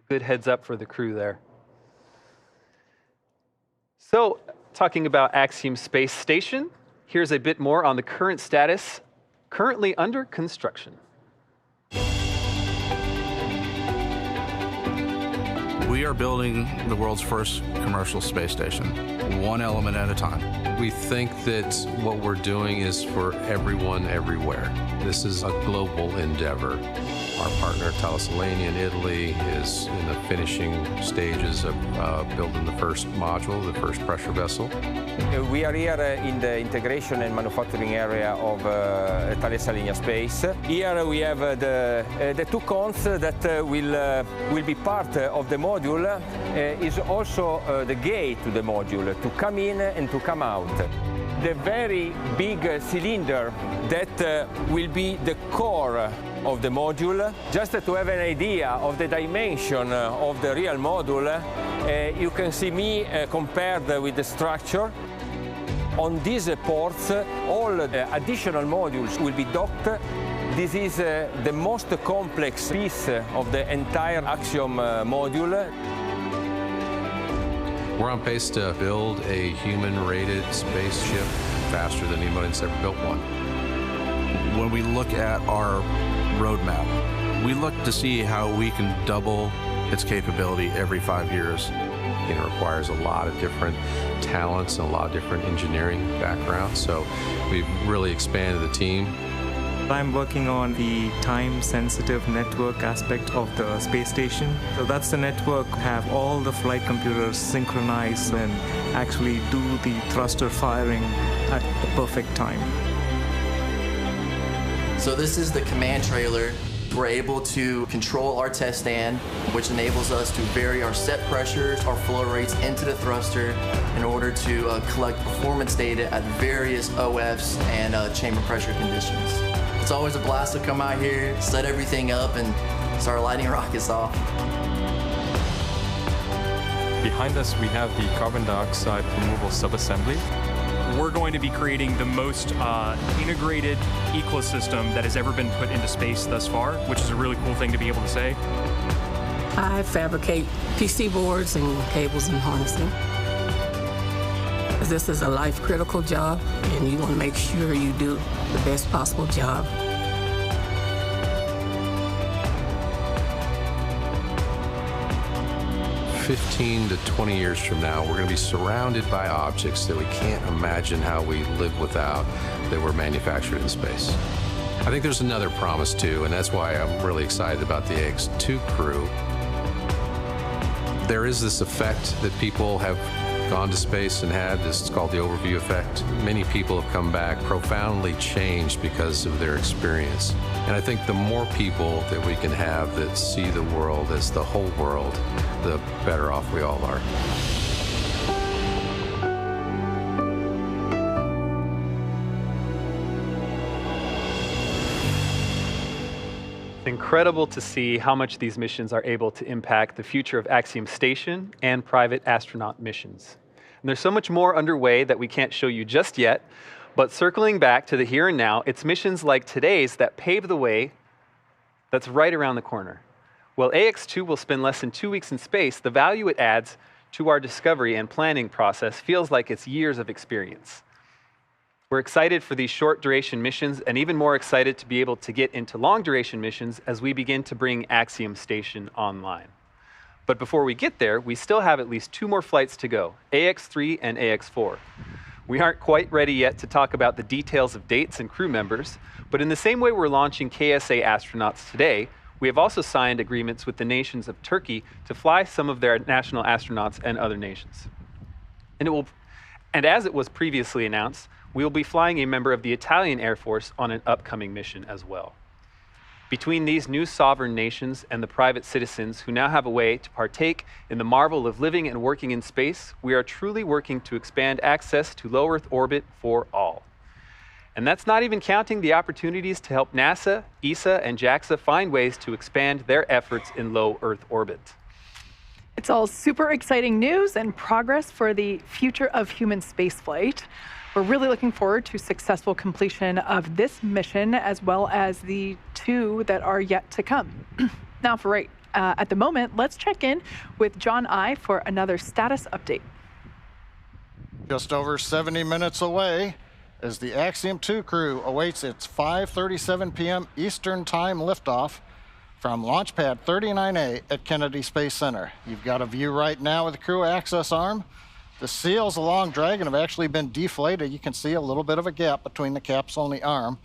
Good heads up for the crew there. So, talking about Axiom Space Station, here's a bit more on the current status, currently under construction. We are building the world's first commercial space station, one element at a time. We think that what we're doing is for everyone, everywhere. This is a global endeavor. Our partner, Thales Alenia in Italy, is in the finishing stages of building the first module, the first pressure vessel. We are here in the integration and manufacturing area of Thales Alenia Space. Here we have the two cones that will be part of the module. Is also the gate to the module to come in and to come out. The very big cylinder that will be the core of the module. Just to have an idea of the dimension of the real module, you can see me compared with the structure. On these ports, all additional modules will be docked. This is the most complex piece of the entire Axiom module. We're on pace to build a human-rated spaceship faster than anybody's ever built one. When we look at our roadmap, we look to see how we can double its capability every 5 years. It requires a lot of different talents and a lot of different engineering backgrounds, so we've really expanded the team. I'm working on the time-sensitive network aspect of the space station. So that's the network, have all the flight computers synchronize and actually do the thruster firing at the perfect time. So this is the command trailer. We're able to control our test stand, which enables us to vary our set pressures, our flow rates into the thruster in order to collect performance data at various OFs and chamber pressure conditions. It's always a blast to come out here, set everything up, and start lighting rockets off. Behind us, we have the carbon dioxide removal subassembly. We're going to be creating the most integrated ecosystem that has ever been put into space thus far, which is a really cool thing to be able to say. I fabricate PC boards and cables and harnessing. This is a life-critical job, and you want to make sure you do the best possible job. In 15 to 20 years from now, we're going to be surrounded by objects that we can't imagine how we live without, that were manufactured in space. I think there's another promise too, and that's why I'm really excited about the AX2 crew. There is this effect that people have gone to space and had. This is called the overview effect. Many people have come back profoundly changed because of their experience. And I think the more people that we can have that see the world as the whole world, the better off we all are. Incredible to see how much these missions are able to impact the future of Axiom Station and private astronaut missions. And there's so much more underway that we can't show you just yet, but circling back to the here and now, it's missions like today's that pave the way that's right around the corner. While AX2 will spend less than 2 weeks in space, the value it adds to our discovery and planning process feels like it's years of experience. We're excited for these short duration missions and even more excited to be able to get into long duration missions as we begin to bring Axiom Station online. But before we get there, we still have at least 2 more flights to go, AX3 and AX4. We aren't quite ready yet to talk about the details of dates and crew members, but in the same way we're launching KSA astronauts today, we have also signed agreements with the nations of Turkey to fly some of their national astronauts and other nations. And as it was previously announced, we will be flying a member of the Italian Air Force on an upcoming mission as well. Between these new sovereign nations and the private citizens who now have a way to partake in the marvel of living and working in space, we are truly working to expand access to low Earth orbit for all. And that's not even counting the opportunities to help NASA, ESA, and JAXA find ways to expand their efforts in low Earth orbit. It's all super exciting news and progress for the future of human spaceflight. We're really looking forward to successful completion of this mission, as well as the 2 that are yet to come. Now, at the moment, let's check in with John I for another status update. Just over 70 minutes away as the Axiom 2 crew awaits its 5:37 p.m. Eastern Time liftoff from Launch Pad 39A at Kennedy Space Center. You've got a view right now of the crew access arm. The seals along Dragon have actually been deflated. You can see a little bit of a gap between the capsule and the arm.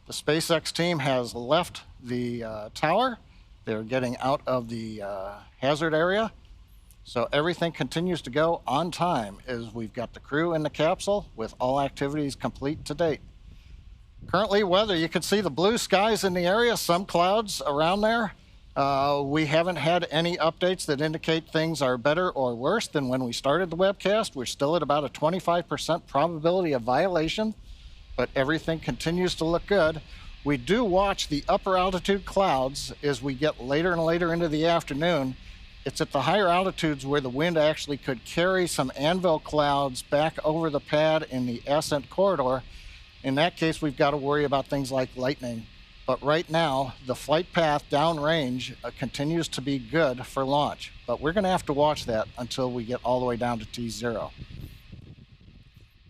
The SpaceX team has left the tower. They're getting out of the hazard area. So everything continues to go on time as we've got the crew in the capsule with all activities complete to date. Currently, weather, you can see the blue skies in the area, some clouds around there. We haven't had any updates that indicate things are better or worse than when we started the webcast. We're still at about a 25% probability of violation, but everything continues to look good. We do watch the upper altitude clouds as we get later and later into the afternoon. It's at the higher altitudes where the wind actually could carry some anvil clouds back over the pad in the ascent corridor. In that case, we've got to worry about things like lightning. But right now, the flight path downrange continues to be good for launch. But we're going to have to watch that until we get all the way down to T0.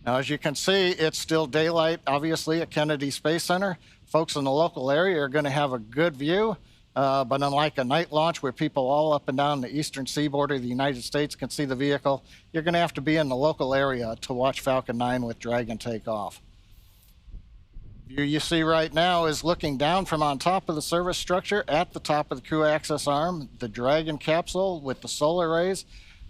Now, as you can see, it's still daylight, obviously, at Kennedy Space Center. Folks in the local area are going to have a good view. But unlike a night launch where people all up and down the eastern seaboard of the United States can see the vehicle, you're going to have to be in the local area to watch Falcon 9 with Dragon take off. The view you see right now is looking down from on top of the service structure at the top of the crew access arm, the Dragon capsule with the solar rays.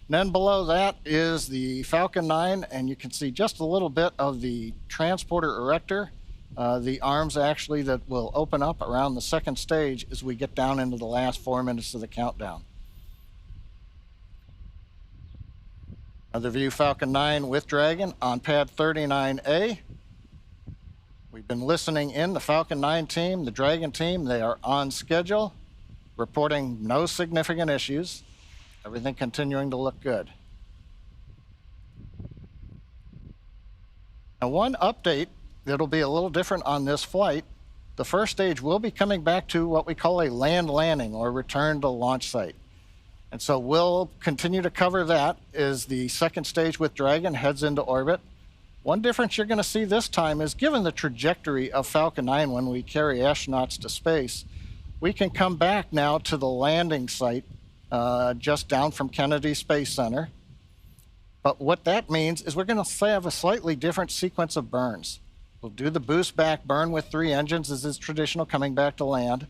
And then below that is the Falcon 9, and you can see just a little bit of the transporter erector, the arms actually that will open up around the second stage as we get down into the last 4 minutes of the countdown. Another view, Falcon 9 with Dragon on pad 39A. We've been listening in the Falcon 9 team, the Dragon team. They are on schedule, reporting no significant issues. Everything continuing to look good. Now, one update that'll be a little different on this flight, the first stage will be coming back to what we call a land landing or return to launch site. And so we'll continue to cover that as the second stage with Dragon heads into orbit. One difference you're going to see this time is given the trajectory of Falcon 9 when we carry astronauts to space, we can come back now to the landing site just down from Kennedy Space Center. But what that means is we're going to have a slightly different sequence of burns. We'll do the boost back burn with 3 engines as is traditional coming back to land.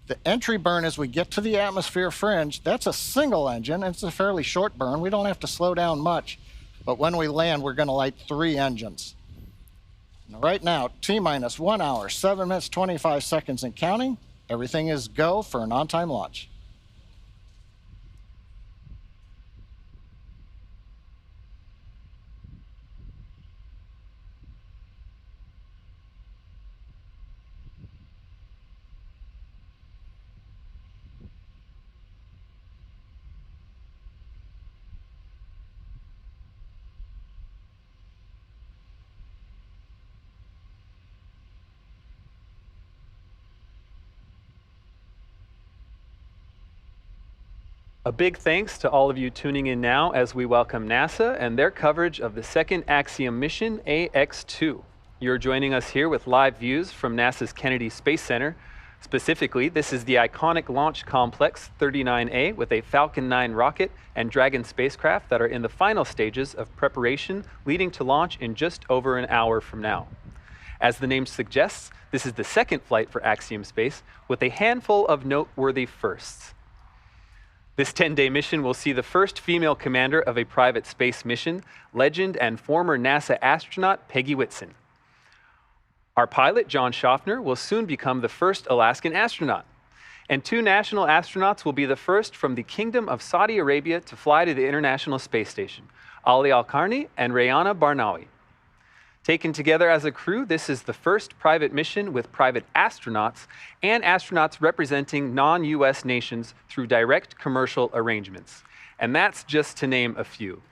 The entry burn as we get to the atmosphere fringe, that's a single engine, and it's a fairly short burn. We don't have to slow down much. But when we land, we're going to light 3 engines. Now, right now, T-minus 1 hour, 7 minutes, 25 seconds and counting. Everything is go for an on-time launch. A big thanks to all of you tuning in now as we welcome NASA and their coverage of the second Axiom mission, AX-2. You're joining us here with live views from NASA's Kennedy Space Center. Specifically, this is the iconic Launch Complex 39A with a Falcon 9 rocket and Dragon spacecraft that are in the final stages of preparation, leading to launch in just over an hour from now. As the name suggests, this is the second flight for Axiom Space with a handful of noteworthy firsts. This 10-day mission will see the first female commander of a private space mission, legend and former NASA astronaut Peggy Whitson. Our pilot, John Schaffner, will soon become the first Alaskan astronaut. And 2 national astronauts will be the first from the Kingdom of Saudi Arabia to fly to the International Space Station, Ali Al-Karni and Rayana Barnawi. Taken together as a crew, this is the first private mission with private astronauts and astronauts representing non-US nations through direct commercial arrangements. And that's just to name a few.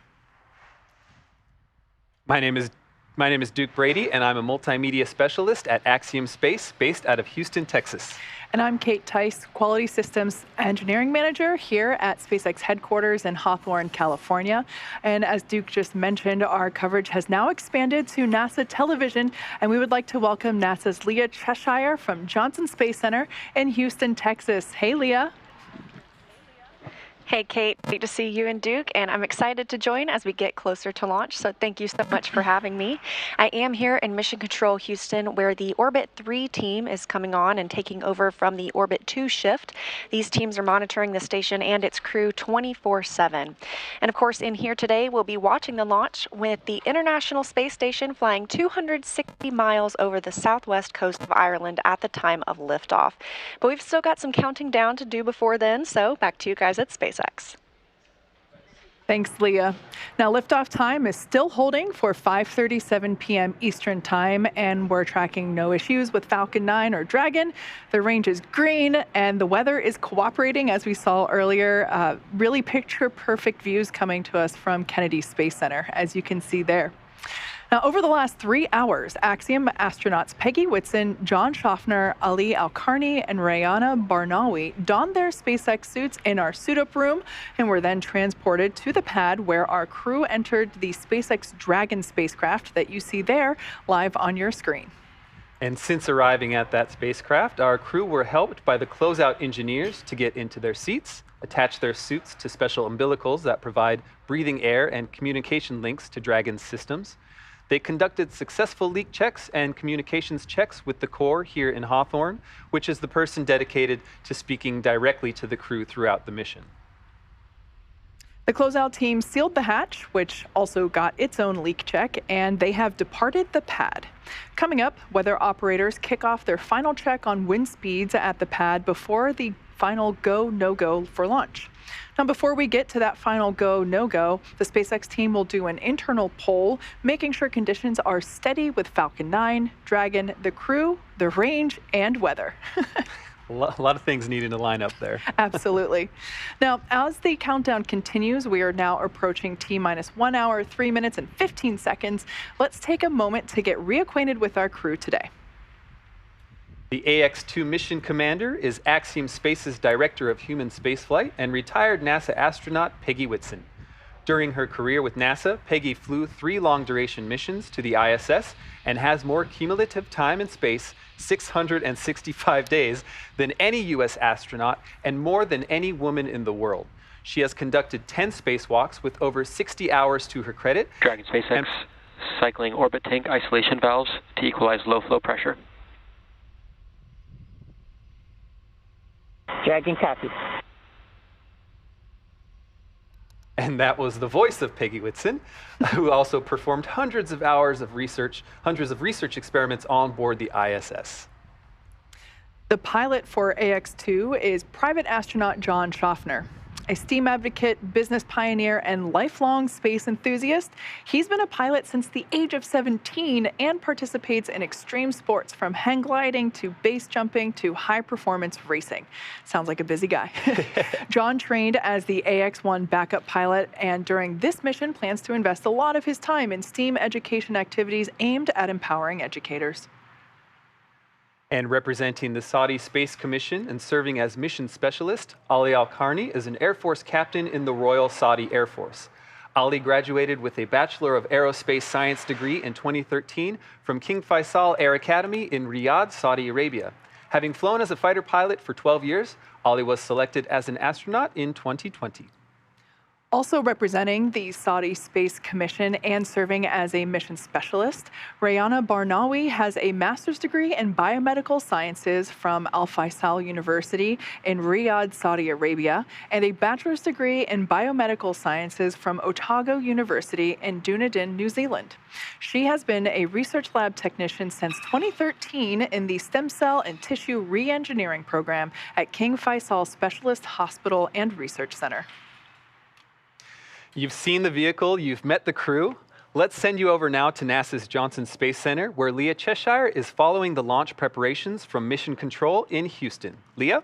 My name is My name is Duke Brady, and I'm a multimedia specialist at Axiom Space, based out of Houston, Texas. And I'm Kate Tice, Quality Systems Engineering Manager here at SpaceX headquarters in Hawthorne, California. And as Duke just mentioned, our coverage has now expanded to NASA television, and we would like to welcome NASA's Leah Cheshire from Johnson Space Center in Houston, Texas. Hey, Leah. Hey, Kate, great to see you and Duke, and I'm excited to join as we get closer to launch, so thank you so much for having me. I am here in Mission Control Houston, where the Orbit 3 team is coming on and taking over from the Orbit 2 shift. These teams are monitoring the station and its crew 24/7. And of course, in here today, we'll be watching the launch with the International Space Station flying 260 miles over the southwest coast of Ireland at the time of liftoff. But we've still got some counting down to do before then, so back to you guys at SpaceX. Thanks, Leah. Now, liftoff time is still holding for 5:37 p.m. Eastern Time, and we're tracking no issues with Falcon 9 or Dragon. The range is green, and the weather is cooperating, as we saw earlier. Really picture-perfect views coming to us from Kennedy Space Center, as you can see there. Now, over the last 3 hours, Axiom astronauts Peggy Whitson, John Schaffner, Ali Al-Karni, and Rayana Barnawi donned their SpaceX suits in our suit-up room and were then transported to the pad where our crew entered the SpaceX Dragon spacecraft that you see there live on your screen. And since arriving at that spacecraft, our crew were helped by the closeout engineers to get into their seats, attach their suits to special umbilicals that provide breathing air and communication links to Dragon's systems. They conducted successful leak checks and communications checks with the core here in Hawthorne, which is the person dedicated to speaking directly to the crew throughout the mission. The closeout team sealed the hatch, which also got its own leak check, and they have departed the pad. Coming up, weather operators kick off their final check on wind speeds at the pad before the final go, no-go for launch. Now, before we get to that final go, no-go, the SpaceX team will do an internal poll, making sure conditions are steady with Falcon 9, Dragon, the crew, the range, and weather. A lot of things needing to line up there. Absolutely. Now, as the countdown continues, we are now approaching T-minus 1 hour, 3 minutes, and 15 seconds. Let's take a moment to get reacquainted with our crew today. The AX-2 mission commander is Axiom Space's Director of Human Spaceflight and retired NASA astronaut Peggy Whitson. During her career with NASA, Peggy flew 3 long-duration missions to the ISS and has more cumulative time in space, 665 days, than any U.S. astronaut and more than any woman in the world. She has conducted 10 spacewalks with over 60 hours to her credit. Dragon SpaceX cycling orbit tank isolation valves to equalize low flow pressure. Dragon copy. And that was the voice of Peggy Whitson, who also performed hundreds of research experiments on board the ISS. The pilot for AX-2 is private astronaut John Schaffner. A STEAM advocate, business pioneer, and lifelong space enthusiast, he's been a pilot since the age of 17 and participates in extreme sports from hang gliding to base jumping to high-performance racing. Sounds like a busy guy. John trained as the AX-1 backup pilot, and during this mission plans to invest a lot of his time in STEAM education activities aimed at empowering educators. And representing the Saudi Space Commission and serving as mission specialist, Ali Al-Karni is an Air Force captain in the Royal Saudi Air Force. Ali graduated with a Bachelor of Aerospace Science degree in 2013 from King Faisal Air Academy in Riyadh, Saudi Arabia. Having flown as a fighter pilot for 12 years, Ali was selected as an astronaut in 2020. Also representing the Saudi Space Commission and serving as a mission specialist, Rayana Barnawi has a master's degree in biomedical sciences from Al Faisal University in Riyadh, Saudi Arabia, and a bachelor's degree in biomedical sciences from Otago University in Dunedin, New Zealand. She has been a research lab technician since 2013 in the Stem Cell and Tissue Reengineering Program at King Faisal Specialist Hospital and Research Center. You've seen the vehicle, you've met the crew. Let's send you over now to NASA's Johnson Space Center, where Leah Cheshire is following the launch preparations from Mission Control in Houston. Leah?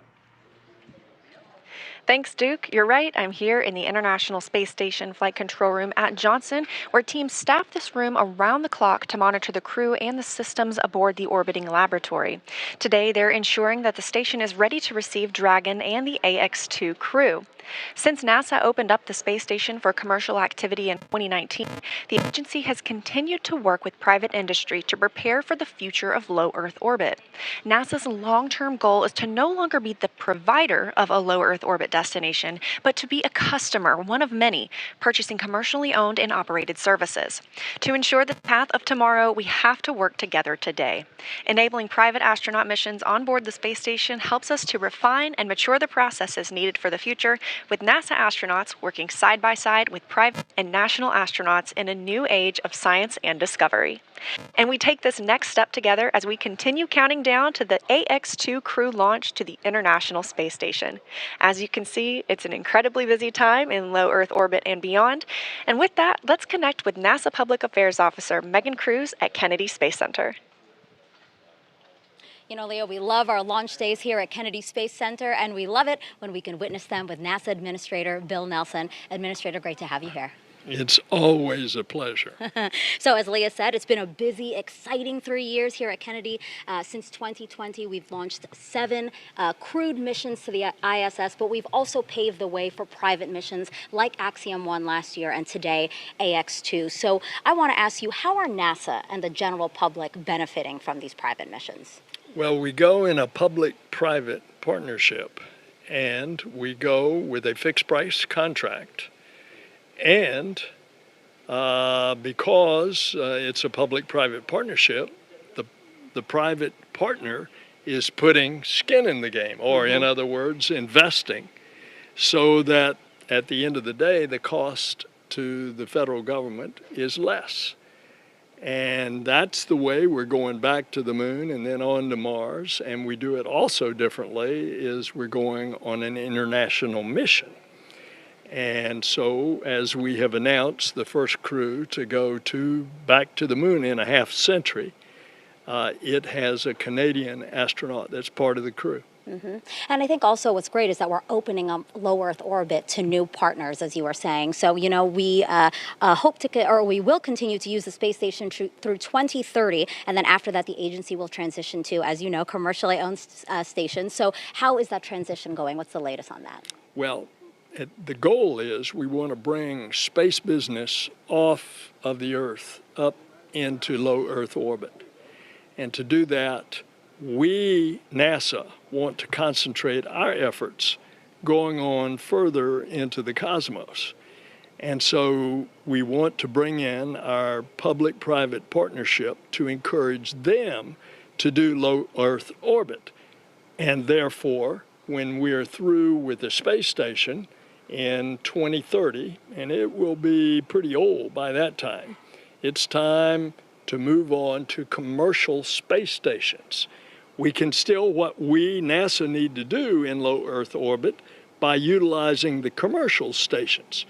Thanks, Duke. You're right. I'm here in the International Space Station Flight Control Room at Johnson, where teams staff this room around the clock to monitor the crew and the systems aboard the orbiting laboratory. Today, they're ensuring that the station is ready to receive Dragon and the AX-2 crew. Since NASA opened up the space station for commercial activity in 2019, the agency has continued to work with private industry to prepare for the future of low Earth orbit. NASA's long-term goal is to no longer be the provider of a low Earth orbit destination, but to be a customer, one of many, purchasing commercially owned and operated services. To ensure the path of tomorrow, we have to work together today. Enabling private astronaut missions on board the space station helps us to refine and mature the processes needed for the future, with NASA astronauts working side by side with private and national astronauts in a new age of science and discovery. And we take this next step together as we continue counting down to the AX-2 crew launch to the International Space Station. As you can see, it's an incredibly busy time in low Earth orbit and beyond. And with that, let's connect with NASA Public Affairs Officer Megan Cruz at Kennedy Space Center. You know, Leo, we love our launch days here at Kennedy Space Center, and we love it when we can witness them with NASA Administrator Bill Nelson. Administrator, great to have you here. It's always a pleasure. So as Leah said, it's been a busy, exciting 3 years here at Kennedy. Since 2020, we've launched 7 crewed missions to the ISS, but we've also paved the way for private missions like Axiom 1 last year and today AX-2. So I want to ask you, how are NASA and the general public benefiting from these private missions? Well, we go in a public-private partnership, and we go with a fixed price contract. And because it's a public-private partnership, the private partner is putting skin in the game, or in other words, investing, so that at the end of the day, the cost to the federal government is less. And that's the way we're going back to the moon and then on to Mars. And we do it also differently, is we're going on an international mission. And so, as we have announced, the first crew to go back to the moon in a half century, it has a Canadian astronaut that's part of the crew. Mm-hmm. And I think also what's great is that we're opening up low Earth orbit to new partners, as you were saying. So, you know, we we will continue to use the space station through 2030, and then after that, the agency will transition to, as you know, commercially owned stations. So, how is that transition going? What's the latest on that? Well, the goal is we want to bring space business off of the Earth up into low Earth orbit, and to do that, we, NASA, want to concentrate our efforts going on further into the cosmos. And so we want to bring in our public-private partnership to encourage them to do low Earth orbit. And therefore, when we're through with the space station in 2030, and it will be pretty old by that time, it's time to move on to commercial space stations. We can still what we, NASA, need to do in low Earth orbit by utilizing the commercial stations.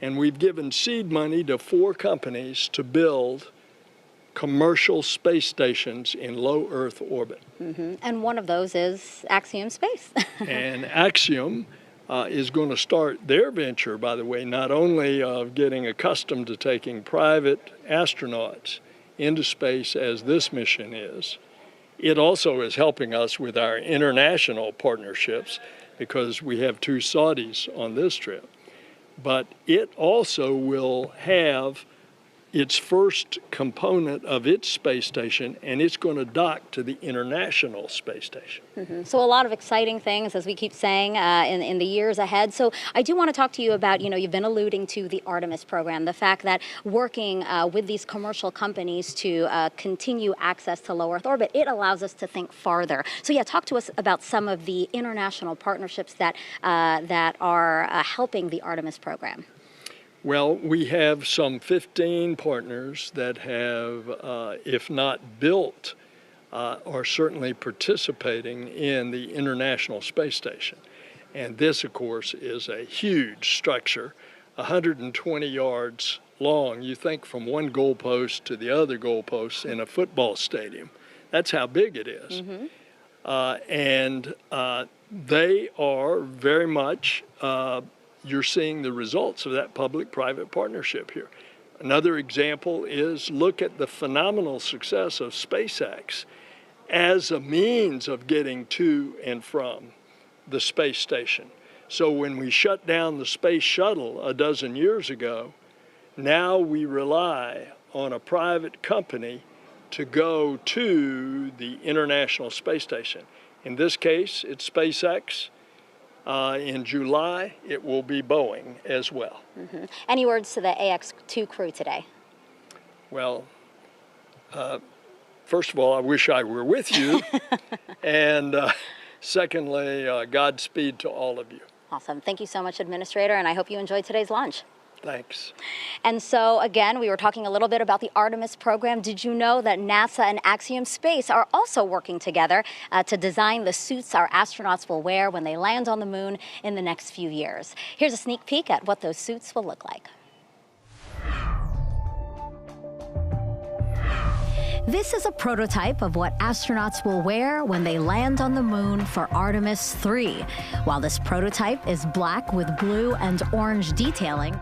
And we've given seed money to 4 companies to build commercial space stations in low Earth orbit. Mm-hmm. And one of those is Axiom Space. And Axiom is going to start their venture, by the way, not only of getting accustomed to taking private astronauts into space as this mission is, it also is helping us with our international partnerships because we have 2 Saudis on this trip. But it also will have its first component of its space station, and it's going to dock to the International Space Station. Mm-hmm. So a lot of exciting things, as we keep saying, in the years ahead. So I do want to talk to you about, you know, you've been alluding to the Artemis program, the fact that working with these commercial companies to continue access to low Earth orbit, it allows us to think farther. So yeah, talk to us about some of the international partnerships that, that are helping the Artemis program. Well, we have some 15 partners that have, if not built, are certainly participating in the International Space Station. And this, of course, is a huge structure, 120 yards long. You think from one goalpost to the other goalpost in a football stadium. That's how big it is. Mm-hmm. they are very much, you're seeing the results of that public-private partnership here. Another example is look at the phenomenal success of SpaceX as a means of getting to and from the space station. So when we shut down the space shuttle a dozen years ago, now we rely on a private company to go to the International Space Station. In this case, it's SpaceX. In July, it will be Boeing as well. Mm-hmm. Any words to the AX2 crew today? Well, first of all, I wish I were with you. And secondly, Godspeed to all of you. Awesome. Thank you so much, Administrator, and I hope you enjoyed today's launch. Thanks. And so, again, we were talking a little bit about the Artemis program. Did you know that NASA and Axiom Space are also working together to design the suits our astronauts will wear when they land on the moon in the next few years? Here's a sneak peek at what those suits will look like. This is a prototype of what astronauts will wear when they land on the moon for Artemis 3. While this prototype is black with blue and orange detailing,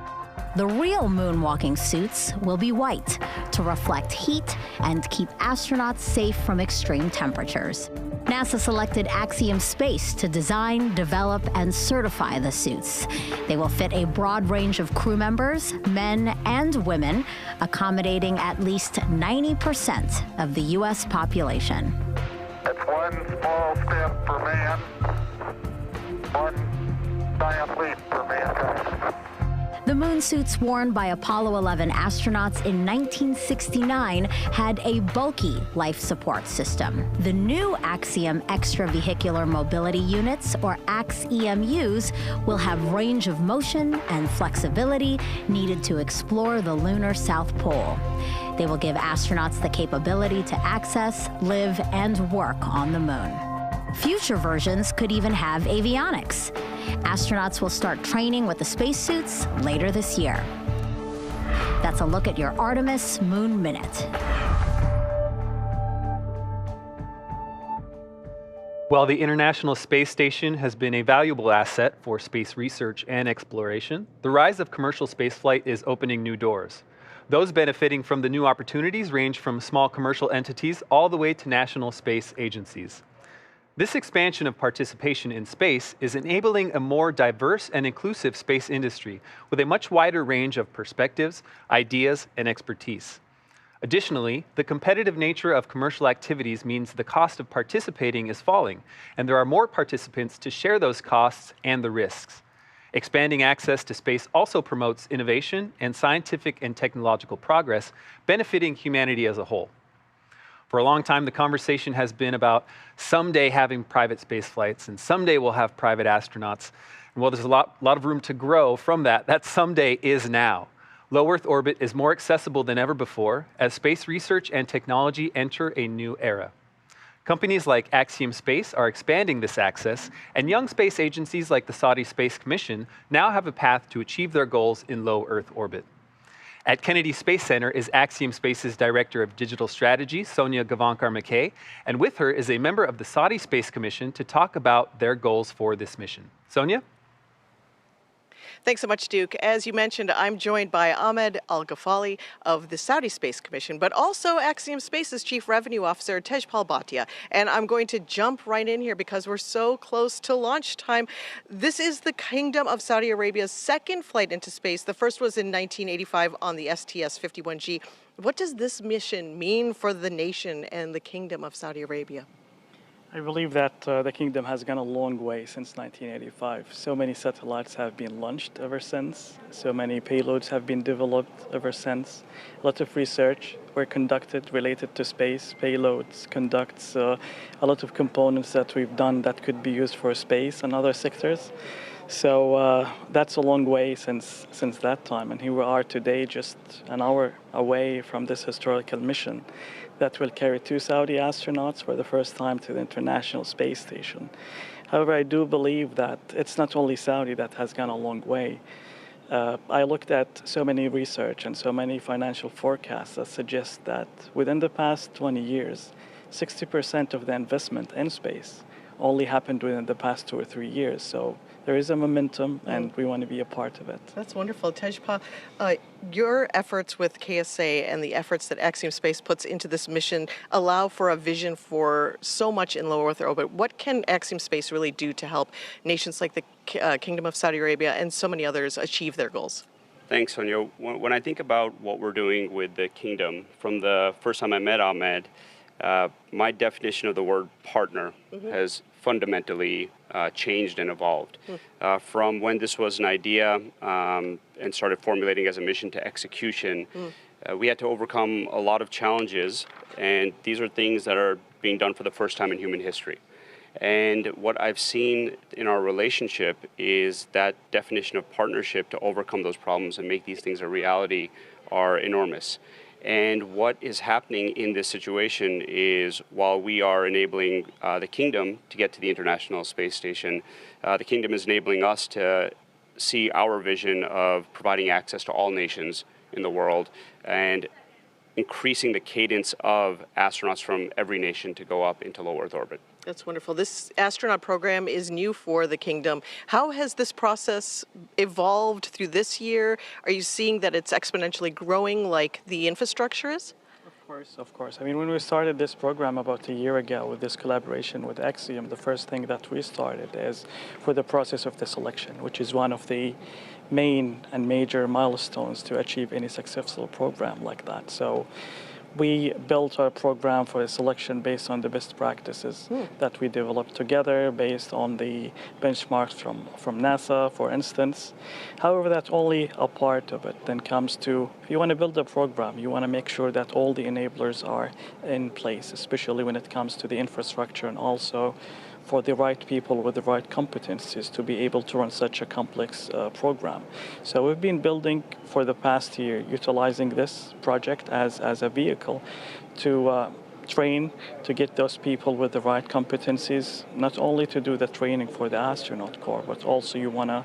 the real moonwalking suits will be white to reflect heat and keep astronauts safe from extreme temperatures. NASA selected Axiom Space to design, develop, and certify the suits. They will fit a broad range of crew members, men and women, accommodating at least 90% of the U.S. population. It's one small step for man, one giant leap for mankind. The moon suits worn by Apollo 11 astronauts in 1969 had a bulky life support system. The new Axiom Extravehicular Mobility Units, or AX-EMUs, will have range of motion and flexibility needed to explore the lunar South Pole. They will give astronauts the capability to access, live, and work on the moon. Future versions could even have avionics. Astronauts will start training with the spacesuits later this year. That's a look at your Artemis Moon Minute. While the International Space Station has been a valuable asset for space research and exploration, the rise of commercial spaceflight is opening new doors. Those benefiting from the new opportunities range from small commercial entities all the way to national space agencies. This expansion of participation in space is enabling a more diverse and inclusive space industry with a much wider range of perspectives, ideas, and expertise. Additionally, the competitive nature of commercial activities means the cost of participating is falling, and there are more participants to share those costs and the risks. Expanding access to space also promotes innovation and scientific and technological progress, benefiting humanity as a whole. For a long time, the conversation has been about someday having private space flights, and someday we'll have private astronauts. And while there's a lot of room to grow from that someday is now. Low Earth orbit is more accessible than ever before as space research and technology enter a new era. Companies like Axiom Space are expanding this access, and young space agencies like the Saudi Space Commission now have a path to achieve their goals in low Earth orbit. At Kennedy Space Center is Axiom Space's Director of Digital Strategy, Sonia Gavankar-McKay, and with her is a member of the Saudi Space Commission to talk about their goals for this mission. Sonia? Thanks so much, Duke. As you mentioned, I'm joined by Ahmed Al-Ghafali of the Saudi Space Commission, but also Axiom Space's Chief Revenue Officer, Tejpal Bhatia. And I'm going to jump right in here because we're so close to launch time. This is the Kingdom of Saudi Arabia's second flight into space. The first was in 1985 on the STS-51G. What does this mission mean for the nation and the Kingdom of Saudi Arabia? I believe that the kingdom has gone a long way since 1985. So many satellites have been launched ever since. So many payloads have been developed ever since. A lot of research were conducted related to space. Payloads conducts a lot of components that we've done that could be used for space and other sectors. So that's a long way since that time. And here we are today, just an hour away from this historical mission that will carry 2 Saudi astronauts for the first time to the International Space Station. However, I do believe that it's not only Saudi that has gone a long way. I looked at so many research and so many financial forecasts that suggest that within the past 20 years, 60% of the investment in space only happened within the past 2 or 3 years. So there is a momentum, and we want to be a part of it. That's wonderful. Tejpal, your efforts with KSA and the efforts that Axiom Space puts into this mission allow for a vision for so much in low Earth orbit. What can Axiom Space really do to help nations like the Kingdom of Saudi Arabia and so many others achieve their goals? Thanks, Sonia. When I think about what we're doing with the Kingdom, from the first time I met Ahmed, my definition of the word partner has fundamentally changed and evolved. From when this was an idea and started formulating as a mission to execution, we had to overcome a lot of challenges, and these are things that are being done for the first time in human history. And what I've seen in our relationship is that definition of partnership to overcome those problems and make these things a reality are enormous. And what is happening in this situation is, while we are enabling the Kingdom to get to the International Space Station, the Kingdom is enabling us to see our vision of providing access to all nations in the world and increasing the cadence of astronauts from every nation to go up into low Earth orbit. That's wonderful. This astronaut program is new for the Kingdom. How has this process evolved through this year? Are you seeing that it's exponentially growing like the infrastructure is? Of course. I mean, when we started this program about a year ago with this collaboration with Axiom, the first thing that we started is for the process of the selection, which is one of the main and major milestones to achieve any successful program like that. So we built our program for a selection based on the best practices that we developed together, based on the benchmarks from NASA, for instance. However, that's only a part of it. Then comes to, if you want to build a program, you want to make sure that all the enablers are in place, especially when it comes to the infrastructure, and also for the right people with the right competencies to be able to run such a complex program. So we've been building for the past year, utilizing this project as a vehicle to train, to get those people with the right competencies, not only to do the training for the astronaut corps, but also you want to,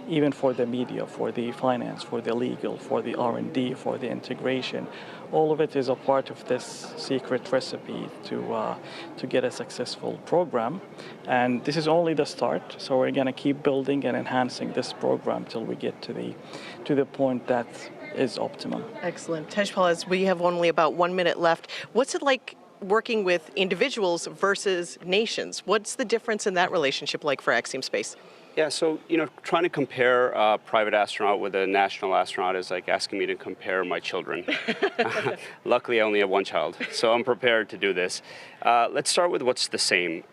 even for the media, for the finance, for the legal, for the R&D, for the integration. All of it is a part of this secret recipe to get a successful program. And this is only the start, so we're going to keep building and enhancing this program till we get to the point that is optimum. Excellent. Tejpal, as we have only about 1 minute left, what's it like working with individuals versus nations? What's the difference in that relationship like for Axiom Space? Yeah, so, trying to compare a private astronaut with a national astronaut is like asking me to compare my children. Luckily, I only have one child, so I'm prepared to do this. Let's start with what's the same.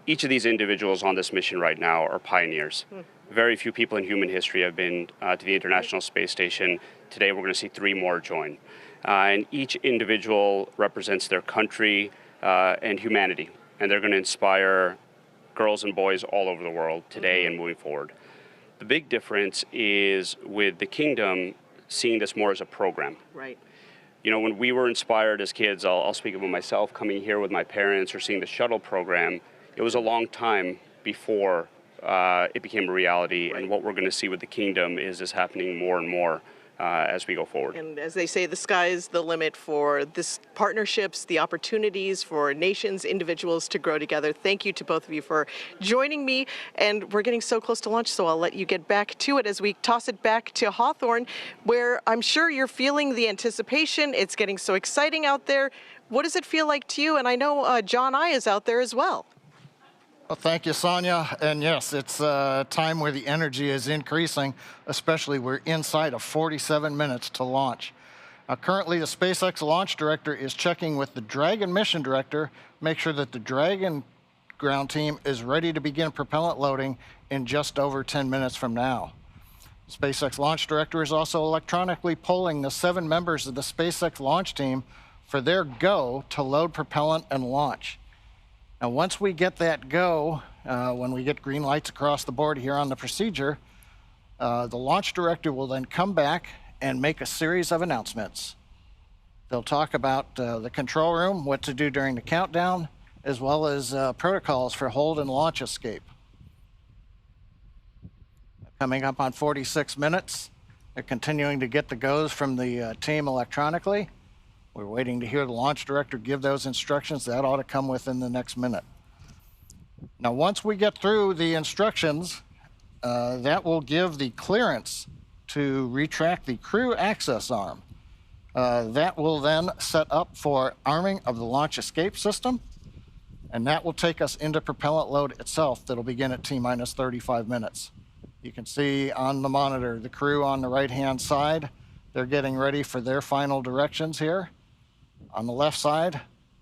Each of these individuals on this mission right now are pioneers. Very few people in human history have been to the International Space Station. Today, we're going to see 3 more join. And each individual represents their country and humanity, and they're going to inspire girls and boys all over the world today and moving forward. The big difference is with the Kingdom seeing this more as a program. Right. When we were inspired as kids, I'll speak about myself, coming here with my parents or seeing the shuttle program, it was a long time before it became a reality. Right. And what we're going to see with the Kingdom is this happening more and more as we go forward. And as they say, the sky is the limit for this partnerships, the opportunities for nations, individuals to grow together. Thank you to both of you for joining me. And we're getting so close to launch, so I'll let you get back to it as we toss it back to Hawthorne, where I'm sure you're feeling the anticipation. It's getting so exciting out there. What does it feel like to you? And I know John I is out there as well. Well, thank you, Sonia. And yes, it's a time where the energy is increasing, especially we're inside of 47 minutes to launch. Currently, the SpaceX launch director is checking with the Dragon mission director, make sure that the Dragon ground team is ready to begin propellant loading in just over 10 minutes from now. The SpaceX launch director is also electronically polling the 7 members of the SpaceX launch team for their go to load propellant and launch. Now, once we get that go, when we get green lights across the board here on the procedure, the launch director will then come back and make a series of announcements. They'll talk about the control room, what to do during the countdown, as well as protocols for hold and launch escape. Coming up on 46 minutes, they're continuing to get the goes from the team electronically. We're waiting to hear the launch director give those instructions. That ought to come within the next minute. Now, once we get through the instructions, that will give the clearance to retract the crew access arm. That will then set up for arming of the launch escape system, and that will take us into propellant load itself. That'll begin at T-minus 35 minutes. You can see on the monitor the crew on the right-hand side. They're getting ready for their final directions here. On the left side,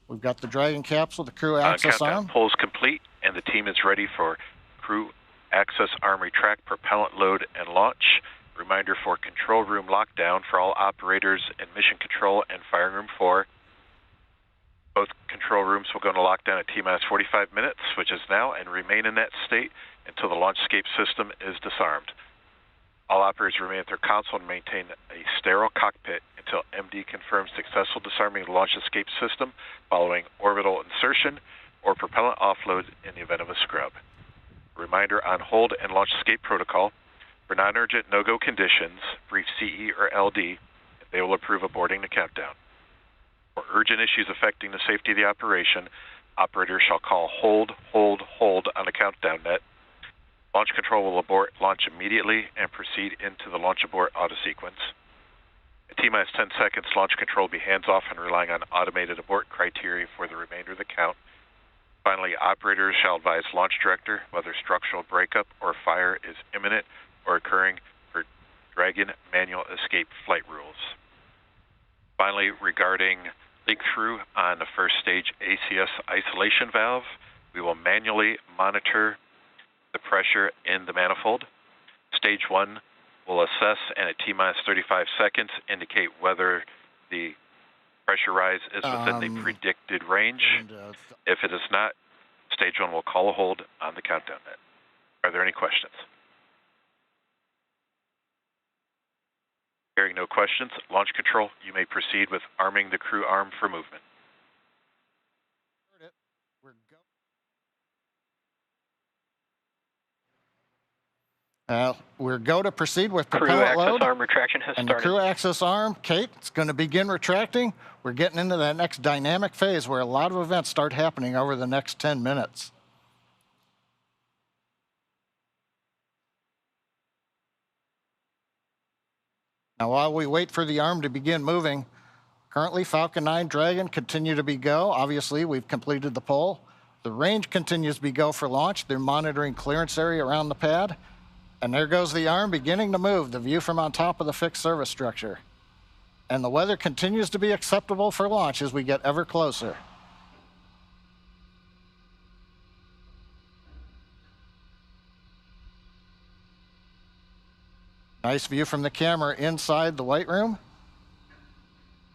we've got the Dragon capsule, the crew access arm. Polls complete, and the team is ready for crew access arm retract, propellant load, and launch. Reminder for control room lockdown for all operators in Mission Control and Firing Room 4. Both control rooms will go into lockdown at T-minus 45 minutes, which is now, and remain in that state until the launch escape system is disarmed. All operators remain at their console and maintain a sterile cockpit until MD confirms successful disarming of the launch escape system following orbital insertion or propellant offload in the event of a scrub. Reminder on hold and launch escape protocol. For non-urgent no-go conditions, brief CE or LD, they will approve aborting the countdown. For urgent issues affecting the safety of the operation, operators shall call hold, hold, hold on the countdown net. Launch control will abort launch immediately and proceed into the launch abort auto sequence. At T-minus 10 seconds, launch control will be hands-off and relying on automated abort criteria for the remainder of the count. Finally, operators shall advise launch director whether structural breakup or fire is imminent or occurring for Dragon manual escape flight rules. Finally, regarding leak-through on the first stage ACS isolation valve, we will manually monitor the pressure in the manifold. Stage 1 will assess and at T-minus 35 seconds indicate whether the pressure rise is within the predicted range. If it is not, Stage 1 will call a hold on the countdown net. Are there any questions? Hearing no questions, launch control, you may proceed with arming the crew arm for movement. We're go to proceed with Crew propellant access load. arm retraction has And started. the crew access arm, Kate, it's going to begin retracting. We're getting into that next dynamic phase where a lot of events start happening over the next 10 minutes. Now, while we wait for the arm to begin moving, currently Falcon 9 Dragon continue to be go. Obviously, we've completed the poll. The range continues to be go for launch. They're monitoring clearance area around the pad. And there goes the arm beginning to move, the view from on top of the fixed service structure. And the weather continues to be acceptable for launch as we get ever closer. Nice view from the camera inside the White Room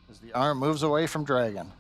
as the arm moves away from Dragon.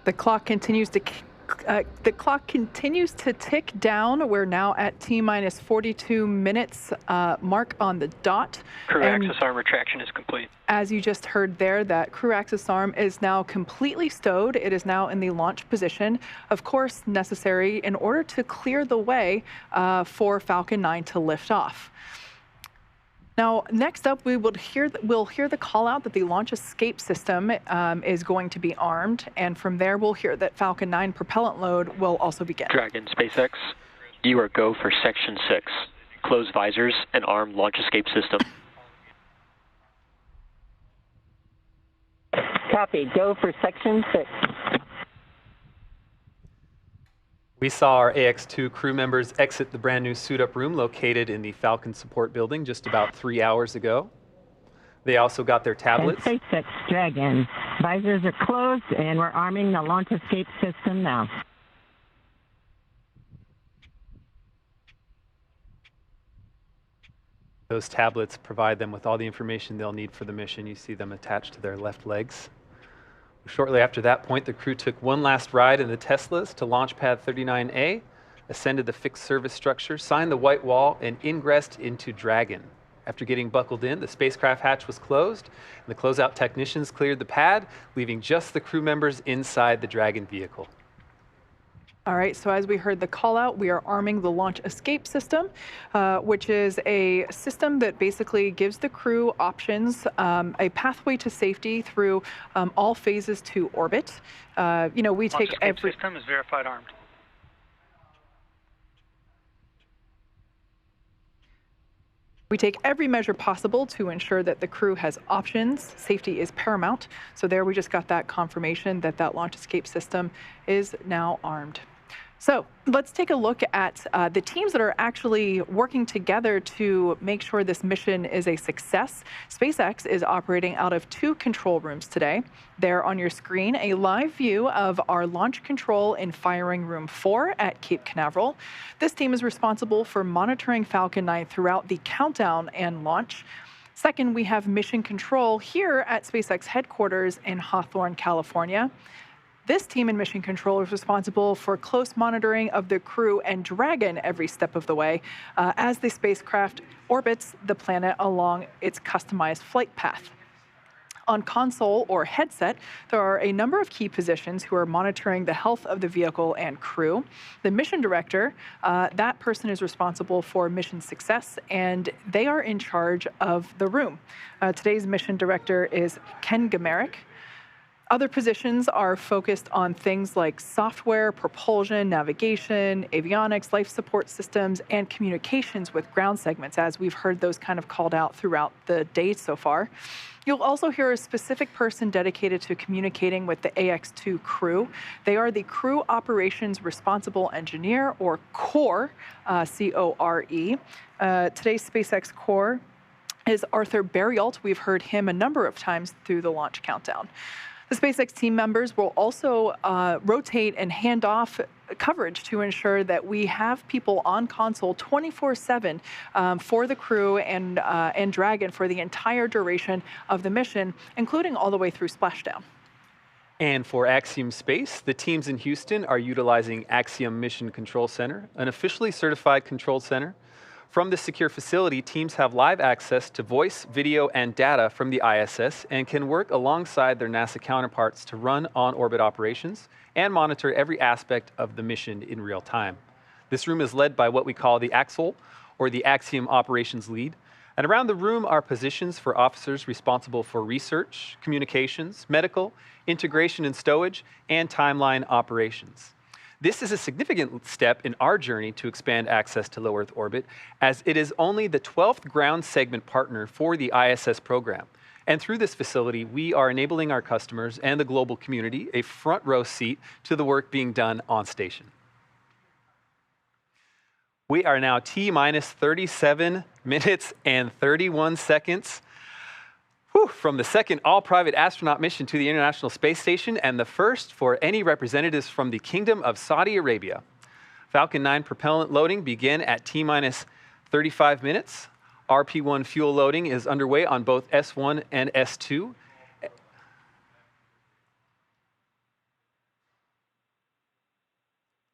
The clock continues to tick down. We're now at T-minus 42 minutes mark on the dot. Crew access arm retraction is complete. As you just heard there, that crew access arm is now completely stowed. It is now in the launch position, of course necessary in order to clear the way for Falcon 9 to lift off. Now, next up, we'll hear the call out that the launch escape system is going to be armed, and from there, we'll hear that Falcon 9 propellant load will also begin. Dragon SpaceX, you are go for Section 6. Close visors and arm launch escape system. Copy. Go for Section 6. We saw our AX2 crew members exit the brand new suit-up room located in the Falcon Support Building just about 3 hours ago. They also got their tablets. SpaceX Dragon. Visors are closed, and we're arming the launch escape system now. Those tablets provide them with all the information they'll need for the mission. You see them attached to their left legs Shortly after that point, the crew took one last ride in the Teslas to launch pad 39A, ascended the fixed service structure, signed the white wall, and ingressed into Dragon. After getting buckled in, the spacecraft hatch was closed, and the closeout technicians cleared the pad, leaving just the crew members inside the Dragon vehicle. All right, so as we heard the call out, we are arming the launch escape system, which is a system that basically gives the crew options, a pathway to safety through all phases to orbit. You know, we take every system is verified armed. We take every measure possible to ensure that the crew has options. Safety is paramount. So there we just got that confirmation that that launch escape system is now armed. So let's take a look at the teams that are actually working together to make sure this mission is a success. SpaceX is operating out of 2 control rooms today. There on your screen, a live view of our launch control in firing room 4 at Cape Canaveral. This team is responsible for monitoring Falcon 9 throughout the countdown and launch. Second, we have mission control here at SpaceX headquarters in Hawthorne, California. This team in mission control is responsible for close monitoring of the crew and Dragon every step of the way as the spacecraft orbits the planet along its customized flight path. On console or headset, there are a number of key positions who are monitoring the health of the vehicle and crew. The mission director, that person is responsible for mission success, and they are in charge of the room. Today's mission director is Ken Gamerick. Other positions are focused on things like software, propulsion, navigation, avionics, life support systems, and communications with ground segments, as we've heard those kind of called out throughout the day so far. You'll also hear a specific person dedicated to communicating with the AX2 crew. They are the Crew Operations Responsible Engineer, or CORE, C-O-R-E. Today's SpaceX CORE is Arthur Berrialt. We've heard him a number of times through the launch countdown. The SpaceX team members will also rotate and hand off coverage to ensure that we have people on console 24/7 for the crew and Dragon for the entire duration of the mission, including all the way through splashdown. And for Axiom Space, the teams in Houston are utilizing Axiom Mission Control Center, an officially certified control center. From this secure facility, teams have live access to voice, video, and data from the ISS and can work alongside their NASA counterparts to run on-orbit operations and monitor every aspect of the mission in real time. This room is led by what we call the Axle, or the Axiom Operations Lead. And around the room are positions for officers responsible for research, communications, medical, integration and stowage, and timeline operations. This is a significant step in our journey to expand access to low Earth orbit, as it is only the 12th ground segment partner for the ISS program. And through this facility, we are enabling our customers and the global community a front row seat to the work being done on station. We are now T-minus 37 minutes and 31 seconds from the second all-private astronaut mission to the International Space Station, and the first for any representatives from the Kingdom of Saudi Arabia. Falcon 9 propellant loading began at T-minus 35 minutes. RP-1 fuel loading is underway on both S1 and S2.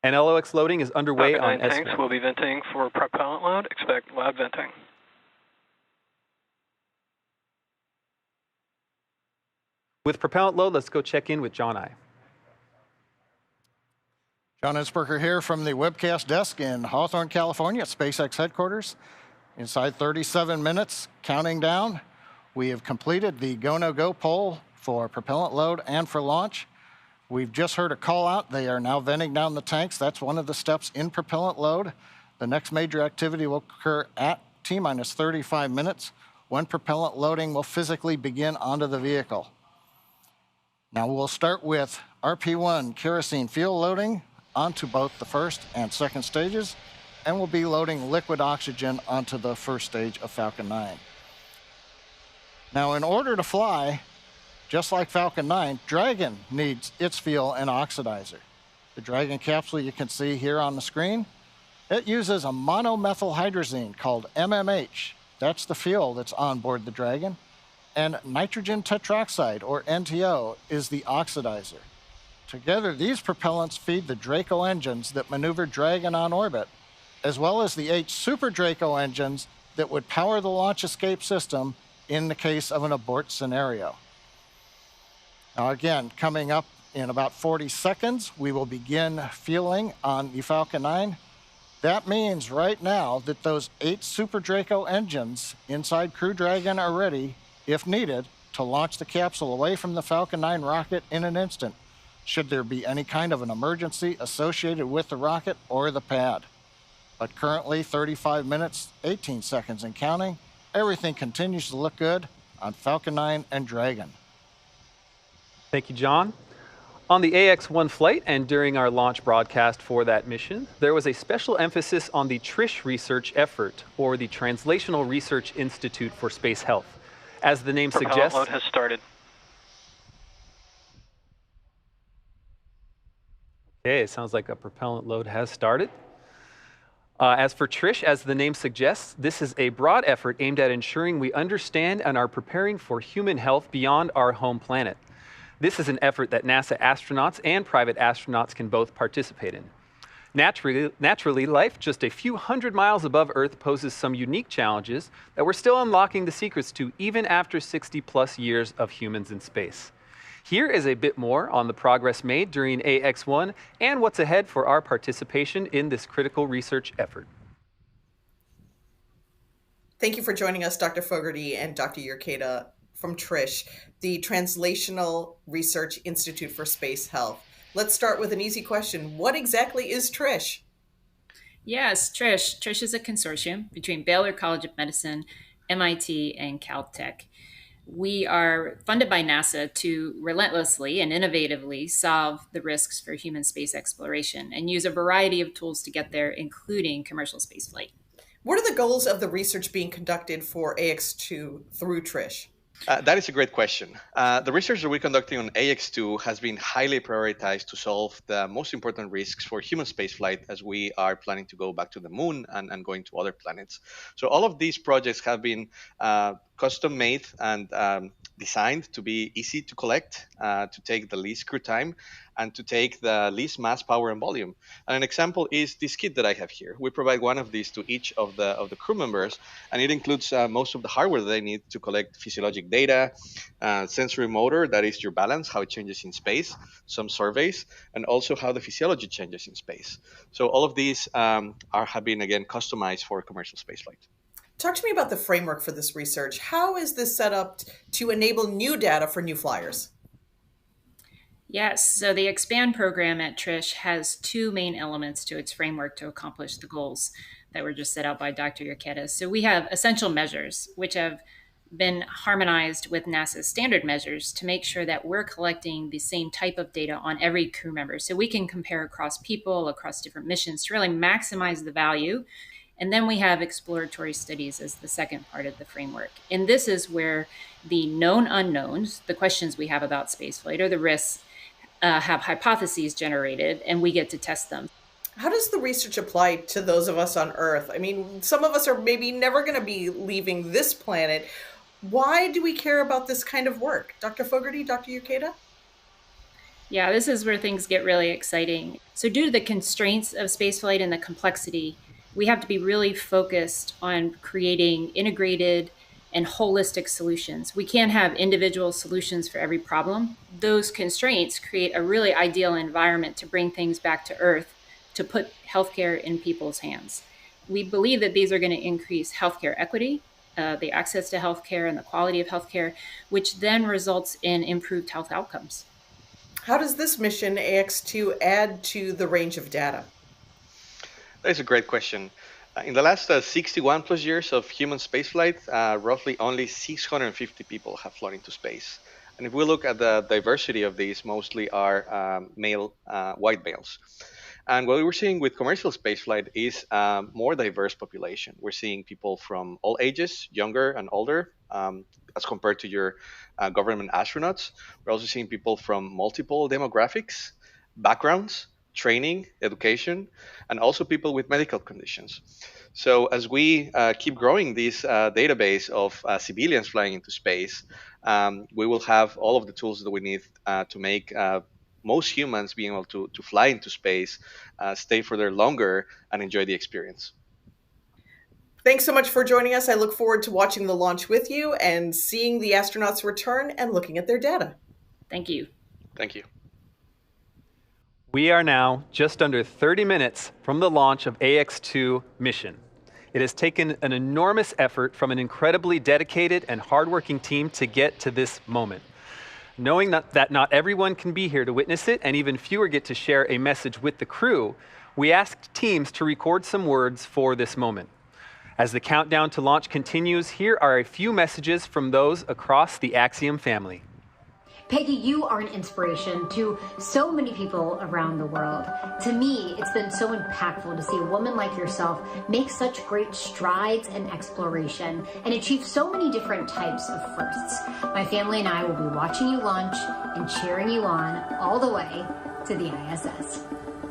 And LOX loading is underway on S1. Tanks will be venting for propellant load. Expect loud venting. With propellant load, let's go check in with John I. John Innsbrucker here from the webcast desk in Hawthorne, California at SpaceX headquarters. Inside 37 minutes, counting down, we have completed the go-no-go poll for propellant load and for launch. We've just heard a call out. They are now venting down the tanks. That's one of the steps in propellant load. The next major activity will occur at T-minus 35 minutes when propellant loading will physically begin onto the vehicle. Now we'll start with RP-1 kerosene fuel loading onto both the first and second stages, and we'll be loading liquid oxygen onto the first stage of Falcon 9. Now in order to fly, just like Falcon 9, Dragon needs its fuel and oxidizer. The Dragon capsule you can see here on the screen, it uses a monomethylhydrazine called MMH. That's the fuel that's on board the Dragon. and nitrogen tetroxide, or NTO, is the oxidizer. Together, these propellants feed the Draco engines that maneuver Dragon on orbit, as well as the 8 Super Draco engines that would power the launch escape system in the case of an abort scenario. Now again, coming up in about 40 seconds, we will begin fueling on the Falcon 9. That means right now that those 8 Super Draco engines inside Crew Dragon are ready, if needed, to launch the capsule away from the Falcon 9 rocket in an instant, should there be any kind of an emergency associated with the rocket or the pad. But currently, 35 minutes, 18 seconds and counting, everything continues to look good on Falcon 9 and Dragon. Thank you, John. On the AX-1 flight and during our launch broadcast for that mission, there was a special emphasis on the TRISH research effort, or the Translational Research Institute for Space Health. As the name Propellant suggests, load has started. okay, it sounds like a propellant load has started. As for TRISH, as the name suggests, this is a broad effort aimed at ensuring we understand and are preparing for human health beyond our home planet. This is an effort that NASA astronauts and private astronauts can both participate in. Naturally, life just a few hundred miles above Earth poses some unique challenges that we're still unlocking the secrets to even after 60+ years of humans in space. Here is a bit more on the progress made during AX-1 and what's ahead for our participation in this critical research effort. Thank you for joining us, Dr. Fogarty and Dr. Urqueta from TRISH, the Translational Research Institute for Space Health. Let's start with an easy question. What exactly is TRISH? Yes, TRISH. TRISH is a consortium between Baylor College of Medicine, MIT, and Caltech. We are funded by NASA to relentlessly and innovatively solve the risks for human space exploration and use a variety of tools to get there, including commercial spaceflight. What are the goals of the research being conducted for AX-2 through TRISH? That is a great question. The research that we're conducting on AX-2 has been highly prioritized to solve the most important risks for human spaceflight as we are planning to go back to the moon and going to other planets. So all of these projects have been custom made and designed to be easy to collect, to take the least crew time, and to take the least mass, power, and volume. And an example is this kit that I have here. We provide one of these to each of the crew members, and it includes most of the hardware that they need to collect physiologic data, sensory motor, that is your balance, how it changes in space, some surveys, and also how the physiology changes in space. So all of these have been, again, customized for commercial spaceflight. Talk to me about the framework for this research. How is this set up to enable new data for new flyers? Yes, so the EXPAND program at TRISH has 2 main elements to its framework to accomplish the goals that were just set out by Dr. Urqueta. So we have essential measures, which have been harmonized with NASA's standard measures to make sure that we're collecting the same type of data on every crew member. So we can compare across people, across different missions to really maximize the value. And then we have exploratory studies as the second part of the framework. And this is where the known unknowns, the questions we have about spaceflight or the risks, have hypotheses generated, and we get to test them. How does the research apply to those of us on Earth? I mean, some of us are maybe never going to be leaving this planet. Why do we care about this kind of work? Dr. Fogarty, Dr. Urqueta? Yeah, this is where things get really exciting. So due to the constraints of spaceflight and the complexity, we have to be really focused on creating integrated and holistic solutions. We can't have individual solutions for every problem. Those constraints create a really ideal environment to bring things back to Earth, to put healthcare in people's hands. We believe that these are going to increase healthcare equity, the access to healthcare and the quality of healthcare, which then results in improved health outcomes. How does this mission, AX-2, add to the range of data? That's a great question. In the last 61 plus years of human spaceflight, roughly only 650 people have flown into space. And if we look at the diversity of these, mostly are white males. And what we're seeing with commercial spaceflight is a more diverse population. We're seeing people from all ages, younger and older, as compared to your government astronauts. We're also seeing people from multiple demographics, backgrounds, training, education, and also people with medical conditions. So as we keep growing this database of civilians flying into space, we will have all of the tools that we need to make most humans being able to fly into space, stay for there longer, and enjoy the experience. Thanks so much for joining us. I look forward to watching the launch with you and seeing the astronauts return and looking at their data. Thank you. Thank you. We are now just under 30 minutes from the launch of AX-2 mission. It has taken an enormous effort from an incredibly dedicated and hardworking team to get to this moment. Knowing that not everyone can be here to witness it, and even fewer get to share a message with the crew, we asked teams to record some words for this moment. As the countdown to launch continues, here are a few messages from those across the Axiom family. Peggy, you are an inspiration to so many people around the world. To me, it's been so impactful to see a woman like yourself make such great strides in exploration and achieve so many different types of firsts. My family and I will be watching you launch and cheering you on all the way to the ISS.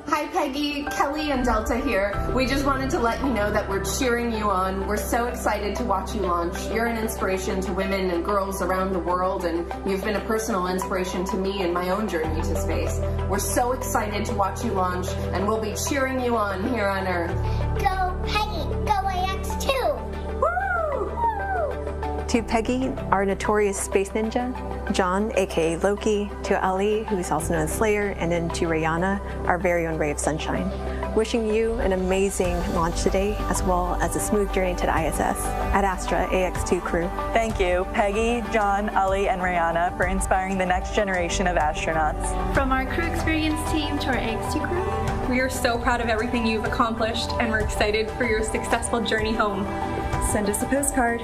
Hi Peggy, Kelly and Delta here. We just wanted to let you know that we're cheering you on. We're so excited to watch you launch. You're an inspiration to women and girls around the world, and you've been a personal inspiration to me in my own journey to space. We're so excited to watch you launch, and we'll be cheering you on here on Earth. Go Peggy, go AX2! To Peggy, our notorious space ninja, John, aka Loki, to Ali, who is also known as Slayer, and then to Rihanna, our very own ray of sunshine. Wishing you an amazing launch today, as well as a smooth journey to the ISS. Ad Astra AX2 crew. Thank you, Peggy, John, Ali, and Rihanna, for inspiring the next generation of astronauts. From our crew experience team to our AX2 crew, we are so proud of everything you've accomplished, and we're excited for your successful journey home. Send us a postcard.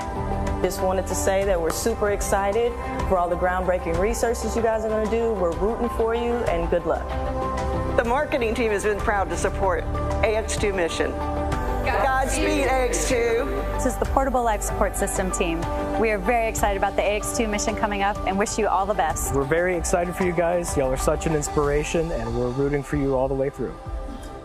Just wanted to say that we're super excited for all the groundbreaking researches you guys are going to do. We're rooting for you, and good luck. The marketing team has been proud to support AX2 mission. Godspeed, AX2. This is the Portable Life Support System team. We are very excited about the AX2 mission coming up and wish you all the best. We're very excited for you guys. Y'all are such an inspiration, and we're rooting for you all the way through.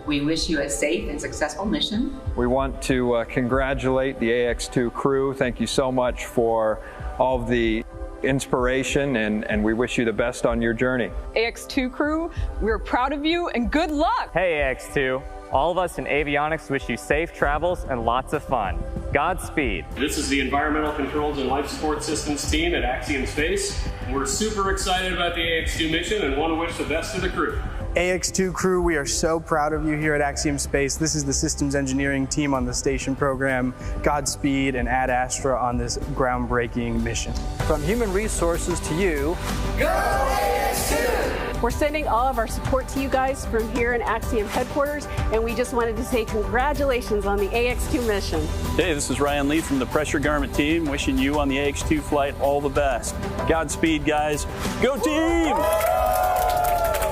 We wish you a safe and successful mission. We want to congratulate the AX2 crew. Thank you so much for all of the inspiration, and we wish you the best on your journey. AX2 crew, we're proud of you and good luck. Hey AX2, all of us in avionics wish you safe travels and lots of fun. Godspeed. This is the Environmental Controls and Life Support Systems team at Axiom Space. We're super excited about the AX2 mission and want to wish the best to the crew. AX2 crew, we are so proud of you here at Axiom Space. This is the systems engineering team on the station program. Godspeed and Ad Astra on this groundbreaking mission. From human resources to you, go AX2! We're sending all of our support to you guys from here in Axiom headquarters, and we just wanted to say congratulations on the AX2 mission. Hey, this is Ryan Lee from the Pressure Garment team, wishing you on the AX2 flight all the best. Godspeed, guys. Go team!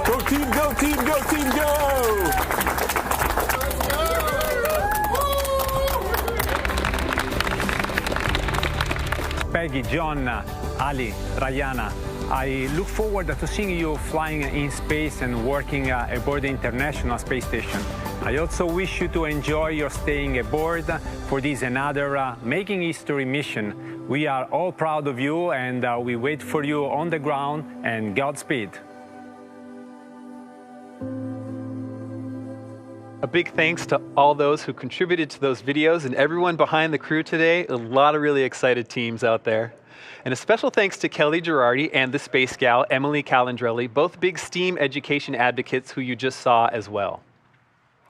Go team, go team, go team, go! Peggy, John, Ali, Rihanna, I look forward to seeing you flying in space and working aboard the International Space Station. I also wish you to enjoy your staying aboard for this another Making History mission. We are all proud of you, and we wait for you on the ground, and Godspeed. A big thanks to all those who contributed to those videos and everyone behind the crew today. A lot of really excited teams out there. And a special thanks to Kelly Girardi and the Space Gal, Emily Calandrelli, both big STEAM education advocates who you just saw as well.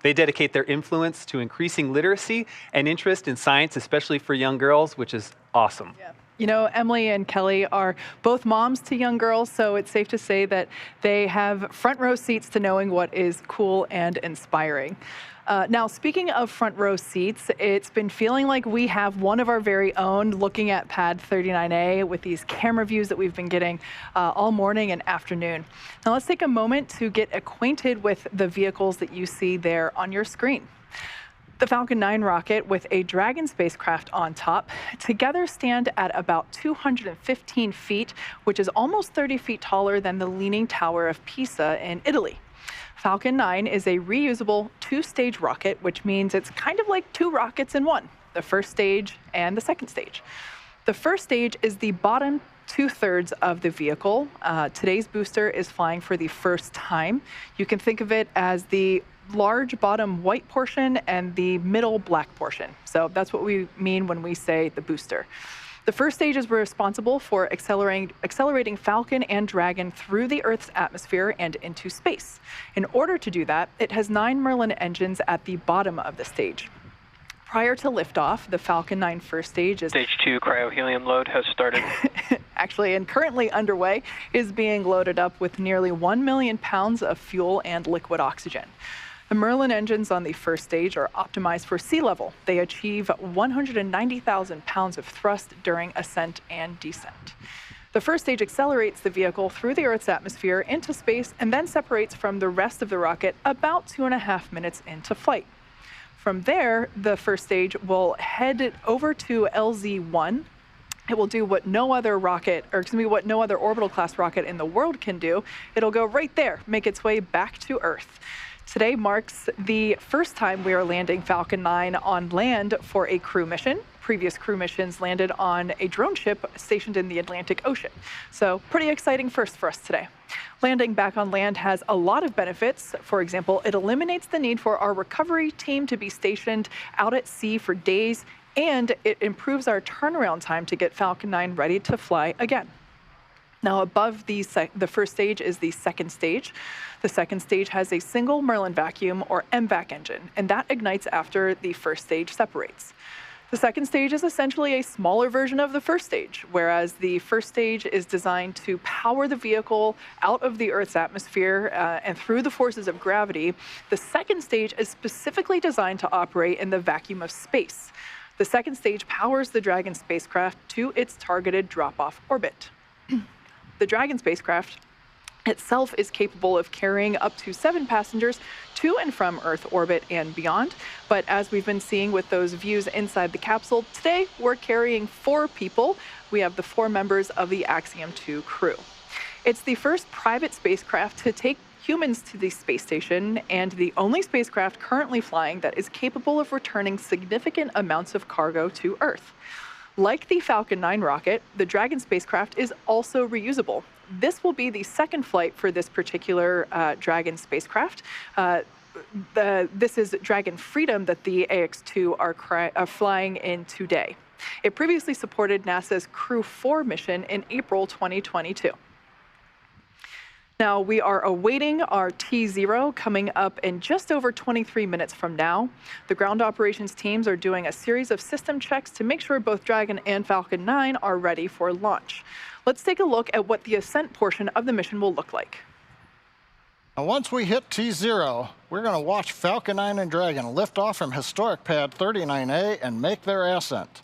They dedicate their influence to increasing literacy and interest in science, especially for young girls, which is awesome. Yeah. You know, Emily and Kelly are both moms to young girls, so it's safe to say that they have front row seats to knowing what is cool and inspiring. Now, speaking of front row seats, it's been feeling like we have one of our very own looking at Pad 39A with these camera views that we've been getting all morning and afternoon. Now, let's take a moment to get acquainted with the vehicles that you see there on your screen. The Falcon 9 rocket with a Dragon spacecraft on top together stand at about 215 feet, which is almost 30 feet taller than the Leaning Tower of Pisa in Italy. Falcon 9 is a reusable two-stage rocket, which means it's kind of like two rockets in one, the first stage and the second stage. The first stage is the bottom two-thirds of the vehicle. Today's booster is flying for the first time. You can think of it as the large bottom white portion and the middle black portion. So that's what we mean when we say the booster. The first stage is responsible for accelerating Falcon and Dragon through the Earth's atmosphere and into space. In order to do that, it has 9 Merlin engines at the bottom of the stage. Prior to liftoff, the Falcon 9 first stage is... Stage 2 cryohelium load has started. Actually, and currently underway, is being loaded up with nearly 1 million pounds of fuel and liquid oxygen. The Merlin engines on the first stage are optimized for sea level. They achieve 190,000 pounds of thrust during ascent and descent. The first stage accelerates the vehicle through the Earth's atmosphere into space and then separates from the rest of the rocket about 2.5 minutes into flight. From there, the first stage will head over to LZ-1. It will do what no other orbital class rocket in the world can do. It'll go right there, make its way back to Earth. Today marks the first time we are landing Falcon 9 on land for a crew mission. Previous crew missions landed on a drone ship stationed in the Atlantic Ocean. So pretty exciting first for us today. Landing back on land has a lot of benefits. For example, it eliminates the need for our recovery team to be stationed out at sea for days, and it improves our turnaround time to get Falcon 9 ready to fly again. Now, above the first stage is the second stage. The second stage has a single Merlin vacuum, or MVAC engine, and that ignites after the first stage separates. The second stage is essentially a smaller version of the first stage, whereas the first stage is designed to power the vehicle out of the Earth's atmosphere and through the forces of gravity. The second stage is specifically designed to operate in the vacuum of space. The second stage powers the Dragon spacecraft to its targeted drop-off orbit. The Dragon spacecraft itself is capable of carrying up to 7 passengers to and from Earth orbit and beyond. But as we've been seeing with those views inside the capsule, today we're carrying 4 people. We have the 4 members of the Axiom 2 crew. It's the first private spacecraft to take humans to the space station and the only spacecraft currently flying that is capable of returning significant amounts of cargo to Earth. Like the Falcon 9 rocket, the Dragon spacecraft is also reusable. This will be the second flight for this particular Dragon spacecraft. This is Dragon Freedom that the AX-2 are flying in today. It previously supported NASA's Crew 4 mission in April 2022. Now, we are awaiting our T0 coming up in just over 23 minutes from now. The ground operations teams are doing a series of system checks to make sure both Dragon and Falcon 9 are ready for launch. Let's take a look at what the ascent portion of the mission will look like. Now, once we hit T0, we're going to watch Falcon 9 and Dragon lift off from historic pad 39A and make their ascent.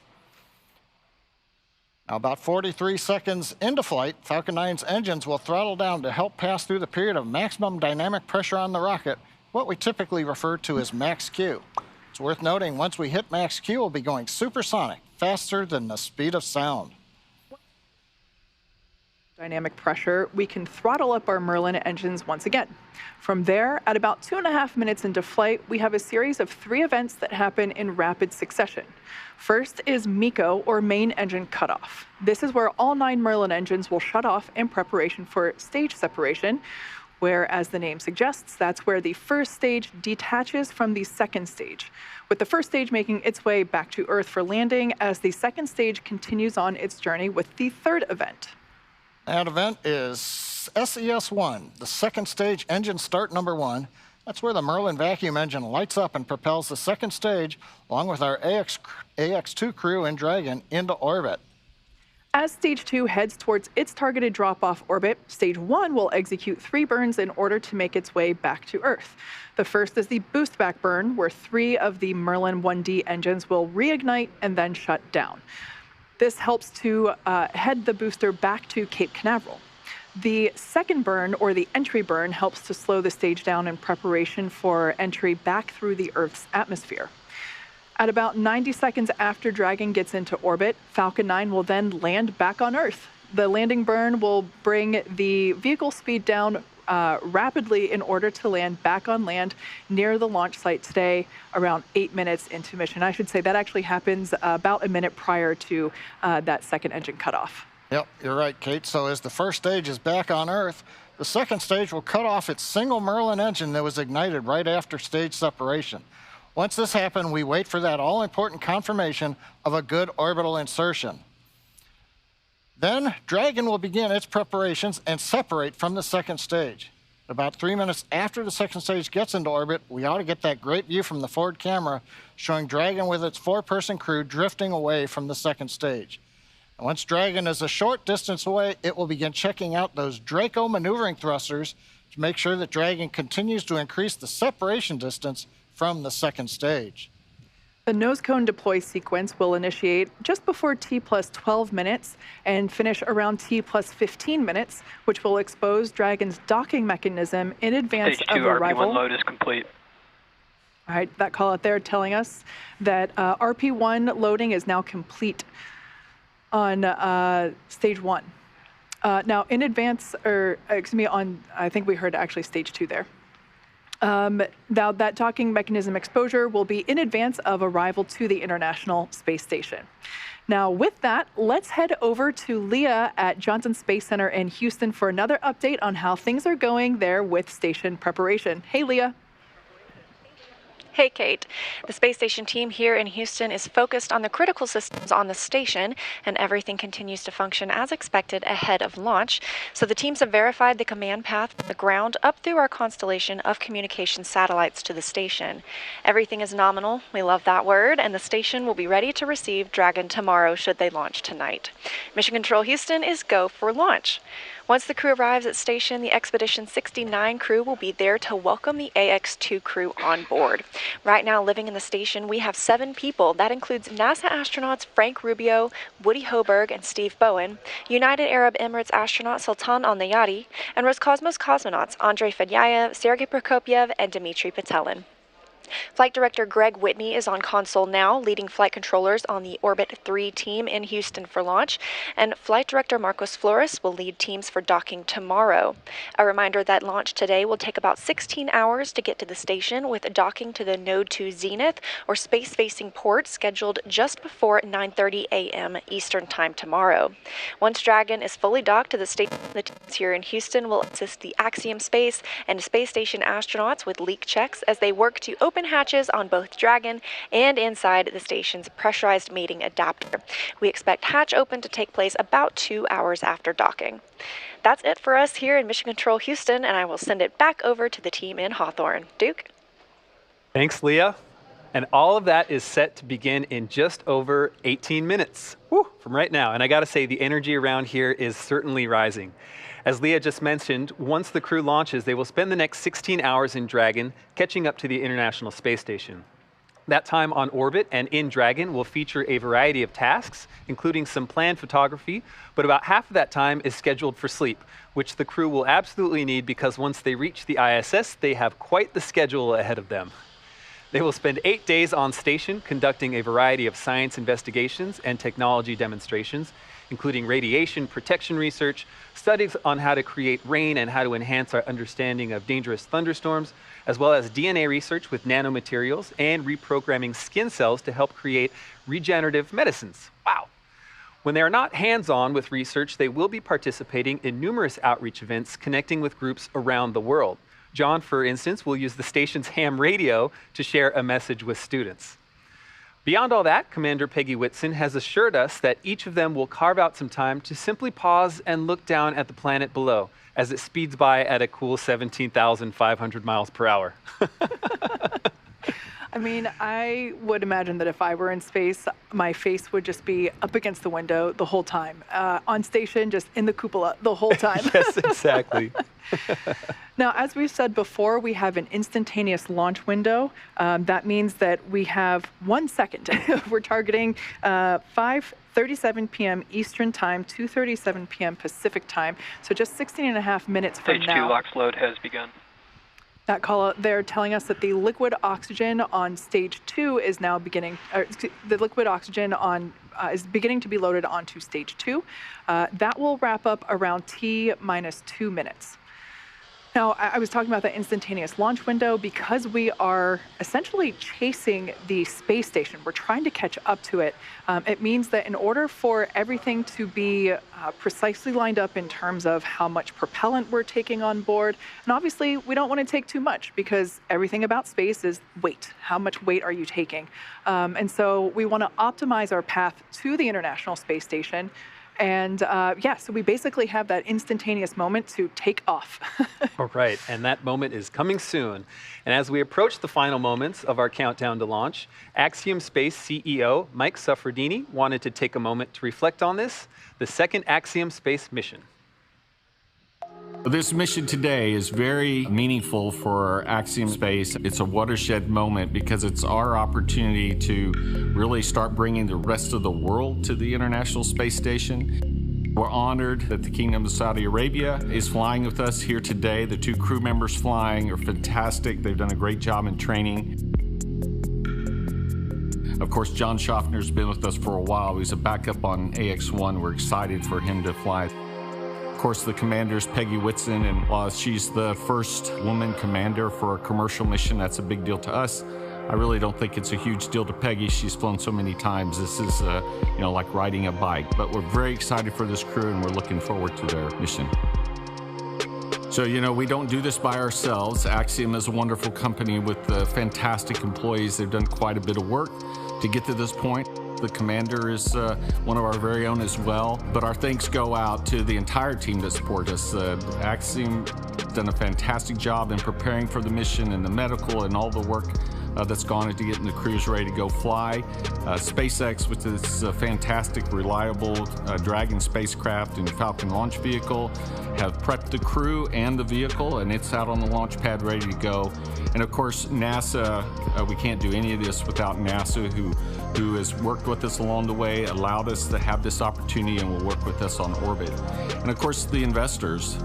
Now, about 43 seconds into flight, Falcon 9's engines will throttle down to help pass through the period of maximum dynamic pressure on the rocket, what we typically refer to as max Q. It's worth noting, once we hit max Q, we'll be going supersonic, faster than the speed of sound. Dynamic pressure, we can throttle up our Merlin engines once again. From there, at about 2.5 minutes into flight, we have a series of 3 events that happen in rapid succession. First is MECO, or main engine cutoff. This is where all 9 Merlin engines will shut off in preparation for stage separation, where, as the name suggests, that's where the first stage detaches from the second stage, with the first stage making its way back to Earth for landing as the second stage continues on its journey with the third event. That event is SES-1, the second stage engine start number 1. That's where the Merlin vacuum engine lights up and propels the second stage, along with our AX-2 crew and Dragon, into orbit. As Stage 2 heads towards its targeted drop-off orbit, Stage 1 will execute 3 burns in order to make its way back to Earth. The first is the boost back burn, where 3 of the Merlin 1D engines will reignite and then shut down. This helps to head the booster back to Cape Canaveral. The second burn, or the entry burn, helps to slow the stage down in preparation for entry back through the Earth's atmosphere. At about 90 seconds after Dragon gets into orbit, Falcon 9 will then land back on Earth. The landing burn will bring the vehicle speed down rapidly in order to land back on land near the launch site today around 8 minutes into mission. I should say that actually happens about a minute prior to that second engine cutoff. Yep, you're right, Kate. So as the first stage is back on Earth, the second stage will cut off its single Merlin engine that was ignited right after stage separation. Once this happens, we wait for that all-important confirmation of a good orbital insertion. Then Dragon will begin its preparations and separate from the second stage. About 3 minutes after the second stage gets into orbit, we ought to get that great view from the forward camera showing Dragon with its 4-person crew drifting away from the second stage. And once Dragon is a short distance away, it will begin checking out those Draco maneuvering thrusters to make sure that Dragon continues to increase the separation distance from the second stage. The nose cone deploy sequence will initiate just before T plus 12 minutes and finish around T plus 15 minutes, which will expose Dragon's docking mechanism in advance Stage of 2 arrival. RP1 load is complete. All right, that call out there telling us that RP1 loading is now complete on stage 1. Now, in advance, or excuse me, on, I think we heard actually stage 2 there. Now, that docking mechanism exposure will be in advance of arrival to the International Space Station. Now, with that, let's head over to Leah at Johnson Space Center in Houston for another update on how things are going there with station preparation. Hey, Leah. Hey, Kate. The space station team here in Houston is focused on the critical systems on the station, and everything continues to function as expected ahead of launch. So the teams have verified the command path from the ground up through our constellation of communication satellites to the station. Everything is nominal. We love that word, and the station will be ready to receive Dragon tomorrow should they launch tonight. Mission Control Houston is go for launch. Once the crew arrives at station, the Expedition 69 crew will be there to welcome the AX-2 crew on board. Right now, living in the station, we have 7 people. That includes NASA astronauts Frank Rubio, Woody Hoburg, and Steve Bowen, United Arab Emirates astronaut Sultan Al-Nayati, and Roscosmos cosmonauts Andrei Fedyayev, Sergei Prokopyev, and Dmitry Petelin. Flight Director Greg Whitney is on console now, leading flight controllers on the Orbit 3 team in Houston for launch, and Flight Director Marcos Flores will lead teams for docking tomorrow. A reminder that launch today will take about 16 hours to get to the station, with docking to the Node 2 Zenith or space-facing port scheduled just before 9:30 a.m. Eastern Time tomorrow. Once Dragon is fully docked to the station, the teams here in Houston will assist the Axiom Space and space station astronauts with leak checks as they work to open hatches on both Dragon and inside the station's pressurized mating adapter. We expect hatch open to take place about 2 hours after docking. That's it for us here in Mission Control Houston, and I will send it back over to the team in Hawthorne. Duke? Thanks, Leah. And all of that is set to begin in just over 18 minutes from right now. And I got to say, the energy around here is certainly rising. As Leah just mentioned, once the crew launches, they will spend the next 16 hours in Dragon, catching up to the International Space Station. That time on orbit and in Dragon will feature a variety of tasks, including some planned photography, but about half of that time is scheduled for sleep, which the crew will absolutely need because once they reach the ISS, they have quite the schedule ahead of them. They will spend 8 days on station conducting a variety of science investigations and technology demonstrations, including radiation protection research, studies on how to create rain and how to enhance our understanding of dangerous thunderstorms, as well as DNA research with nanomaterials and reprogramming skin cells to help create regenerative medicines. Wow. When they are not hands-on with research, they will be participating in numerous outreach events connecting with groups around the world. John, for instance, will use the station's ham radio to share a message with students. Beyond all that, Commander Peggy Whitson has assured us that each of them will carve out some time to simply pause and look down at the planet below as it speeds by at a cool 17,500 miles per hour. I mean, I would imagine that if I were in space, my face would just be up against the window the whole time. On station, just in the cupola the whole time. Yes, exactly. Now, as we've said before, we have an instantaneous launch window. That means that we have 1 second. We're targeting 5:37 p.m. Eastern Time, 2:37 p.m. Pacific Time. So just 16.5 minutes from Stage now. 2 LOX load has begun. That call out there telling us that the liquid oxygen on stage 2 is now beginning, or the liquid oxygen on is beginning to be loaded onto stage 2. That will wrap up around T minus 2 minutes. Now, I was talking about the instantaneous launch window because we are essentially chasing the space station. We're trying to catch up to it. It means that in order for everything to be precisely lined up in terms of how much propellant we're taking on board, and obviously we don't want to take too much because everything about space is weight. How much weight are you taking? And so we want to optimize our path to the International Space Station. And so we basically have that instantaneous moment to take off. All right, and that moment is coming soon. And as we approach the final moments of our countdown to launch, Axiom Space CEO Mike Suffredini wanted to take a moment to reflect on this, the second Axiom Space mission. This mission today is very meaningful for Axiom Space. It's a watershed moment because it's our opportunity to really start bringing the rest of the world to the International Space Station. We're honored that the Kingdom of Saudi Arabia is flying with us here today. The 2 crew members flying are fantastic. They've done a great job in training. Of course, John Schaffner's been with us for a while. He's a backup on AX-1. We're excited for him to fly. Of course, the commander's Peggy Whitson, and while she's the first woman commander for a commercial mission, that's a big deal to us. I really don't think it's a huge deal to Peggy. She's flown so many times. This is, like riding a bike. But we're very excited for this crew, and we're looking forward to their mission. So, we don't do this by ourselves. Axiom is a wonderful company with fantastic employees. They've done quite a bit of work to get to this point. The commander is one of our very own as well, but our thanks go out to the entire team that support us. Axiom done a fantastic job in preparing for the mission and the medical and all the work that's gone into getting the crews ready to go fly. SpaceX, with its fantastic, reliable Dragon spacecraft and Falcon launch vehicle, have prepped the crew and the vehicle, and it's out on the launch pad ready to go. And of course, NASA, we can't do any of this without NASA, who has worked with us along the way, allowed us to have this opportunity, and will work with us on orbit. And of course, the investors.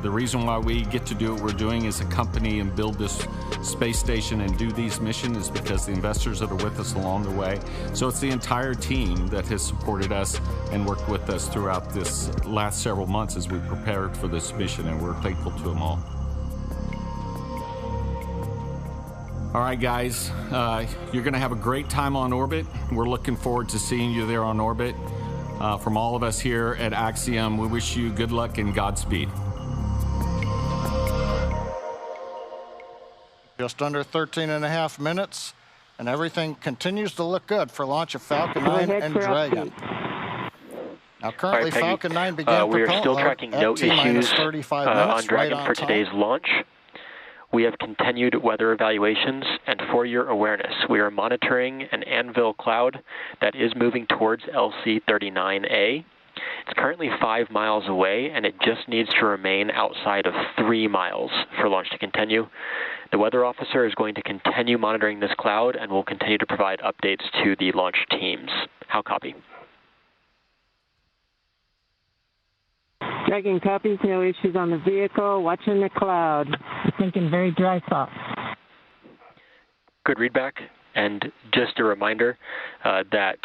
The reason why we get to do what we're doing as a company and build this space station and do these missions is because the investors that are with us along the way. So it's the entire team that has supported us and worked with us throughout this last several months as we prepared for this mission, and we're thankful to them all. All right, guys, you're going to have a great time on orbit. We're looking forward to seeing you there on orbit. From all of us here at Axiom, we wish you good luck and Godspeed. Just under 13.5 minutes, and everything continues to look good for launch of Falcon 9 and Dragon. Now, currently, Peggy, Falcon 9 began we are still propellant tracking load no at T-minus issues 35 minutes, on Dragon right for on time. today's launch. We have continued weather evaluations, and for your awareness, we are monitoring an anvil cloud that is moving towards LC-39A. It's currently 5 miles away, and it just needs to remain outside of 3 miles for launch to continue. The weather officer is going to continue monitoring this cloud and will continue to provide updates to the launch teams. How copy? Dragon copies, no issues on the vehicle, watching the cloud. Thinking very dry thoughts. Good readback, and just a reminder that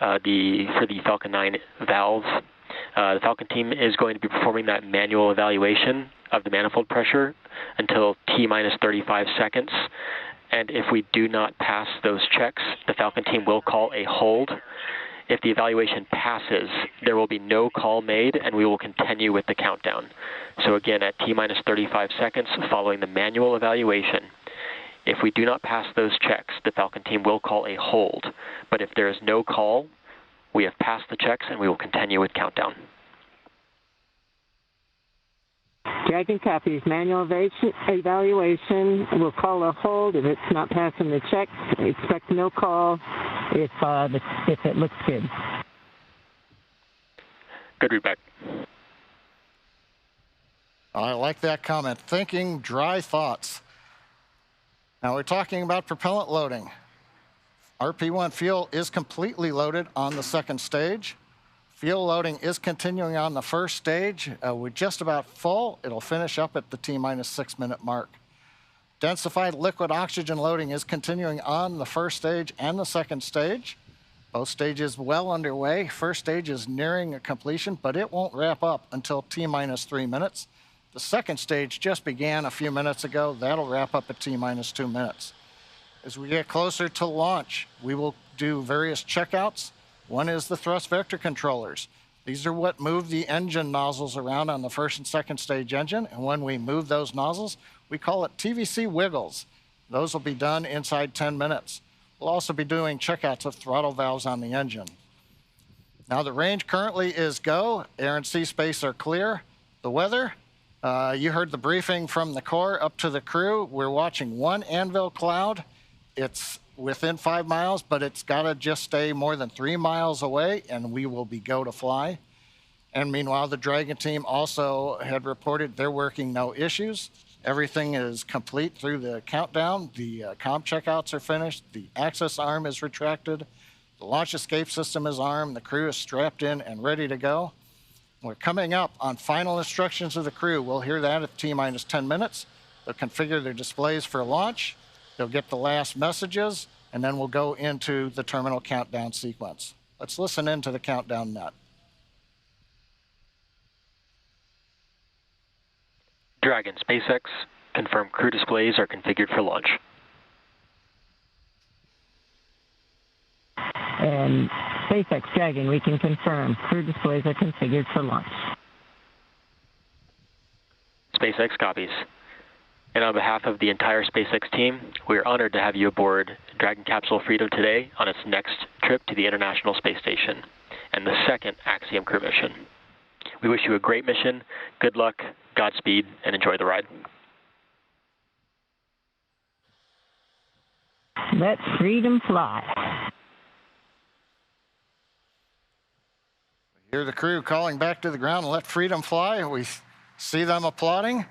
for the Falcon 9 valve, the Falcon team is going to be performing that manual evaluation of the manifold pressure until T-minus 35 seconds. And if we do not pass those checks, the Falcon team will call a hold. If the evaluation passes, there will be no call made, and we will continue with the countdown. So again, at T-minus 35 seconds following the manual evaluation, if we do not pass those checks, the Falcon team will call a hold. But if there is no call, we have passed the checks, and we will continue with countdown. Dragon copies, manual evaluation. We'll call a hold if it's not passing the checks. Expect no call if it looks good. Good readback. I like that comment. Thinking dry thoughts. Now we're talking about propellant loading. RP-1 fuel is completely loaded on the second stage. Fuel loading is continuing on the first stage. We're just about full. It'll finish up at the T-minus 6 minute mark. Densified liquid oxygen loading is continuing on the first stage and the second stage. Both stages well underway. First stage is nearing a completion, but it won't wrap up until T-minus 3 minutes. The second stage just began a few minutes ago. That'll wrap up at T-minus 2 minutes. As we get closer to launch, we will do various checkouts. One is the thrust vector controllers. These are what move the engine nozzles around on the first and second stage engine. And when we move those nozzles, we call it TVC wiggles. Those will be done inside 10 minutes. We'll also be doing checkouts of throttle valves on the engine. Now the range currently is go. Air and sea space are clear. The weather, you heard the briefing from the Corps up to the crew. We're watching one anvil cloud. It's within 5 miles, but it's got to just stay more than 3 miles away, and we will be go to fly. And meanwhile, the Dragon team also had reported they're working no issues. Everything is complete through the countdown. The comm checkouts are finished. The access arm is retracted. The launch escape system is armed. The crew is strapped in and ready to go. We're coming up on final instructions of the crew. We'll hear that at T-minus 10 minutes. They'll configure their displays for launch. They'll get the last messages, and then we'll go into the terminal countdown sequence. Let's listen into the countdown net. Dragon SpaceX, confirm crew displays are configured for launch. And SpaceX Dragon, we can confirm crew displays are configured for launch. SpaceX copies. And on behalf of the entire SpaceX team, we are honored to have you aboard Dragon Capsule Freedom today on its next trip to the International Space Station and the second Axiom crew mission. We wish you a great mission, good luck, Godspeed, and enjoy the ride. Let freedom fly. Hear the crew calling back to the ground, let freedom fly. We see them applauding.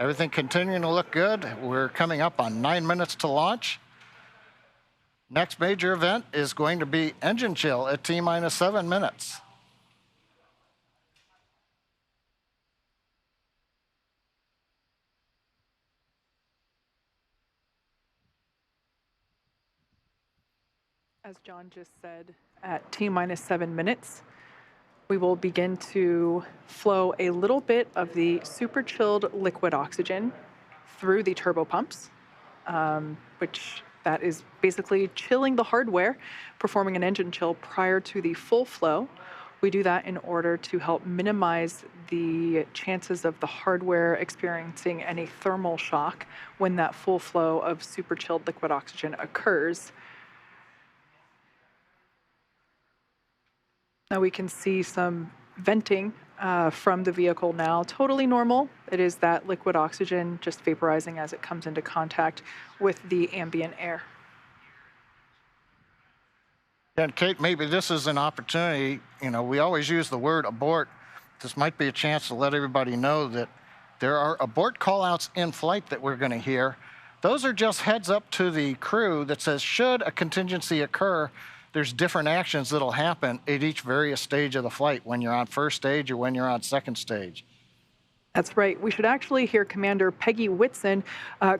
Everything continuing to look good. We're coming up on 9 minutes to launch. Next major event is going to be engine chill at T-minus 7 minutes. As John just said, at T-minus 7 minutes, we will begin to flow a little bit of the super chilled liquid oxygen through the turbo pumps, which that is basically chilling the hardware, performing an engine chill prior to the full flow. We do that in order to help minimize the chances of the hardware experiencing any thermal shock when that full flow of super chilled liquid oxygen occurs. Now we can see some venting from the vehicle now, totally normal. It is that liquid oxygen just vaporizing as it comes into contact with the ambient air. And Kate, maybe this is an opportunity. You know, we always use the word abort. This might be a chance to let everybody know that there are abort callouts in flight that we're going to hear. Those are just heads up to the crew that says, should a contingency occur, there's different actions that'll happen at each various stage of the flight when you're on first stage or when you're on second stage. That's right. We should actually hear Commander Peggy Whitson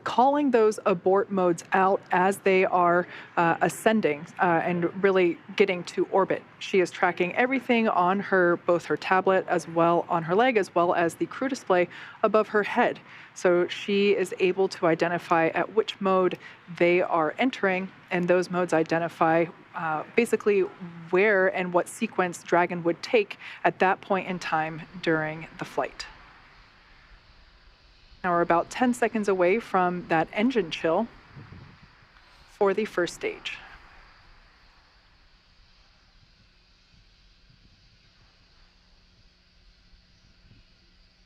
calling those abort modes out as they are ascending and really getting to orbit. She is tracking everything on both her tablet as well on her leg, as well as the crew display above her head. So she is able to identify at which mode they are entering, and those modes identify basically where and what sequence Dragon would take at that point in time during the flight. Now we're about 10 seconds away from that engine chill for the first stage.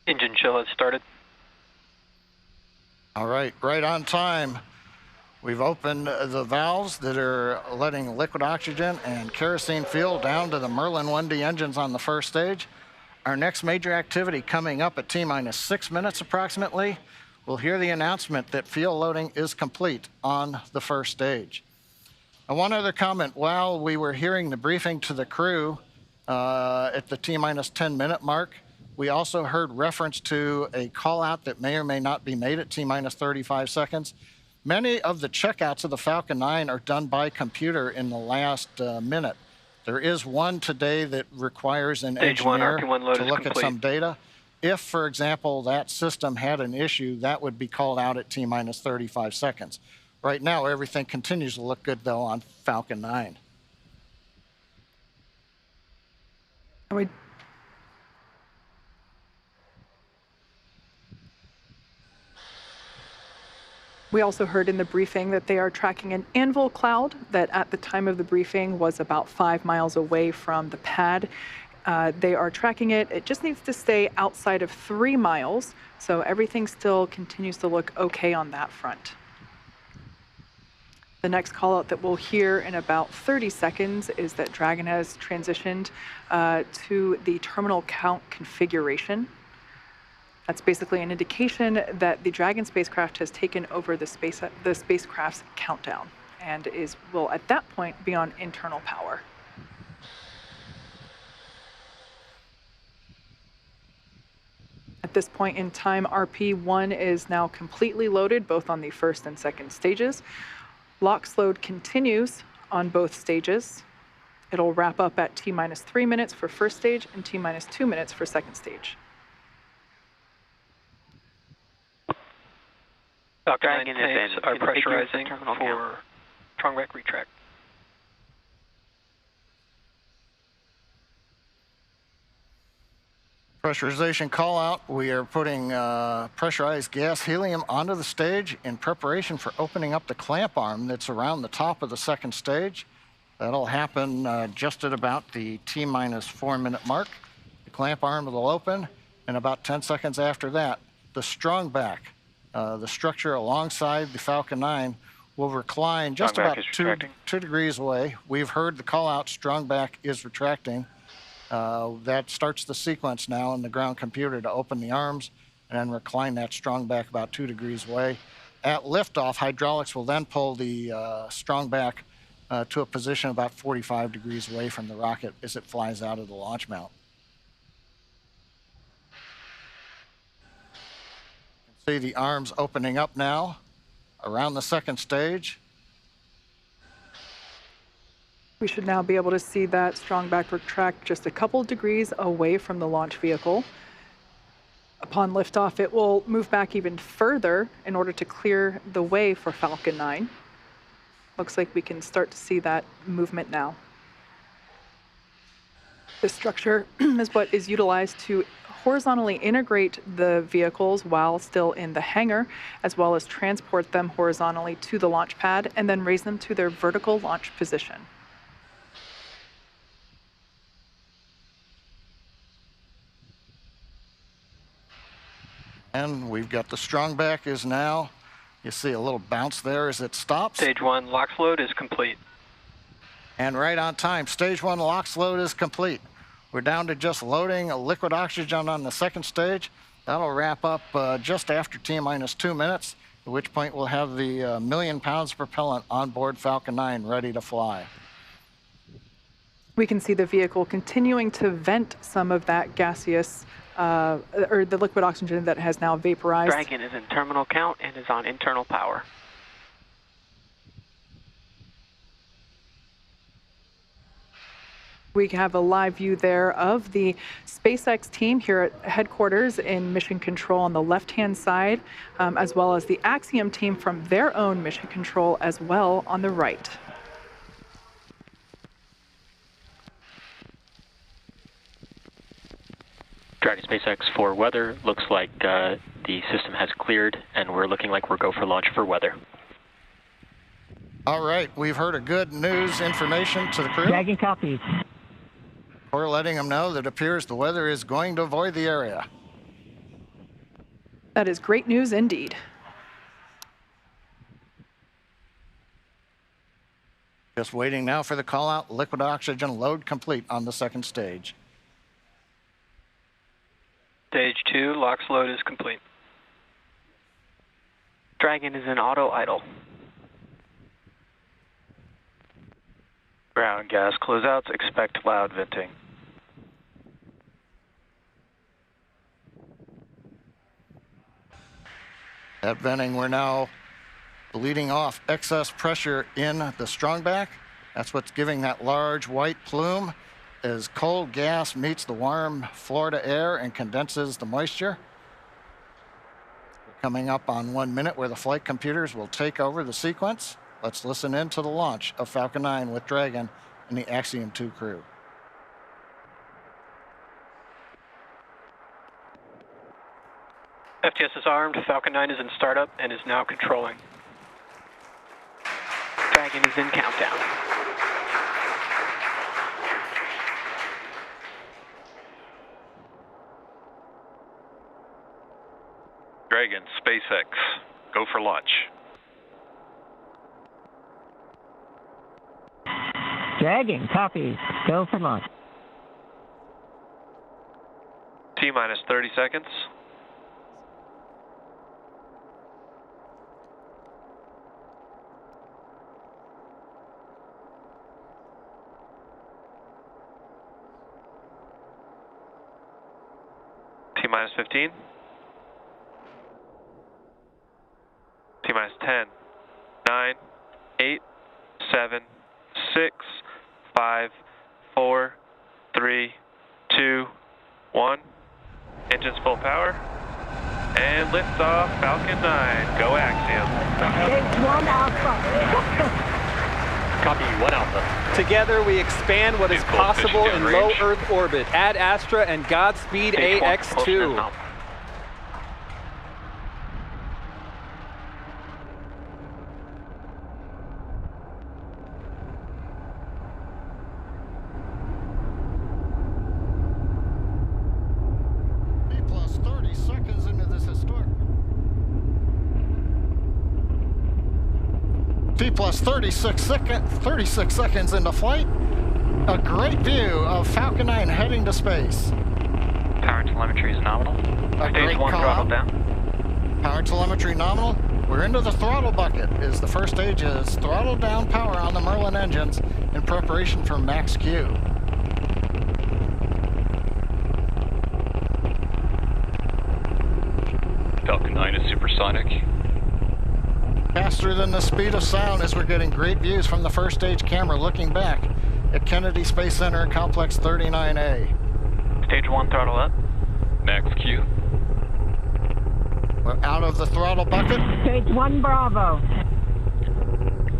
Engine chill has started. All right, right on time. We've opened the valves that are letting liquid oxygen and kerosene fuel down to the Merlin 1D engines on the first stage. Our next major activity coming up at T-minus 6 minutes approximately, we'll hear the announcement that fuel loading is complete on the first stage. And one other comment, while we were hearing the briefing to the crew at the T-minus 10 minute mark, we also heard reference to a call out that may or may not be made at T-minus 35 seconds. Many of the checkouts of the Falcon 9 are done by computer in the last minute. There is one today that requires an engineer to look at some data. if, for example, that system had an issue, that would be called out at T-minus 35 seconds. Right now, everything continues to look good, though, on Falcon 9. We also heard in the briefing that they are tracking an anvil cloud that at the time of the briefing was about 5 miles away from the pad. They are tracking it. It just needs to stay outside of 3 miles, so everything still continues to look okay on that front. The next call out that we'll hear in about 30 seconds is that Dragon has transitioned to the terminal count configuration. That's basically an indication that the Dragon spacecraft has taken over the spacecraft's countdown and will at that point be on internal power. At this point in time, RP-1 is now completely loaded, both on the first and second stages. LOX load continues on both stages. It'll wrap up at T-minus 3 minutes for first stage and T-minus 2 minutes for second stage. Dragon tanks are pressurizing for Strongback retract. Pressurization call out. We are putting pressurized gas helium onto the stage in preparation for opening up the clamp arm that's around the top of the second stage. That'll happen just at about the T-minus 4 minute mark. The clamp arm will open, and about 10 seconds after that, the Strongback, the structure alongside the Falcon 9, will recline just about 2 degrees away. We've heard the call out, Strongback is retracting. That starts the sequence now in the ground computer to open the arms and then recline that Strongback about 2 degrees away. At liftoff, hydraulics will then pull the Strongback to a position about 45 degrees away from the rocket as it flies out of the launch mount. You can see the arms opening up now around the second stage. We should now be able to see that Strongback retract just a couple degrees away from the launch vehicle. Upon liftoff, it will move back even further in order to clear the way for Falcon 9. Looks like we can start to see that movement now. This structure is what is utilized to horizontally integrate the vehicles while still in the hangar, as well as transport them horizontally to the launch pad and then raise them to their vertical launch position. And we've got the Strongback is now, you see a little bounce there as it stops. Stage 1 LOX load is complete. And right on time, stage 1 LOX load is complete. We're down to just loading a liquid oxygen on the second stage. That'll wrap up just after T-minus 2 minutes, at which point we'll have the 1 million pounds of propellant on board Falcon 9 ready to fly. We can see the vehicle continuing to vent some of that gaseous or the liquid oxygen that has now vaporized. Dragon is in terminal count and is on internal power. We have a live view there of the SpaceX team here at headquarters in Mission Control on the left-hand side, as well as the Axiom team from their own Mission Control as well on the right. Dragon SpaceX for weather. Looks like the system has cleared, and we're looking like we're go for launch for weather. All right, we've heard a good news information to the crew. Dragon copies. We're letting them know that it appears the weather is going to avoid the area. That is great news indeed. Just waiting now for the call out. Liquid oxygen load complete on the second stage. Stage 2 LOX load is complete. Dragon is in auto idle. Ground gas closeouts, expect loud venting. At venting, we're now bleeding off excess pressure in the Strongback. That's what's giving that large white plume. as cold gas meets the warm Florida air and condenses the moisture. We're coming up on 1 minute where the flight computers will take over the sequence. Let's listen in to the launch of Falcon 9 with Dragon and the Axiom 2 crew. FTS is armed. Falcon 9 is in startup and is now controlling. Dragon is in countdown. Dragon, SpaceX, go for launch. Dragon, copy. Go for launch. T-minus 30 seconds. T-minus 15. T-minus 10, 9, 8, 7, 6, 5, 4, 3, 2, 1. Engines full power. And liftoff, Falcon 9. Go Axiom. Stage 1 Alpha. Copy, 1 Alpha. Together we expand what is possible in low Earth orbit. Ad Astra and Godspeed AX2. Plus 36 seconds into flight. A great view of Falcon 9 heading to space. Power telemetry is nominal. Stage 1 throttle down. Power telemetry nominal. We're into the throttle bucket as the first stage is throttle down power on the Merlin engines in preparation for max Q. Falcon 9 is supersonic. Faster than the speed of sound as we're getting great views from the first stage camera looking back at Kennedy Space Center Complex 39A. Stage 1 throttle up. Max Q. We're out of the throttle bucket. Stage 1 Bravo.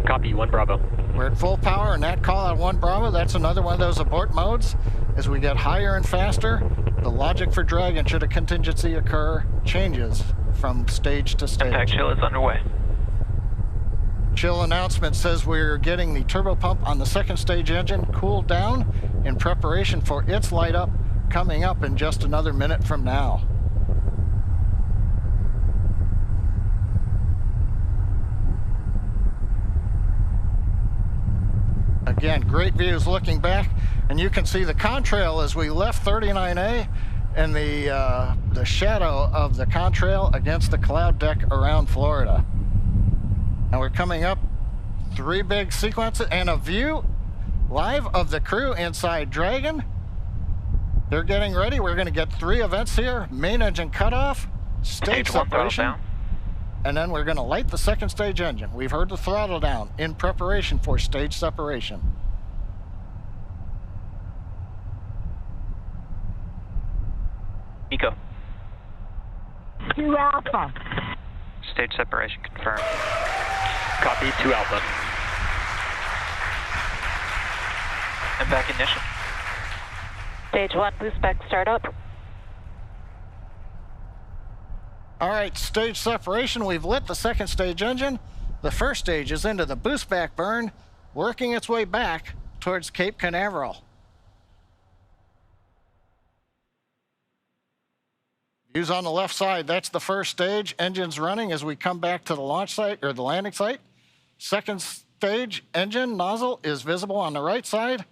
Copy, 1 Bravo. We're at full power and that call out 1 Bravo, that's another one of those abort modes. As we get higher and faster, the logic for Dragon should a contingency occur changes from stage to stage. Impact chill is underway. Chill announcement says we're getting the turbo pump on the second stage engine cooled down in preparation for its light up coming up in just another minute from now. Again, great views looking back, and you can see the contrail as we left 39A and the shadow of the contrail against the cloud deck around Florida. Now we're coming up 3 big sequences and a view live of the crew inside Dragon. They're getting ready. We're going to get 3 events here. Main engine cutoff, stage separation, and then we're going to light the second stage engine. We've heard the throttle down in preparation for stage separation. Eco. 2 Alpha. Stage separation confirmed. Copy, 2 Alpha. And back ignition. Stage 1 boost back startup. All right, stage separation. We've lit the second stage engine. The first stage is into the boost back burn, working its way back towards Cape Canaveral. Views on the left side, that's the first stage. Engines running as we come back to the launch site or the landing site. Second stage engine nozzle is visible on the right side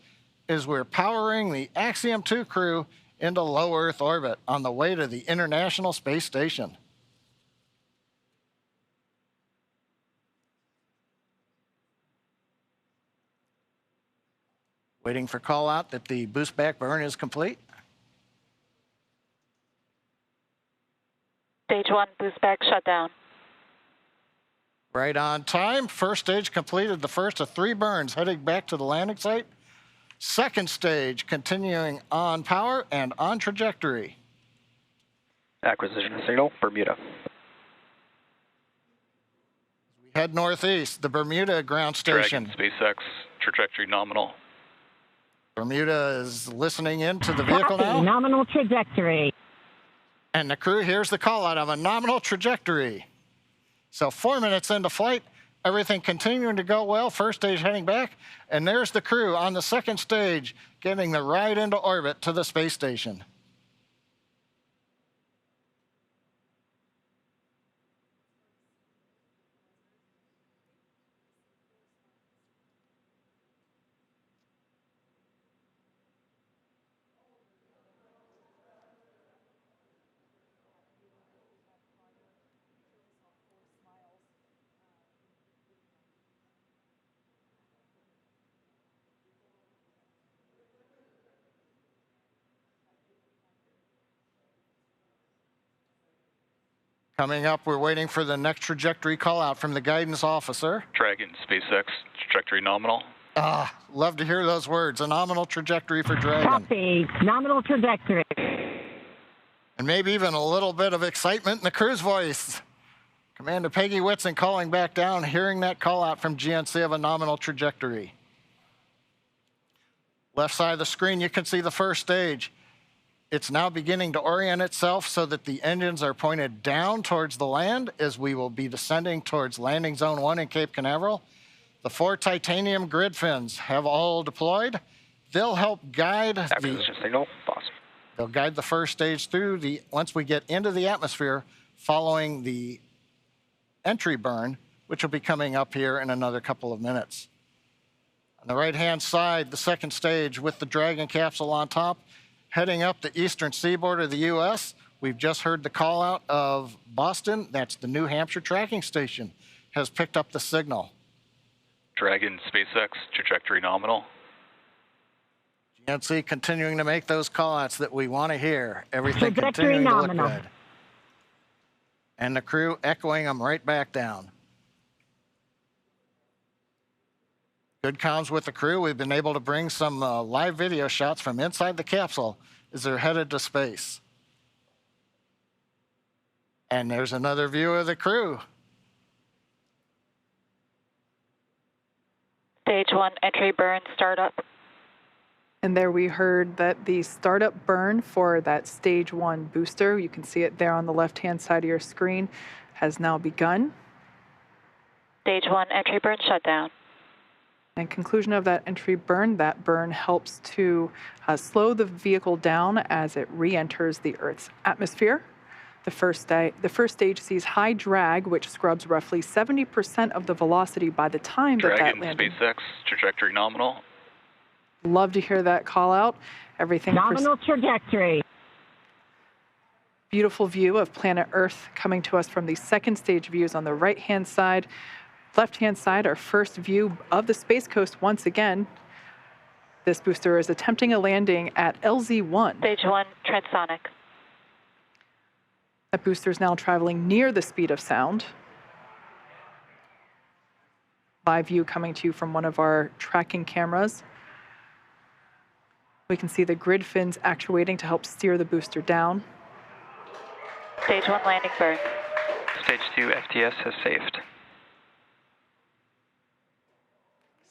as we're powering the Axiom 2 crew into low Earth orbit on the way to the International Space Station. Waiting for call out that the boost back burn is complete. Stage 1 boost back shutdown. Right on time. First stage completed the first of 3 burns heading back to the landing site. Second stage continuing on power and on trajectory. Acquisition signal, Bermuda. We head northeast, the Bermuda ground station. Dragon, SpaceX, trajectory nominal. Bermuda is listening into the vehicle Copy, now. nominal trajectory. And the crew hears the call out of a nominal trajectory. So 4 minutes into flight, everything continuing to go well, first stage heading back, and there's the crew on the second stage getting the ride into orbit to the space station. Coming up, we're waiting for the next trajectory call out from the guidance officer. Dragon, SpaceX, trajectory nominal. Love to hear those words. A nominal trajectory for Dragon. Copy, nominal trajectory. And maybe even a little bit of excitement in the crew's voice. Commander Peggy Whitson calling back down, hearing that call out from GNC of a nominal trajectory. Left side of the screen, you can see the first stage. It's now beginning to orient itself so that the engines are pointed down towards the land as we will be descending towards landing zone 1 in Cape Canaveral. The 4 titanium grid fins have all deployed. They'll help guide Acquisition signal, boss. They'll guide the first stage through once we get into the atmosphere following the entry burn, which will be coming up here in another couple of minutes. On the right-hand side, the second stage with the Dragon capsule on top, heading up the eastern seaboard of the U.S. We've just heard the call out of Boston. That's the New Hampshire tracking station, has picked up the signal. Dragon, SpaceX, trajectory nominal. GNC continuing to make those call outs that we want to hear. Everything Trajectory continuing nominal. to look good. And the crew echoing them right back down. Good comms with the crew. We've been able to bring some live video shots from inside the capsule as they're headed to space. And there's another view of the crew. Stage 1 entry burn startup. And there we heard that the startup burn for that stage 1 booster, you can see it there on the left-hand side of your screen, has now begun. Stage 1 entry burn shutdown. And conclusion of that entry burn, that burn helps to slow the vehicle down as it re-enters the Earth's atmosphere. The first stage sees high drag, which scrubs roughly 70% of the velocity by the time that landing. SpaceX, trajectory nominal. Love to hear that call out. Everything. Nominal trajectory. Beautiful view of planet Earth coming to us from the second stage views on the right-hand side. Left-hand side, our first view of the Space Coast once again. This booster is attempting a landing at LZ-1. Stage 1 transonic. That booster is now traveling near the speed of sound. Live view coming to you from one of our tracking cameras. We can see the grid fins actuating to help steer the booster down. Stage 1 landing burn. Stage 2 FTS has saved.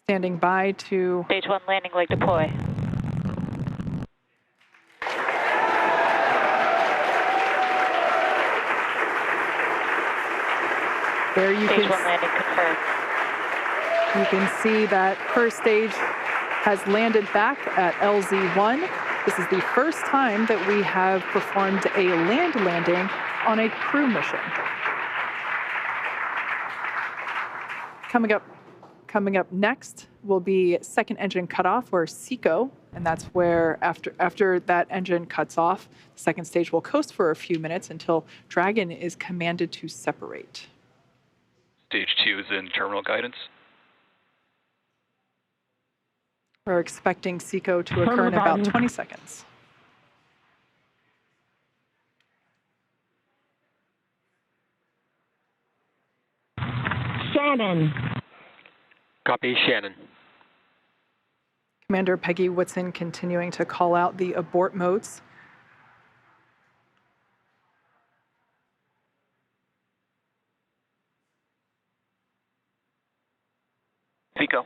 Standing by to... Stage 1 landing leg deploy. There you Stage can... 1 landing confirmed. You can see that first stage has landed back at LZ-1. This is the first time that we have performed a land landing on a crew mission. Coming up next will be second engine cutoff, or SECO, and that's where after that engine cuts off, the second stage will coast for a few minutes until Dragon is commanded to separate. Stage 2 is in terminal guidance. We're expecting SECO to occur in about 20 seconds. Shannon. Copy, Shannon. Commander Peggy Whitson continuing to call out the abort modes. Pico.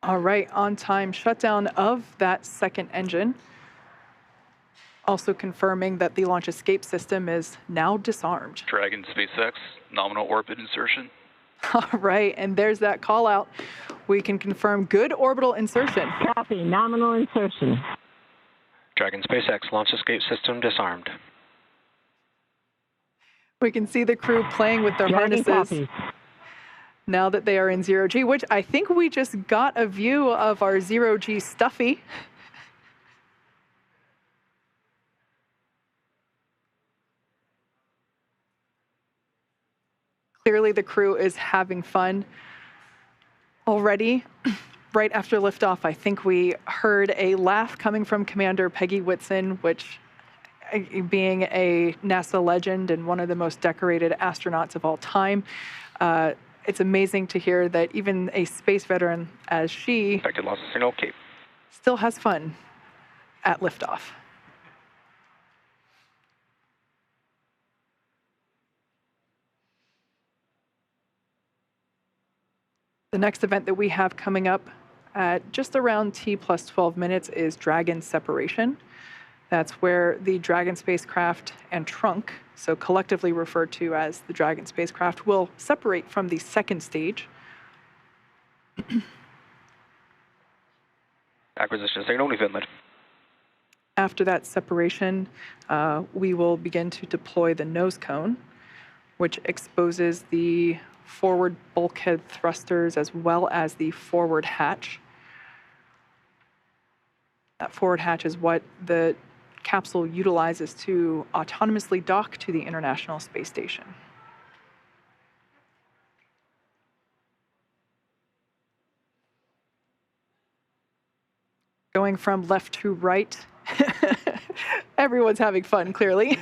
All right, on-time shutdown of that second engine. Also confirming that the launch escape system is now disarmed. Dragon SpaceX, nominal orbit insertion. All right, and there's that call out. We can confirm good orbital insertion. Copy, nominal insertion. Dragon SpaceX, launch escape system disarmed. We can see the crew playing with their harnesses. Copy. Now that they are in zero-G, which I think we just got a view of our zero-G Stuffy. Clearly the crew is having fun already. Right after liftoff, I think we heard a laugh coming from Commander Peggy Whitson, which, being a NASA legend and one of the most decorated astronauts of all time, it's amazing to hear that even a space veteran as she Lost signal, Cape. still has fun at liftoff. The next event that we have coming up at just around T plus 12 minutes is Dragon separation. That's where the Dragon spacecraft and trunk, so collectively referred to as the Dragon spacecraft, will separate from the second stage. Acquisition signal, Newfoundland. After that separation, we will begin to deploy the nose cone, which exposes the forward bulkhead thrusters as well as the forward hatch. That forward hatch is what the capsule utilizes to autonomously dock to the International Space Station. Going from left to right, everyone's having fun, clearly.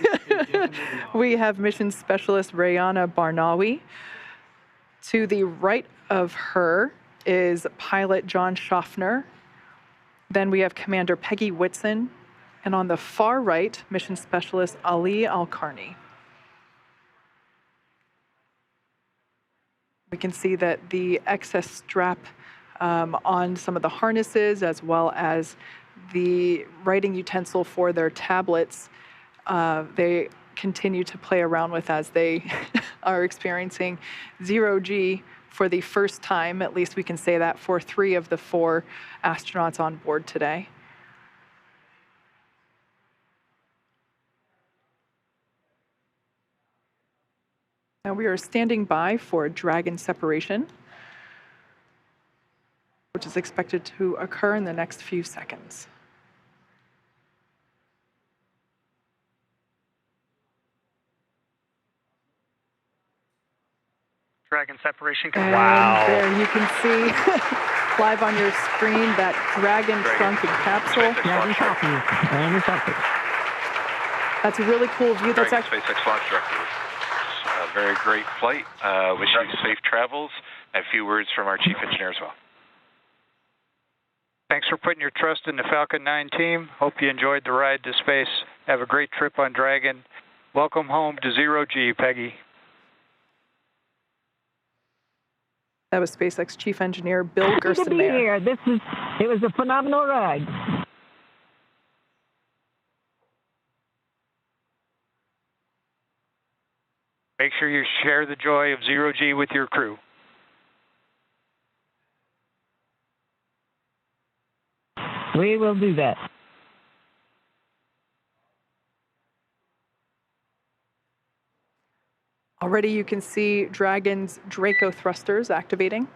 We have mission specialist Rayana Barnawi. To the right of her is pilot John Schaffner. Then we have Commander Peggy Whitson. And on the far right, mission specialist Ali Al-Karni. We can see that the excess strap on some of the harnesses, as well as the writing utensil for their tablets, they continue to play around with as they are experiencing zero-G for the first time. At least we can say that for 3 of the 4 astronauts on board today. Now we are standing by for Dragon separation, which is expected to occur in the next few seconds. Dragon separation. And there you can see live on your screen that Dragon trunk and capsule. Dragon copy. Dragon copy. That's a really cool view. That's actually SpaceX launch director. A very great flight. Wish you safe travels. And a few words from our chief engineer as well. Thanks for putting your trust in the Falcon 9 team. Hope you enjoyed the ride to space. Have a great trip on Dragon. Welcome home to zero-G, Peggy. That was SpaceX Chief Engineer Bill Gerstenmaier. Good to be here. It was a phenomenal ride. Make sure you share the joy of zero-G with your crew. We will do that. Already you can see Dragon's Draco thrusters activating.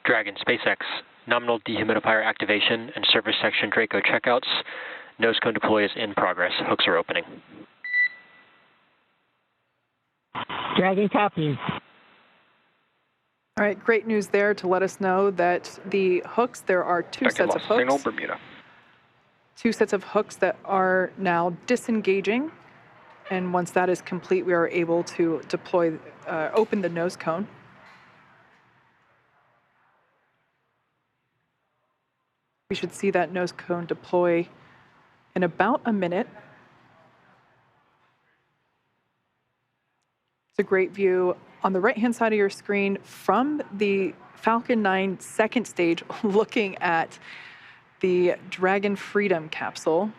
Dragon SpaceX, nominal dehumidifier activation and service section Draco checkouts. Nose cone deploy is in progress. Hooks are opening. Dragon copies. All right, great news there to let us know that the hooks, there are two sets of hooks. Signal, Bermuda. Two sets of hooks that are now disengaging. And once that is complete, we are able to deploy, open the nose cone. We should see that nose cone deploy in about a minute. It's a great view on the right-hand side of your screen from the Falcon 9 second stage, looking at the Dragon Freedom capsule.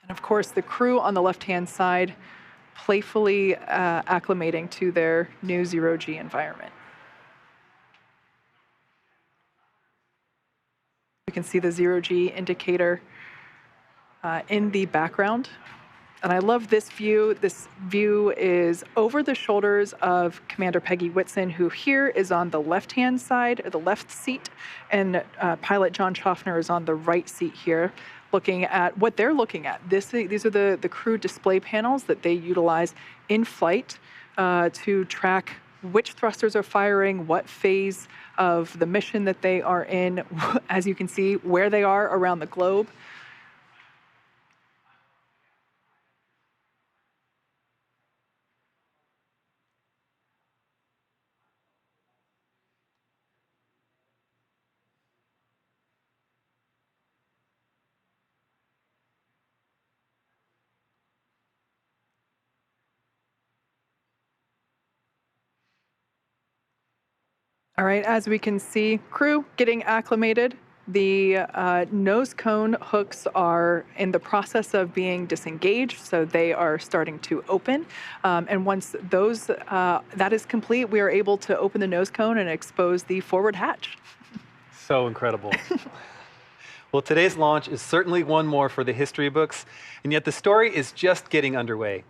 And of course, the crew on the left-hand side playfully acclimating to their new zero-G environment. You can see the zero-G indicator in the background. And I love this view. This view is over the shoulders of Commander Peggy Whitson, who here is on the left-hand side, or the left seat, and pilot John Schaffner is on the right seat here, looking at what they're looking at. These are the crew display panels that they utilize in flight to track which thrusters are firing, what phase of the mission that they are in, as you can see, where they are around the globe. All right, as we can see, crew getting acclimated. The nose cone hooks are in the process of being disengaged, so they are starting to open. And once that is complete, we are able to open the nose cone and expose the forward hatch. So incredible. Well, today's launch is certainly one more for the history books, and yet the story is just getting underway.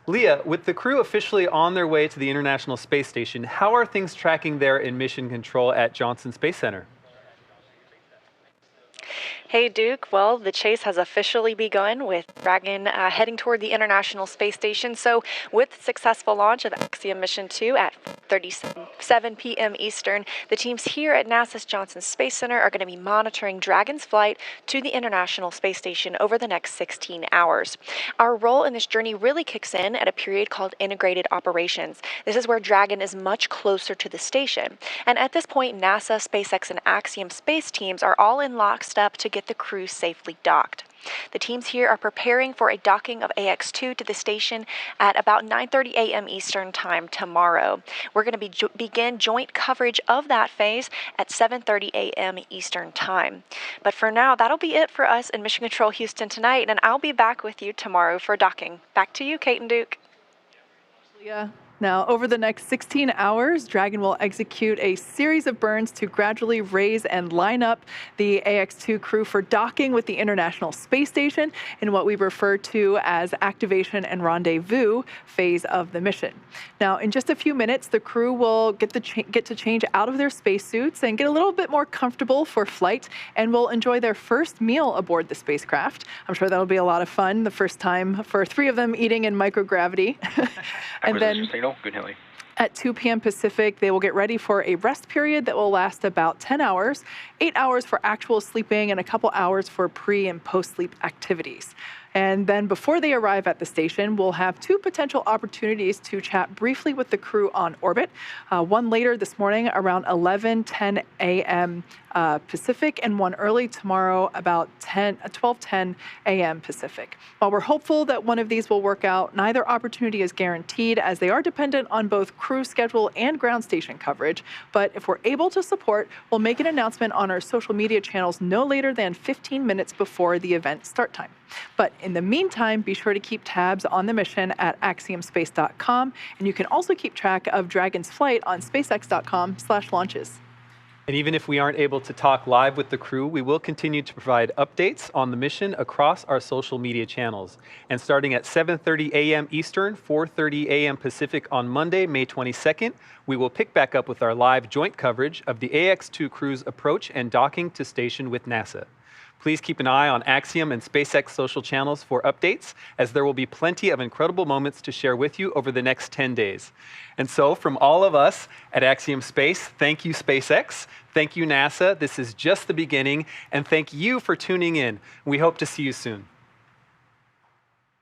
Leah, with the crew officially on their way to the International Space Station, how are things tracking there in mission control at Johnson Space Center? Hey, Duke. Well, the chase has officially begun with Dragon heading toward the International Space Station. So with the successful launch of Axiom Mission 2 at 7 p.m. Eastern, the teams here at NASA's Johnson Space Center are going to be monitoring Dragon's flight to the International Space Station over the next 16 hours. Our role in this journey really kicks in at a period called Integrated Operations. This is where Dragon is much closer to the station. And at this point, NASA, SpaceX, and Axiom space teams are all in lockstep to get the crew safely docked. The teams here are preparing for a docking of AX-2 to the station at about 9:30 a.m. Eastern Time tomorrow. We're going to begin joint coverage of that phase at 7:30 a.m. Eastern Time. But for now, that'll be it for us in Mission Control Houston tonight, and I'll be back with you tomorrow for docking. Back to you, Kate and Duke. Yeah. Now, over the next 16 hours, Dragon will execute a series of burns to gradually raise and line up the AX-2 crew for docking with the International Space Station in what we refer to as activation and rendezvous phase of the mission. Now, in just a few minutes, the crew will get to change out of their spacesuits and get a little bit more comfortable for flight, and will enjoy their first meal aboard the spacecraft. I'm sure that'll be a lot of fun, the first time for 3 of them eating in microgravity. And then Good, Hilly. At 2 p.m. Pacific, they will get ready for a rest period that will last about 10 hours, 8 hours for actual sleeping, and a couple hours for pre- and post-sleep activities. And then before they arrive at the station, we'll have 2 potential opportunities to chat briefly with the crew on orbit. One later this morning around 11:10 a.m. Pacific, and one early tomorrow about 12:10 a.m. Pacific. While we're hopeful that one of these will work out, neither opportunity is guaranteed, as they are dependent on both crew schedule and ground station coverage. But if we're able to support, we'll make an announcement on our social media channels no later than 15 minutes before the event start time. But in the meantime, be sure to keep tabs on the mission at axiomspace.com, and you can also keep track of Dragon's flight on spacex.com/launches. And even if we aren't able to talk live with the crew, we will continue to provide updates on the mission across our social media channels. And starting at 7:30 a.m. Eastern, 4:30 a.m. Pacific on Monday, May 22nd, we will pick back up with our live joint coverage of the AX-2 crew's approach and docking to station with NASA. Please keep an eye on Axiom and SpaceX social channels for updates, as there will be plenty of incredible moments to share with you over the next 10 days. And so from all of us at Axiom Space, thank you, SpaceX. Thank you, NASA. This is just the beginning. And thank you for tuning in. We hope to see you soon.